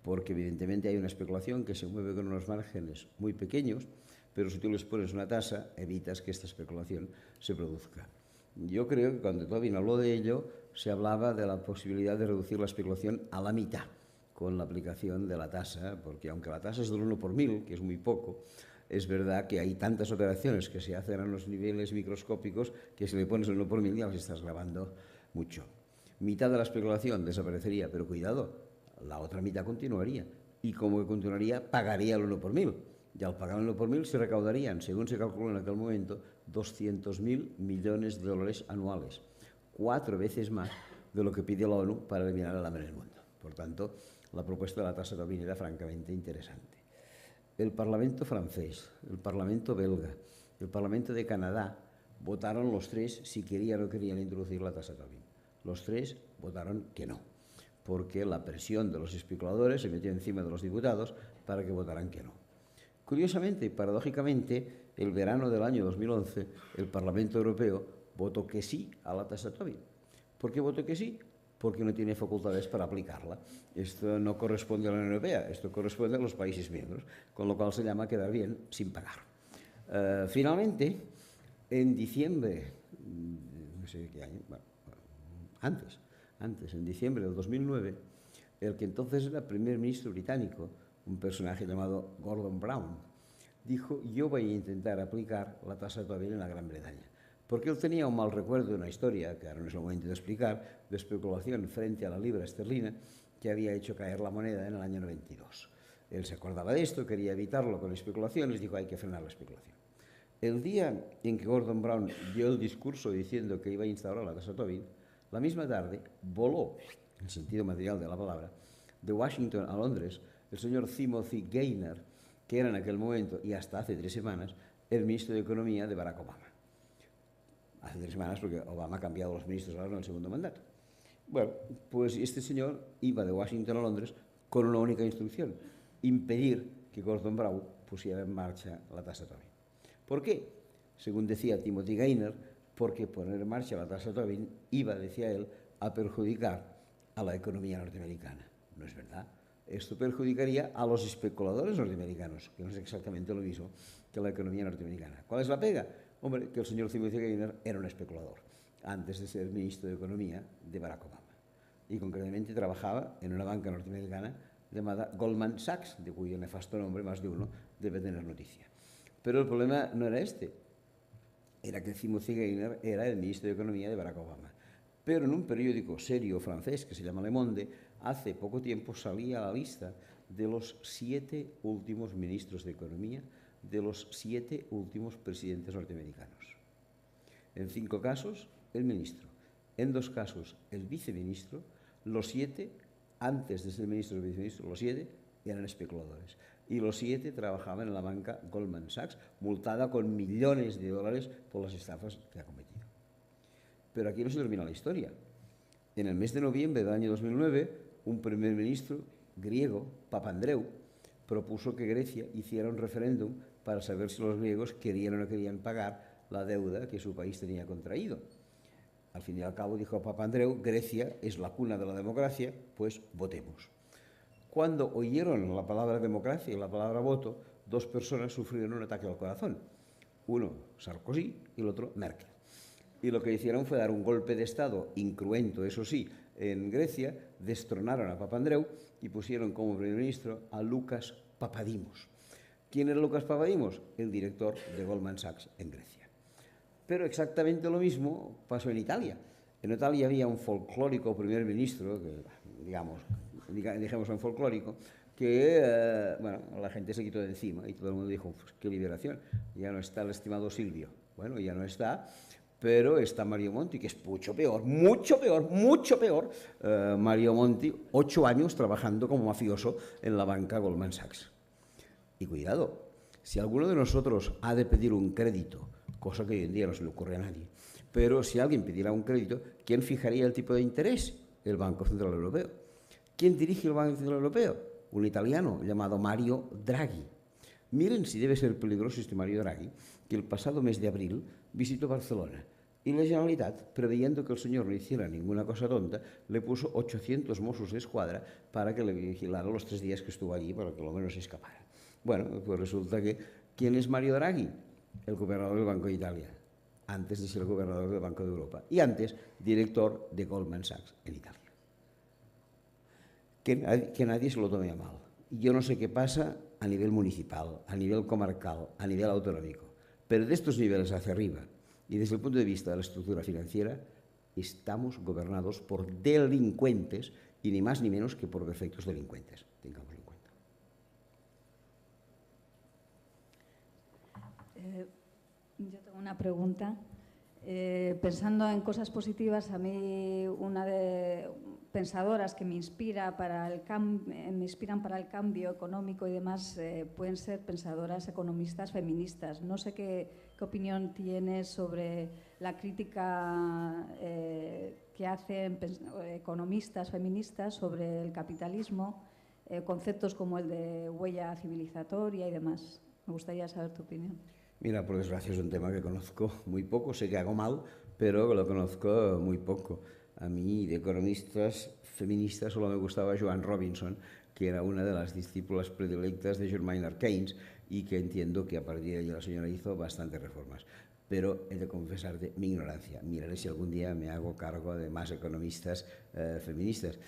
porque evidentemente hay una especulación que se mueve con unos márgenes muy pequeños, pero si tú les pones una tasa, evitas que esta especulación se produzca. Yo creo que cuando Tobin habló de ello, se hablaba de la posibilidad de reducir la especulación a la mitad con la aplicación de la tasa, porque aunque la tasa es del 1 por 1000, que es muy poco, es verdad que hay tantas operaciones que se hacen a los niveles microscópicos que si le pones el 1 por 1000 ya las estás grabando mucho. Mitad de la especulación desaparecería, pero cuidado, la otra mitad continuaría. Y como que continuaría, pagaría el 1 por 1000. Y al pagar el 1 por 1000 se recaudarían, según se calculó en aquel momento, 200.000 millones de dólares anuales. 4 veces más de lo que pide la ONU para eliminar el hambre en el mundo. Por tanto, la propuesta de la tasa Tobin era francamente interesante. El Parlamento francés, el Parlamento belga, el Parlamento de Canadá votaron los tres si querían o no querían introducir la tasa Tobin. Los tres votaron que no, porque la presión de los especuladores se metió encima de los diputados para que votaran que no. Curiosamente y paradójicamente, el verano del año 2011, el Parlamento Europeo votó que sí a la tasa Tobin. ¿Por qué votó que sí? Porque no tiene facultades para aplicarla. Esto no corresponde a la Unión Europea, esto corresponde a los países miembros, con lo cual se llama quedar bien sin pagar. Finalmente, en diciembre, no sé qué año, bueno, antes, en diciembre del 2009, el que entonces era primer ministro británico, un personaje llamado Gordon Brown, dijo: yo voy a intentar aplicar la tasa Tobin en la Gran Bretaña. Porque él tenía un mal recuerdo de una historia, que ahora no es el momento de explicar, de especulación frente a la libra esterlina, que había hecho caer la moneda en el año 92. Él se acordaba de esto, quería evitarlo con especulaciones, dijo: hay que frenar la especulación. El día en que Gordon Brown dio el discurso diciendo que iba a instaurar la tasa Tobin, la misma tarde voló, en el sentido material de la palabra, de Washington a Londres, el señor Timothy Geithner, que era en aquel momento, y hasta hace 3 semanas, el ministro de Economía de Barack Obama. Hace 3 semanas porque Obama ha cambiado los ministros ahora en el segundo mandato. Bueno, pues este señor iba de Washington a Londres con una única instrucción: impedir que Gordon Brown pusiera en marcha la tasa Tobin. ¿Por qué? Según decía Timothy Geithner, porque poner en marcha la tasa Tobin iba, decía él, a perjudicar a la economía norteamericana. No es verdad. Esto perjudicaría a los especuladores norteamericanos, que no es exactamente lo mismo que la economía norteamericana. ¿Cuál es la pega? Hombre, que el señor Timothy Geithner era un especulador antes de ser ministro de Economía de Barack Obama. Y concretamente trabajaba en una banca norteamericana llamada Goldman Sachs, de cuyo nefasto nombre más de uno debe tener noticia. Pero el problema no era este, era que Timothy Geithner era el ministro de Economía de Barack Obama. Pero en un periódico serio francés que se llama Le Monde, hace poco tiempo salía a la lista de los 7 últimos ministros de Economía, de los 7 últimos presidentes norteamericanos. En 5 casos, el ministro. En 2 casos, el viceministro. Los 7, antes de ser ministro o viceministro, los 7 eran especuladores. Y los 7 trabajaban en la banca Goldman Sachs, multada con millones de dólares por las estafas que ha cometido. Pero aquí no se termina la historia. En el mes de noviembre del año 2009, un primer ministro griego, Papandreou, propuso que Grecia hiciera un referéndum para saber si los griegos querían o no querían pagar la deuda que su país tenía contraído. Al fin y al cabo, dijo Papandreou, Grecia es la cuna de la democracia, pues votemos. Cuando oyeron la palabra democracia y la palabra voto, 2 personas sufrieron un ataque al corazón. Uno, Sarkozy, y el otro, Merkel. Y lo que hicieron fue dar un golpe de Estado, incruento, eso sí, en Grecia, destronaron a Papandreou y pusieron como primer ministro a Lucas Papadimos. ¿Quién era Lucas Papadimos? El director de Goldman Sachs en Grecia. Pero exactamente lo mismo pasó en Italia. En Italia había un folclórico primer ministro, que, dijemos un folclórico, que bueno, la gente se quitó de encima y todo el mundo dijo, pues, qué liberación, ya no está el estimado Silvio. Bueno, ya no está, pero está Mario Monti, que es mucho peor, mucho peor. Mario Monti, 8 años trabajando como mafioso en la banca Goldman Sachs. Y cuidado, si alguno de nosotros ha de pedir un crédito, cosa que hoy en día no se le ocurre a nadie, pero si alguien pidiera un crédito, ¿quién fijaría el tipo de interés? El Banco Central Europeo. ¿Quién dirige el Banco Central Europeo? Un italiano llamado Mario Draghi. Miren si debe ser peligroso este Mario Draghi, que el pasado mes de abril visitó Barcelona y la Generalitat, previendo que el señor no hiciera ninguna cosa tonta, le puso 800 Mossos de Escuadra para que le vigilara los 3 días que estuvo allí, para que por lo menos se escapara. Bueno, pues resulta que, ¿quién es Mario Draghi? El gobernador del Banco de Italia, antes de ser el gobernador del Banco de Europa y antes director de Goldman Sachs en Italia. Que nadie se lo tome a mal. Yo no sé qué pasa a nivel municipal, a nivel comarcal, a nivel autonómico, pero de estos niveles hacia arriba y desde el punto de vista de la estructura financiera, estamos gobernados por delincuentes y ni más ni menos que por perfectos delincuentes. Tengámoslo en cuenta. Yo tengo una pregunta. Pensando en cosas positivas, a mí una de pensadoras que me inspiran para el cambio económico y demás pueden ser pensadoras economistas feministas. No sé qué opinión tienes sobre la crítica que hacen economistas feministas sobre el capitalismo, conceptos como el de huella civilizatoria y demás. Me gustaría saber tu opinión. Mira, por desgracia es un tema que conozco muy poco, sé que hago mal, pero lo conozco muy poco. A mí, de economistas feministas, solo me gustaba Joan Robinson, que era una de las discípulas predilectas de John Maynard Keynes y que entiendo que a partir de ahí la señora hizo bastantes reformas. Pero he de confesarte mi ignorancia. Miraré si algún día me hago cargo de más economistas feministas.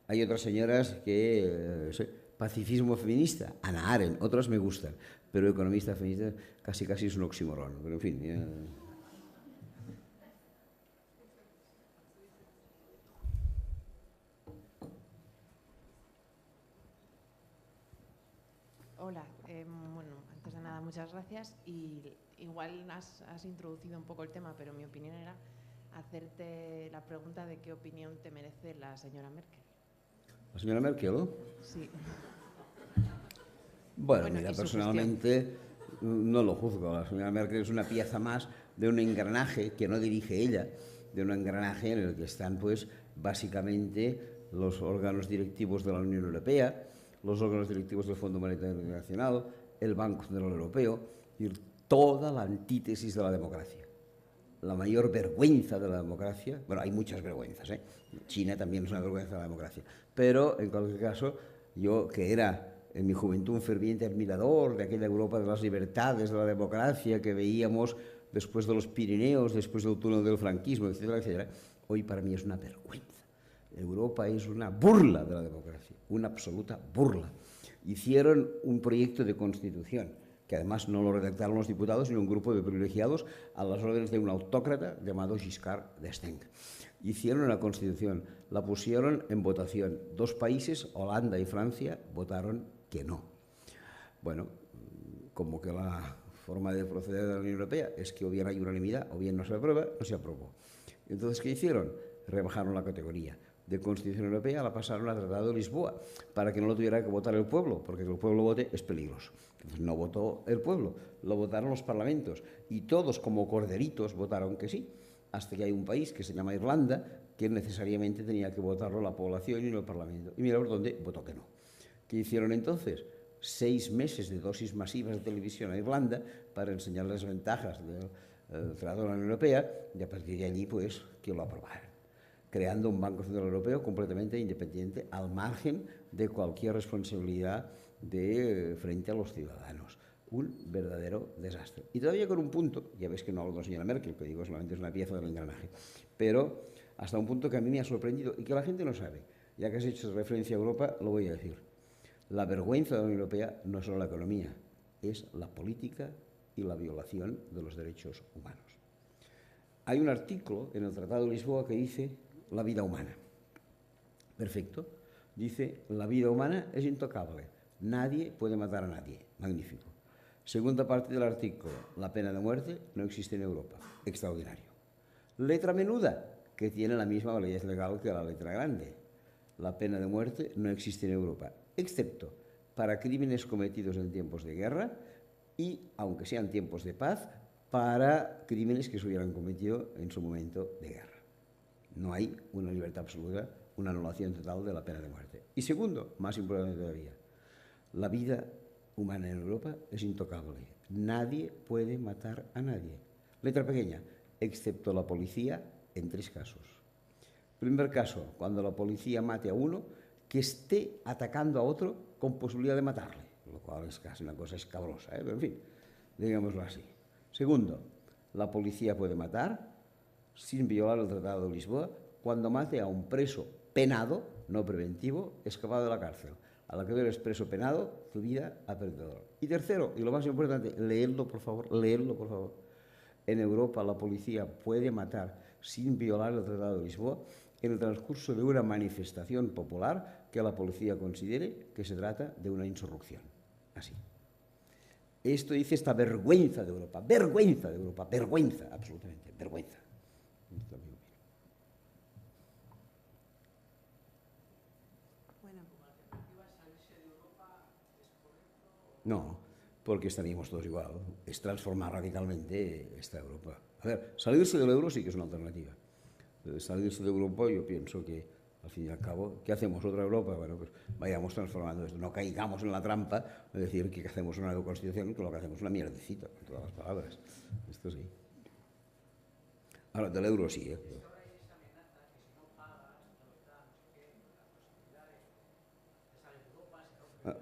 Hay otras señoras que... pacifismo feminista, Hannah Arendt, otras me gustan, pero economista feminista casi es un oxímoron, pero en fin. Hola, bueno, antes de nada muchas gracias y igual has introducido un poco el tema, pero mi opinión era hacerte la pregunta de qué opinión te merece la señora Merkel. ¿La señora Merkel? Sí. Bueno, mira, personalmente no lo juzgo. La señora Merkel es una pieza más de un engranaje que no dirige ella, de un engranaje en el que están, pues, básicamente los órganos directivos de la Unión Europea, los órganos directivos del Fondo Monetario Internacional, el Banco Central Europeo, y toda la antítesis de la democracia. La mayor vergüenza de la democracia, bueno, hay muchas vergüenzas, China también es una vergüenza de la democracia, pero en cualquier caso Yo, que era en mi juventud un ferviente admirador de aquella Europa de las libertades, de la democracia que veíamos después de los Pirineos, después del túnel del franquismo, etcétera, etcétera, hoy para mí es una vergüenza. Europa es una burla de la democracia, una absoluta burla. Hicieron un proyecto de constitución, que además no lo redactaron los diputados, sino un grupo de privilegiados a las órdenes de un autócrata llamado Giscard d'Estaing. Hicieron una constitución, la pusieron en votación. 2 países, Holanda y Francia, votaron que no. Bueno, como que la forma de proceder de la Unión Europea es que o bien hay unanimidad o bien no se aprueba, no se aprobó. Entonces, ¿qué hicieron? Rebajaron la categoría. De Constitución Europea la pasaron al Tratado de Lisboa, para que no lo tuviera que votar el pueblo, porque que el pueblo vote es peligroso. Entonces, no votó el pueblo, lo votaron los parlamentos, y todos como corderitos votaron que sí, hasta que hay un país que se llama Irlanda, que necesariamente tenía que votarlo la población y no el parlamento. Y mira por dónde votó que no. ¿Qué hicieron entonces? 6 meses de dosis masivas de televisión a Irlanda para enseñar las ventajas del Tratado de la Unión Europea, y a partir de allí, pues, que lo aprobaran, creando un Banco Central Europeo completamente independiente, al margen de cualquier responsabilidad frente a los ciudadanos. Un verdadero desastre. Y todavía con un punto, ya ves que no hablo de la señora Merkel, que digo solamente es una pieza del engranaje, pero hasta un punto que a mí me ha sorprendido y que la gente no sabe. Ya que has hecho referencia a Europa, lo voy a decir. La vergüenza de la Unión Europea no es solo la economía, es la política y la violación de los derechos humanos. Hay un artículo en el Tratado de Lisboa que dice la vida humana. Perfecto. Dice, la vida humana es intocable. Nadie puede matar a nadie. Magnífico. Segunda parte del artículo, la pena de muerte no existe en Europa. Extraordinario. Letra menuda, que tiene la misma validez legal que la letra grande. La pena de muerte no existe en Europa, excepto para crímenes cometidos en tiempos de guerra y, aunque sean tiempos de paz, para crímenes que se hubieran cometido en su momento de guerra. No hay una libertad absoluta, una anulación total de la pena de muerte. Y segundo, más importante todavía, la vida humana en Europa es intocable. Nadie puede matar a nadie. Letra pequeña, excepto la policía en 3 casos. Primer caso, cuando la policía mate a uno que esté atacando a otro con posibilidad de matarle, lo cual es casi una cosa escabrosa, pero en fin, digámoslo así. Segundo, la policía puede matar sin violar el Tratado de Lisboa cuando mate a un preso penado, no preventivo, escapado de la cárcel. A la que tú eres preso penado, tu vida ha perdido. Y tercero, y lo más importante, leedlo por favor, leedlo por favor. En Europa la policía puede matar sin violar el Tratado de Lisboa en el transcurso de una manifestación popular que la policía considere que se trata de una insurrección. Así. Esto dice esta vergüenza de Europa, vergüenza, absolutamente, vergüenza. No, porque estaríamos todos igual. Es transformar radicalmente esta Europa. A ver, salirse del euro sí que es una alternativa. Salirse de Europa, yo pienso que, al fin y al cabo, ¿qué hacemos? ¿Otra Europa? Bueno, pues vayamos transformando esto. No caigamos en la trampa de decir que hacemos una nueva constitución, que lo que hacemos es una mierdecita, con todas las palabras. Esto sí. Ahora, del euro sí, ¿eh?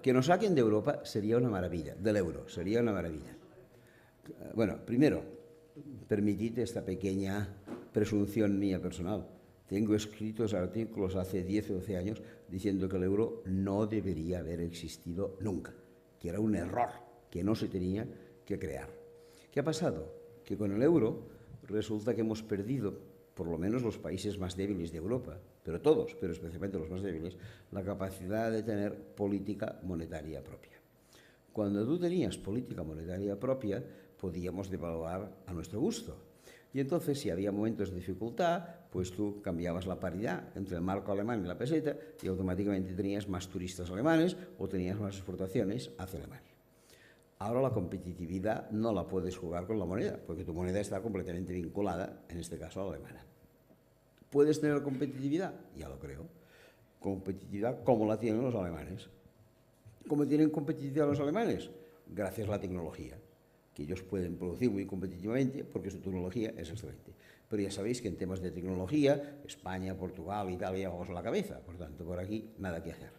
Que nos saquen de Europa sería una maravilla, del euro, sería una maravilla. Bueno, primero, permitid esta pequeña presunción mía personal. Tengo escritos artículos hace 10 o 12 años diciendo que el euro no debería haber existido nunca, que era un error que no se tenía que crear. ¿Qué ha pasado? Que con el euro resulta que hemos perdido, por lo menos los países más débiles de Europa, pero todos, pero especialmente los más débiles, la capacidad de tener política monetaria propia. Cuando tú tenías política monetaria propia, podíamos devaluar a nuestro gusto. Y entonces, si había momentos de dificultad, pues tú cambiabas la paridad entre el marco alemán y la peseta y automáticamente tenías más turistas alemanes o tenías más exportaciones hacia Alemania. Ahora la competitividad no la puedes jugar con la moneda, porque tu moneda está completamente vinculada, en este caso, a la alemana. ¿Puedes tener competitividad? Ya lo creo. Competitividad como la tienen los alemanes. ¿Cómo tienen competitividad los alemanes? Gracias a la tecnología, que ellos pueden producir muy competitivamente porque su tecnología es excelente. Pero ya sabéis que en temas de tecnología, España, Portugal, Italia, vamos a la cabeza. Por tanto, por aquí nada que hacer.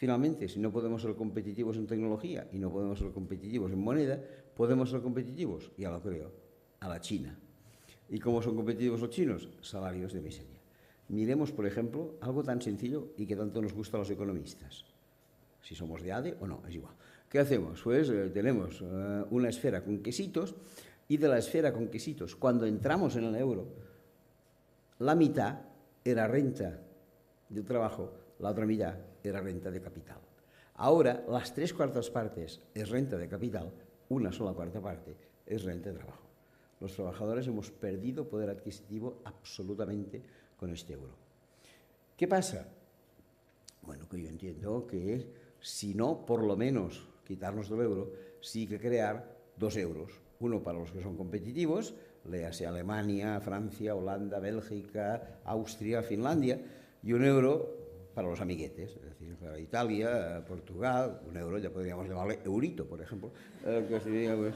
Finalmente, si no podemos ser competitivos en tecnología y no podemos ser competitivos en moneda, podemos ser competitivos, ya lo creo, a la China. ¿Y cómo son competitivos los chinos? Salarios de miseria. Miremos, por ejemplo, algo tan sencillo y que tanto nos gusta a los economistas. Si somos de ADE o no, es igual. ¿Qué hacemos? Pues tenemos una esfera con quesitos y de la esfera con quesitos, cuando entramos en el euro, la mitad era renta del trabajo, la otra mitad era renta de capital. Ahora, las 3/4 partes es renta de capital, una sola cuarta parte es renta de trabajo. Los trabajadores hemos perdido poder adquisitivo absolutamente con este euro. ¿Qué pasa? Bueno, que yo entiendo que, si no, por lo menos quitarnos del euro, sí que crear 2 euros. Uno para los que son competitivos, léase Alemania, Francia, Holanda, Bélgica, Austria, Finlandia, y 1 euro para los amiguetes, es decir, para Italia, Portugal, 1 euro, ya podríamos llamarle eurito, por ejemplo, que sería pues,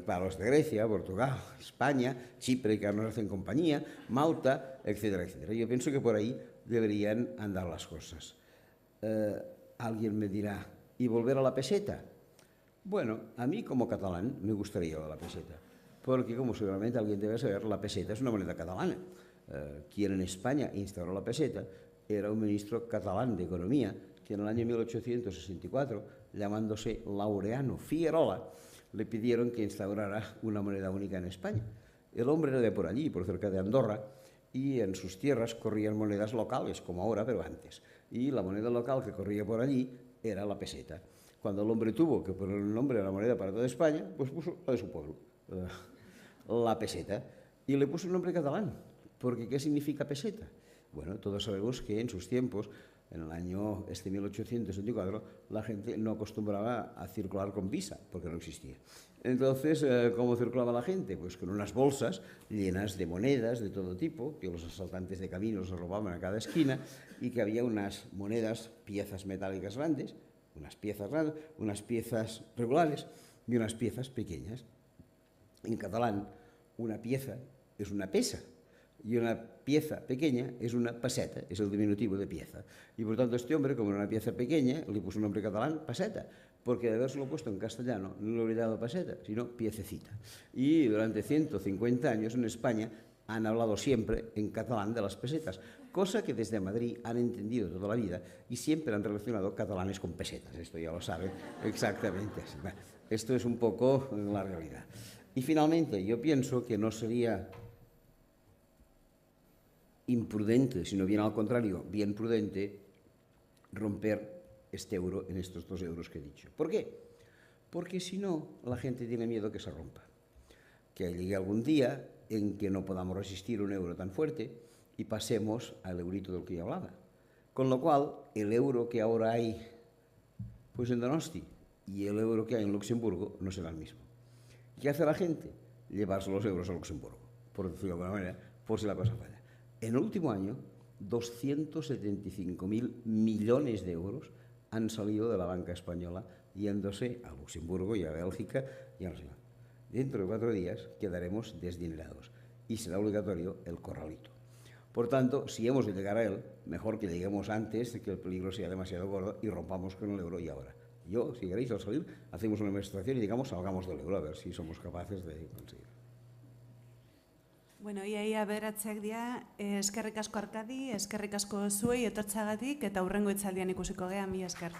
para los de Grecia, Portugal, España, Chipre, que ahora nos hacen compañía, Malta, etcétera, etcétera. Yo pienso que por ahí deberían andar las cosas. Alguien me dirá, ¿y volver a la peseta? Bueno, a mí como catalán me gustaría la peseta, porque como seguramente alguien debe saber, la peseta es una moneda catalana. Quien en España instauró la peseta era un ministro catalán de Economía que en el año 1864, llamándose Laureano Figuerola, le pidieron que instaurara una moneda única en España. El hombre era de por allí, por cerca de Andorra, y en sus tierras corrían monedas locales, como ahora, pero antes. Y la moneda local que corría por allí era la peseta. Cuando el hombre tuvo que poner un nombre a la moneda para toda España, pues puso la de su pueblo, la peseta, y le puso un nombre catalán, porque ¿qué significa peseta? Bueno, todos sabemos que en sus tiempos, en el año 1874, la gente no acostumbraba a circular con visa, porque no existía. Entonces, ¿cómo circulaba la gente? Pues con unas bolsas llenas de monedas de todo tipo, que los asaltantes de caminos se robaban a cada esquina, y que había unas monedas, piezas metálicas grandes, unas piezas regulares y unas piezas pequeñas. En catalán, una pieza es una pesa y una pieza pequeña es una peseta, es el diminutivo de pieza. Y por tanto este hombre, como era una pieza pequeña, le puso un nombre catalán, peseta, porque de haberse puesto en castellano no le hubiera dado peseta, sino piececita. Y durante 150 años en España han hablado siempre en catalán de las pesetas, cosa que desde Madrid han entendido toda la vida y siempre han relacionado catalanes con pesetas. Esto ya lo saben exactamente así. Bueno, esto es un poco la realidad. Y finalmente, yo pienso que no sería imprudente, sino bien al contrario, bien prudente, romper este euro en estos 2 euros que he dicho. ¿Por qué? Porque si no, la gente tiene miedo que se rompa. Que llegue algún día en que no podamos resistir un euro tan fuerte y pasemos al eurito del que yo hablaba. Con lo cual, el euro que ahora hay pues en Donosti y el euro que hay en Luxemburgo no será el mismo. ¿Qué hace la gente? Llevarse los euros a Luxemburgo, por decirlo de alguna manera, por si la cosa falla. En el último año, 275.000 millones de euros han salido de la banca española yéndose a Luxemburgo y a Bélgica y a no sé qué. Dentro de 4 días quedaremos desdinerados y será obligatorio el corralito. Por tanto, si hemos de llegar a él, mejor que lleguemos antes de que el peligro sea demasiado gordo y rompamos con el euro y ahora. Yo, si queréis, al salir, hacemos una demostración y digamos, salgamos del euro, a ver si somos capaces de conseguirlo. Bueno, iaia beratzeak dira, eskerrik asko Arkadi, eskerrik asko zuei etortzagatik eta hurrengo hitzaldian ikusiko gea, mila esker.